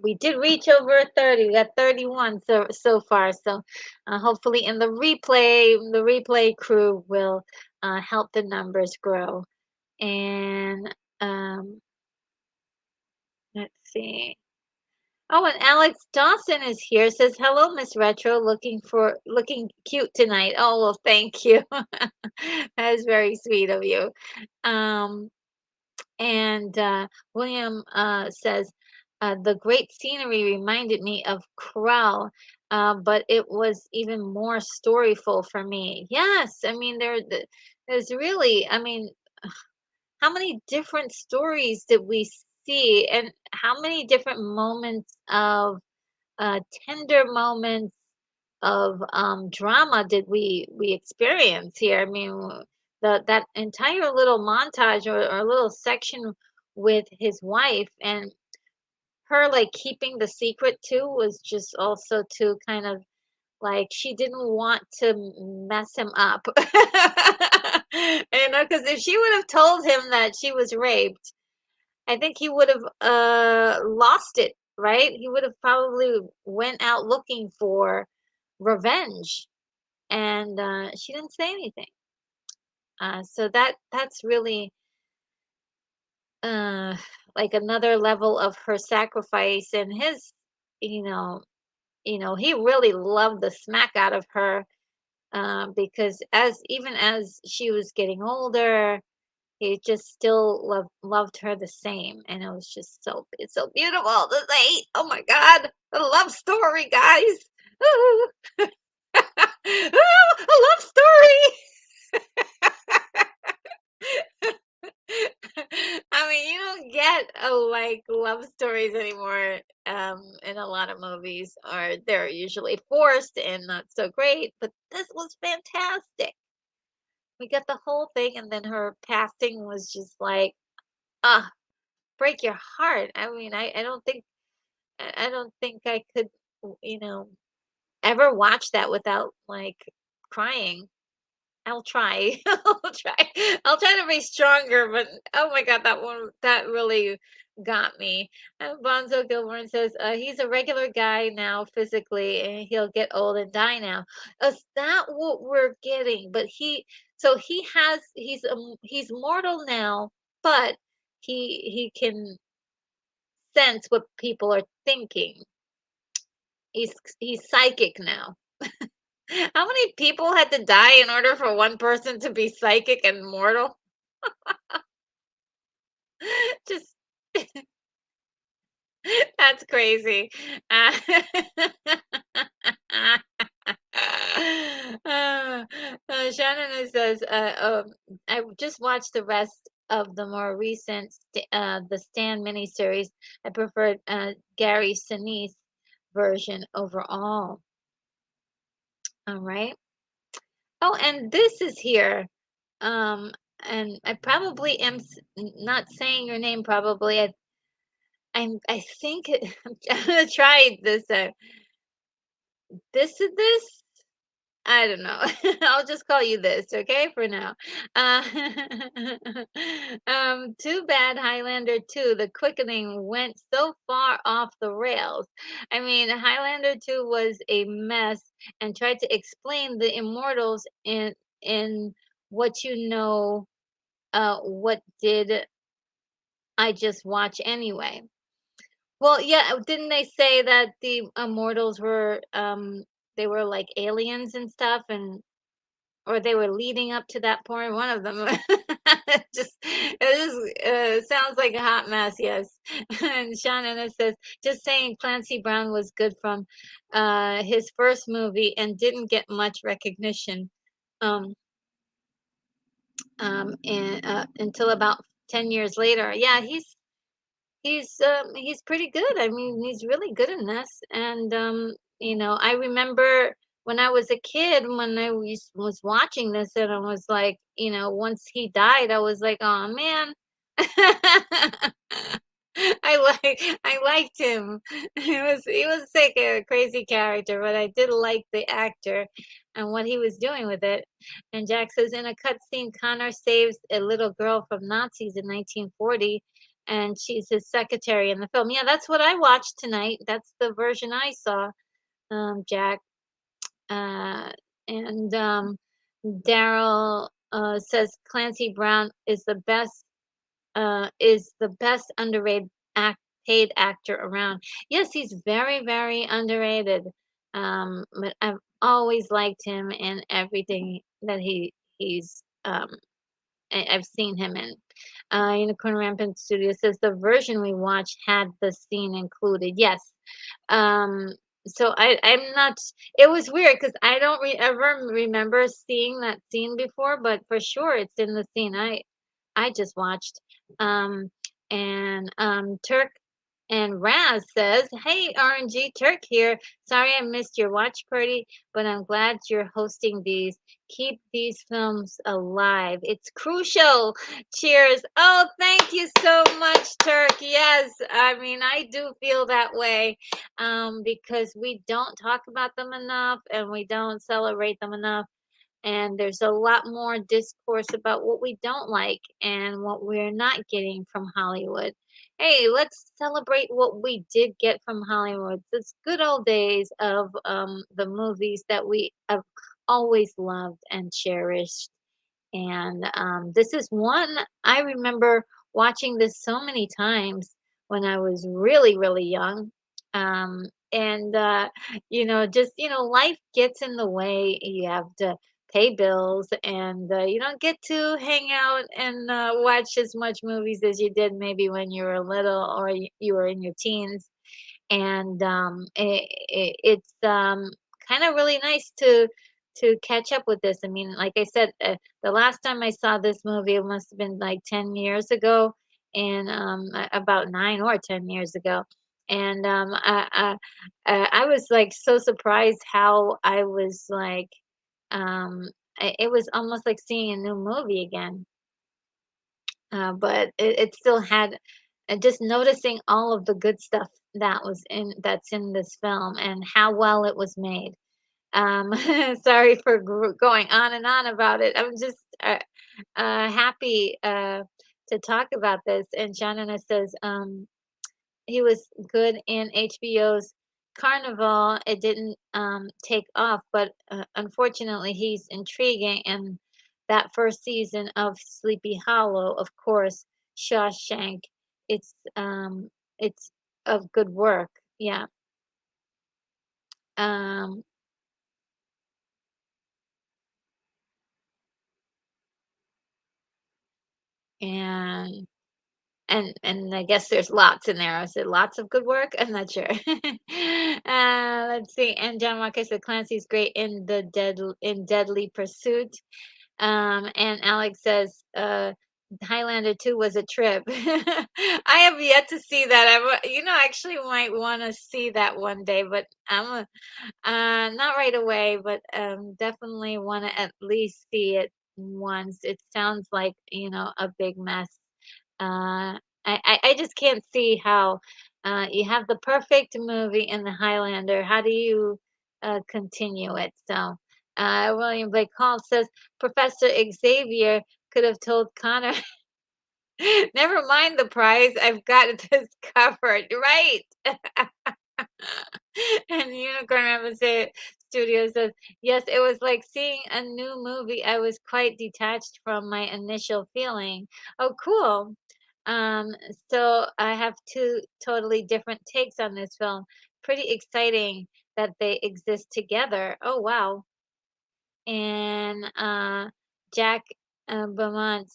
we did reach over 30. We got 31 so far. So hopefully, in the replay crew will help the numbers grow. And let's see. Oh, and Alex Dawson is here. Says hello, Miss Retro. Looking cute tonight. Oh well, thank you. That is very sweet of you. Um, and William says the great scenery reminded me of Corral, but it was even more storyful for me. Yes, I mean there's really, I mean, how many different stories did we see, and how many different moments of tender moments of drama did we experience here? I mean, the that entire little montage or little section with his wife and her like keeping the secret too was just also too kind of like she didn't want to mess him up. You know, because if she would have told him that she was raped, I think he would have lost it, right? He would have probably went out looking for revenge, and she didn't say anything. So that's really uh like another level of her sacrifice and his, you know, he really loved the smack out of her, because as even as she was getting older, he just still loved her the same, and it was just it's so beautiful to say. Oh my God, a love story, guys! Ooh. Ooh, a love story. I mean, you don't get like love stories anymore in a lot of movies, or they're usually forced and not so great. But this was fantastic. We got the whole thing, and then her passing was just like, ah, break your heart. I mean, I don't think I could, you know, ever watch that without like crying. I'll try. I'll try. I'll try to be stronger, but oh my God, that really got me. Bonzo Gilborn says he's a regular guy now physically, and he'll get old and die now. Is that what we're getting? But so he's mortal now, but he can sense what people are thinking. He's psychic now. How many people had to die in order for one person to be psychic and mortal? Just that's crazy. Uh, Shannon says, I just watched the rest of the more recent, the Stan miniseries. I preferred Gary Sinise version overall. All right. Oh, and this is here. Um, and I probably am not saying your name. Probably, I think I'm gonna try this. This is this. I don't know. I'll just call you this, okay, for now. Uh, too bad Highlander 2, the quickening went so far off the rails. I mean, Highlander 2 was a mess and tried to explain the immortals in what you know. What did I just watch anyway? Well, yeah, didn't they say that the immortals were they were like aliens and stuff, and or they were leading up to that point. One of them just it just sounds like a hot mess. Yes. And Shannon says, just saying, Clancy Brown was good from his first movie and didn't get much recognition um, until about 10 years later. Yeah, he's pretty good. I mean, he's really good in this. And I remember when I was a kid, when was watching this, and I was like, once he died, I was like, oh man. I liked him. He was like a crazy character, but I did like the actor and what he was doing with it. And Jack says in a cutscene, Connor saves a little girl from Nazis in 1940, and she's his secretary in the film. Yeah, that's what I watched tonight. That's the version I saw, Jack. Uh, and Daryl says Clancy Brown is the best underrated paid actor around. Yes, he's very, very underrated. But I've always liked him in everything that he's I've seen him in. Unicorn Rampant Studio says the version we watched had the scene included. Yes. Um, so I'm not. It was weird because I don't ever remember seeing that scene before, but for sure it's in the scene I just watched. Um, and Turk and Raz says, "Hey, RNG Turk here. Sorry I missed your watch party, but I'm glad you're hosting these. Keep these films alive. It's crucial. Cheers." Oh, thank you so much, Turk. Yes, I mean, I do feel that way because we don't talk about them enough and we don't celebrate them enough. And there's a lot more discourse about what we don't like and what we're not getting from Hollywood. Hey, let's celebrate what we did get from Hollywood. It's good old days of the movies that we have always loved and cherished. And this is one I remember watching this so many times when I was really, really young. And just life gets in the way. You have to pay bills, and you don't get to hang out and watch as much movies as you did maybe when you were little or you were in your teens. And it's kind of really nice to catch up with this. I mean, like I said, the last time I saw this movie, it must have been like 10 years ago, and about 9 or 10 years ago. And I was like so surprised how I was like, it was almost like seeing a new movie again. But it still had just noticing all of the good stuff that's in this film and how well it was made. Um, sorry for going on and on about it. I'm just happy to talk about this. And Shannon says he was good in HBO's Carnival. It didn't take off, but unfortunately, he's intriguing. And that first season of Sleepy Hollow, of course, Shawshank. It's of good work. Yeah. Um, and and I guess there's lots in there. I said lots of good work. I'm not sure. Let's see. And John Walker said Clancy's great in Deadly Pursuit. And Alex says, Highlander 2 was a trip. I have yet to see that. Actually might want to see that one day, but not right away, but definitely want to at least see it once. It sounds like, a big mess. I just can't see how you have the perfect movie in the Highlander. How do you continue it? So, William Blake Hall says Professor Xavier could have told Connor, never mind the prize, I've got this covered. Right. And Unicorn Rampant Studio says, yes, it was like seeing a new movie. I was quite detached from my initial feeling. Oh, cool. Um, so I have two totally different takes on this film. Pretty exciting that they exist together. Oh, wow. And Jack Beaumont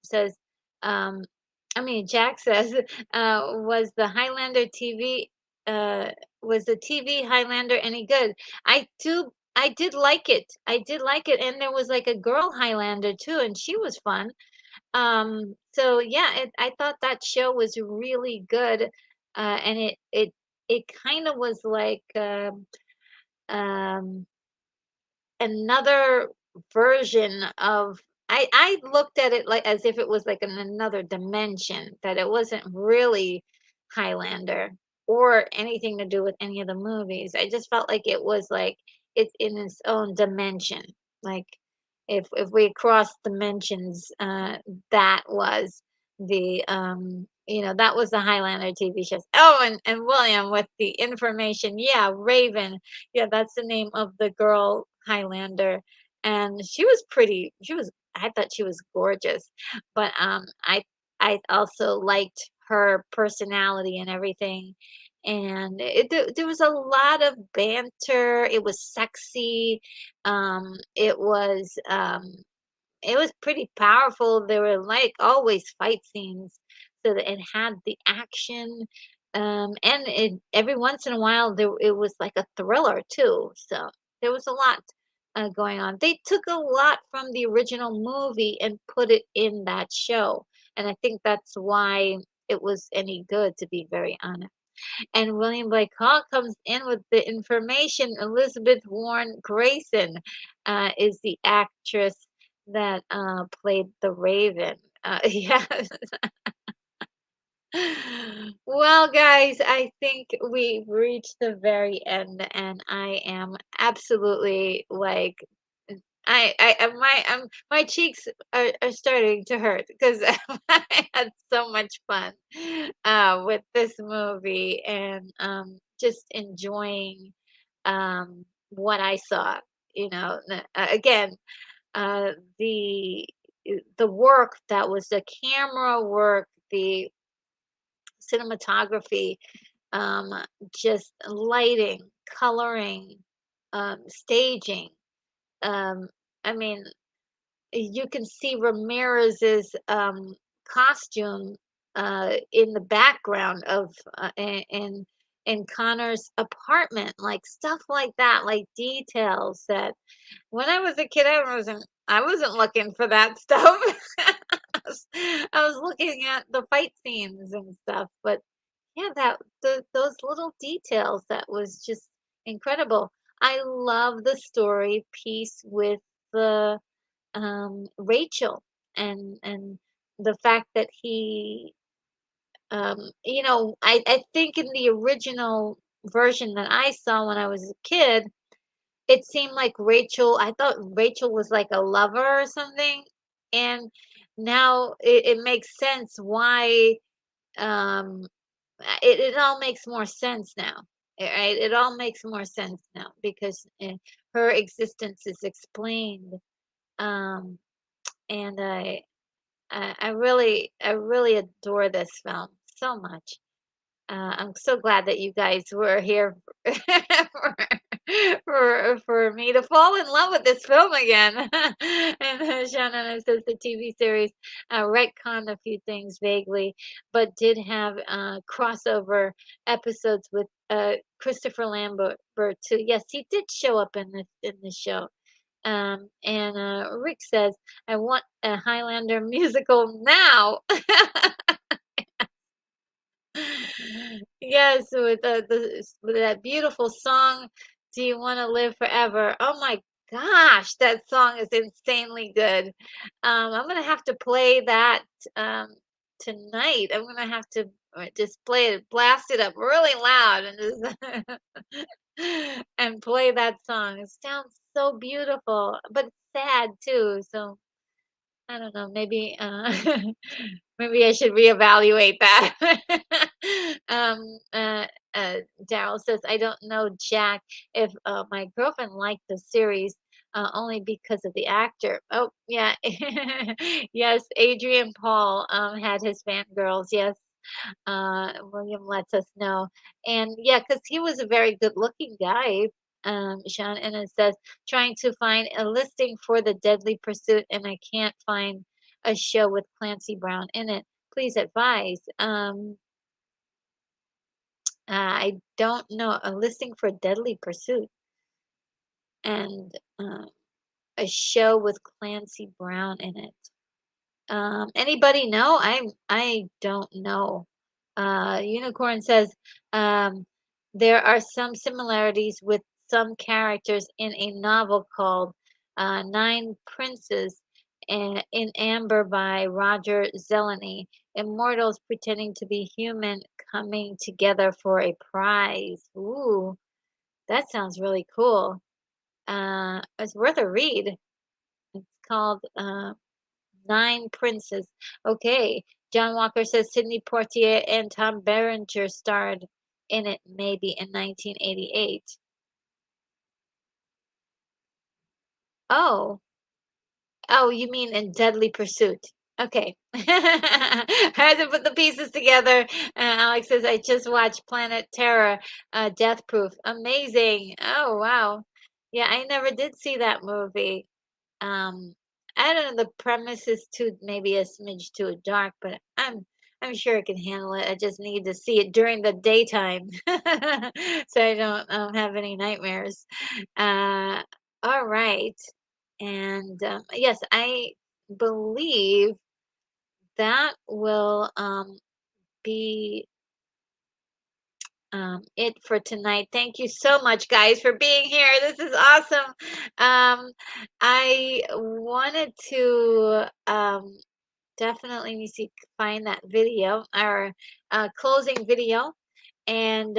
says, um, Jack says, was the Highlander TV, uh, was the TV Highlander any good? I did like it. I did like it. And there was like a girl Highlander too, and she was fun. So yeah, I thought that show was really good. And it kind of was like, um, another version of I looked at it like as if it was like in another dimension, that it wasn't really Highlander or anything to do with any of the movies. I just felt like it was like it's in its own dimension. Like if we cross dimensions, that was that was the Highlander TV shows. Oh, and William with the information. Yeah, Raven. Yeah, that's the name of the girl Highlander, and she was pretty. I thought she was gorgeous, but I also liked her personality and everything. And there was a lot of banter. It was sexy. It was pretty powerful. There were like always fight scenes, so that it had the action, and every once in a while it was like a thriller too. So there was a lot going on. They took a lot from the original movie and put it in that show, and I think that's why it was any good. To be very honest. And William Blake Hall comes in with the information. Elizabeth Warren Grayson is the actress that played the Raven. Yes. Well, guys, I think we've reached the very end, and I am absolutely like my cheeks are starting to hurt because I had so much fun with this movie and just enjoying what I saw. Again, uh, the the work that was the camera work, the cinematography, um, just lighting, coloring, staging. Um, I mean, you can see Ramirez's costume in the background of in Connor's apartment, like stuff like that, like details that when I was a kid, I wasn't looking for that stuff. I was looking at the fight scenes and stuff, but yeah, those little details that was just incredible. I love the story piece with the Rachel and the fact that I think in the original version that I saw when I was a kid, it seemed like I thought Rachel was like a lover or something. And now it makes sense why, um, it all makes more sense now. Right? It all makes more sense now because her existence is explained. Um, and I really adore this film so much. I'm so glad that you guys were here for, for me to fall in love with this film again. And Shannon says the TV series retconned a few things vaguely, but did have crossover episodes with Christopher Lambert too. Yes, he did show up in the show. And Rick says, "I want a Highlander musical now." Yes, with with that beautiful song, "Do You Want to Live Forever?" Oh my gosh, that song is insanely good. I'm gonna have to play that um, tonight. I'm gonna have to just play it, blast it up really loud, and just and play that song. It sounds so beautiful, but it's sad too. So I don't know, maybe, maybe I should reevaluate that. Um, uh, Daryl says, "I don't know, Jack, if, my girlfriend liked the series, only because of the actor." Oh, yeah. Yes, Adrian Paul, had his fangirls, yes. William lets us know. And yeah, because he was a very good-looking guy, Sean, and it says, "Trying to find a listing for the Deadly Pursuit, and I can't find a show with Clancy Brown in it. Please advise." I don't know a listing for Deadly Pursuit and a show with Clancy Brown in it. Anybody know? I don't know. Unicorn says there are some similarities with some characters in a novel called Nine Princes in Amber by Roger Zeleny. Immortals pretending to be human coming together for a prize. Ooh, that sounds really cool. It's worth a read. It's called Nine Princes. Okay. John Walker says Sidney Poitier and Tom Berenger starred in it maybe in 1988. Oh. Oh, you mean in Deadly Pursuit. Okay. I had to put the pieces together. Alex says, I just watched Planet Terror, Death Proof. Amazing. Oh, wow. Yeah, I never did see that movie. Um, I don't know, the premise is too maybe a smidge too dark, but I'm sure I can handle it. I just need to see it during the daytime so I don't have any nightmares. Uh, all right. And yes, I believe that will be it for tonight. Thank you so much, guys, for being here. This is awesome. I wanted to definitely let me see find that video our closing video and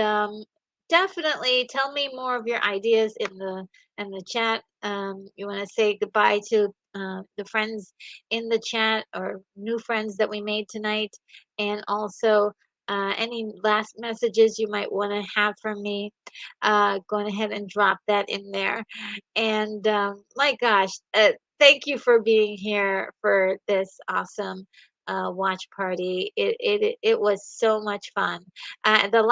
definitely tell me more of your ideas in the chat. You want to say goodbye to the friends in the chat or new friends that we made tonight, and also any last messages you might want to have from me. Go ahead and drop that in there. And my gosh, thank you for being here for this awesome watch party. It was so much fun. The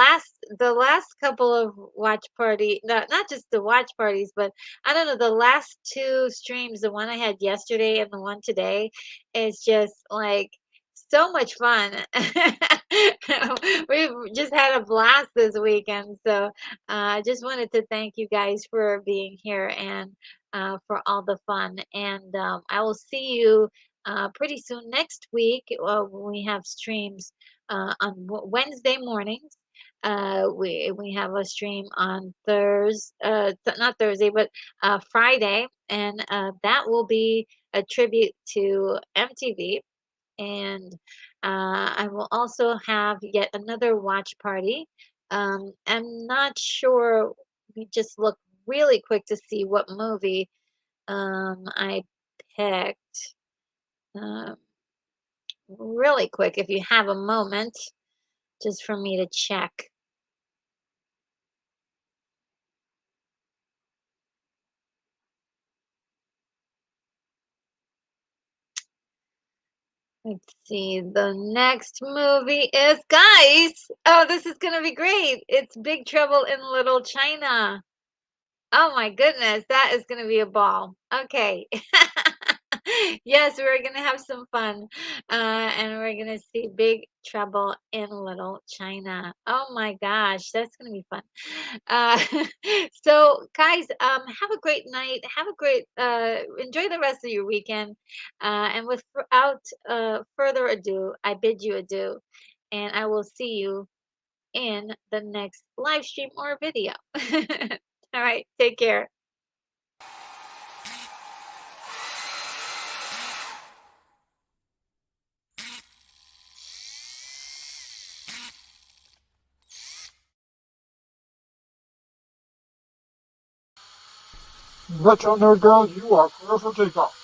last couple of watch party, not just the watch parties, but I don't know, the last two streams, the one I had yesterday and the one today, is just like so much fun. We've just had a blast this weekend. So I just wanted to thank you guys for being here and for all the fun. And I will see you pretty soon next week when we have streams on Wednesday mornings. We have a stream on Thursday, not Thursday, but Friday, and that will be a tribute to MTV. And I will also have yet another watch party. I'm not sure. We just look really quick to see what movie I picked. Um, really quick, if you have a moment, just for me to check. Let's see. The next movie is, guys. Oh, this is gonna be great. It's Big Trouble in Little China. Oh my goodness, that is gonna be a ball. Okay. Yes, we're gonna have some fun. And we're gonna see Big Trouble in Little China. Oh my gosh, that's gonna be fun. Uh, so guys, have a great night. Have a great enjoy the rest of your weekend. And without further ado, I bid you adieu. And I will see you in the next live stream or video. All right, take care. Retro Nerd Girl, you are clear for takeoff.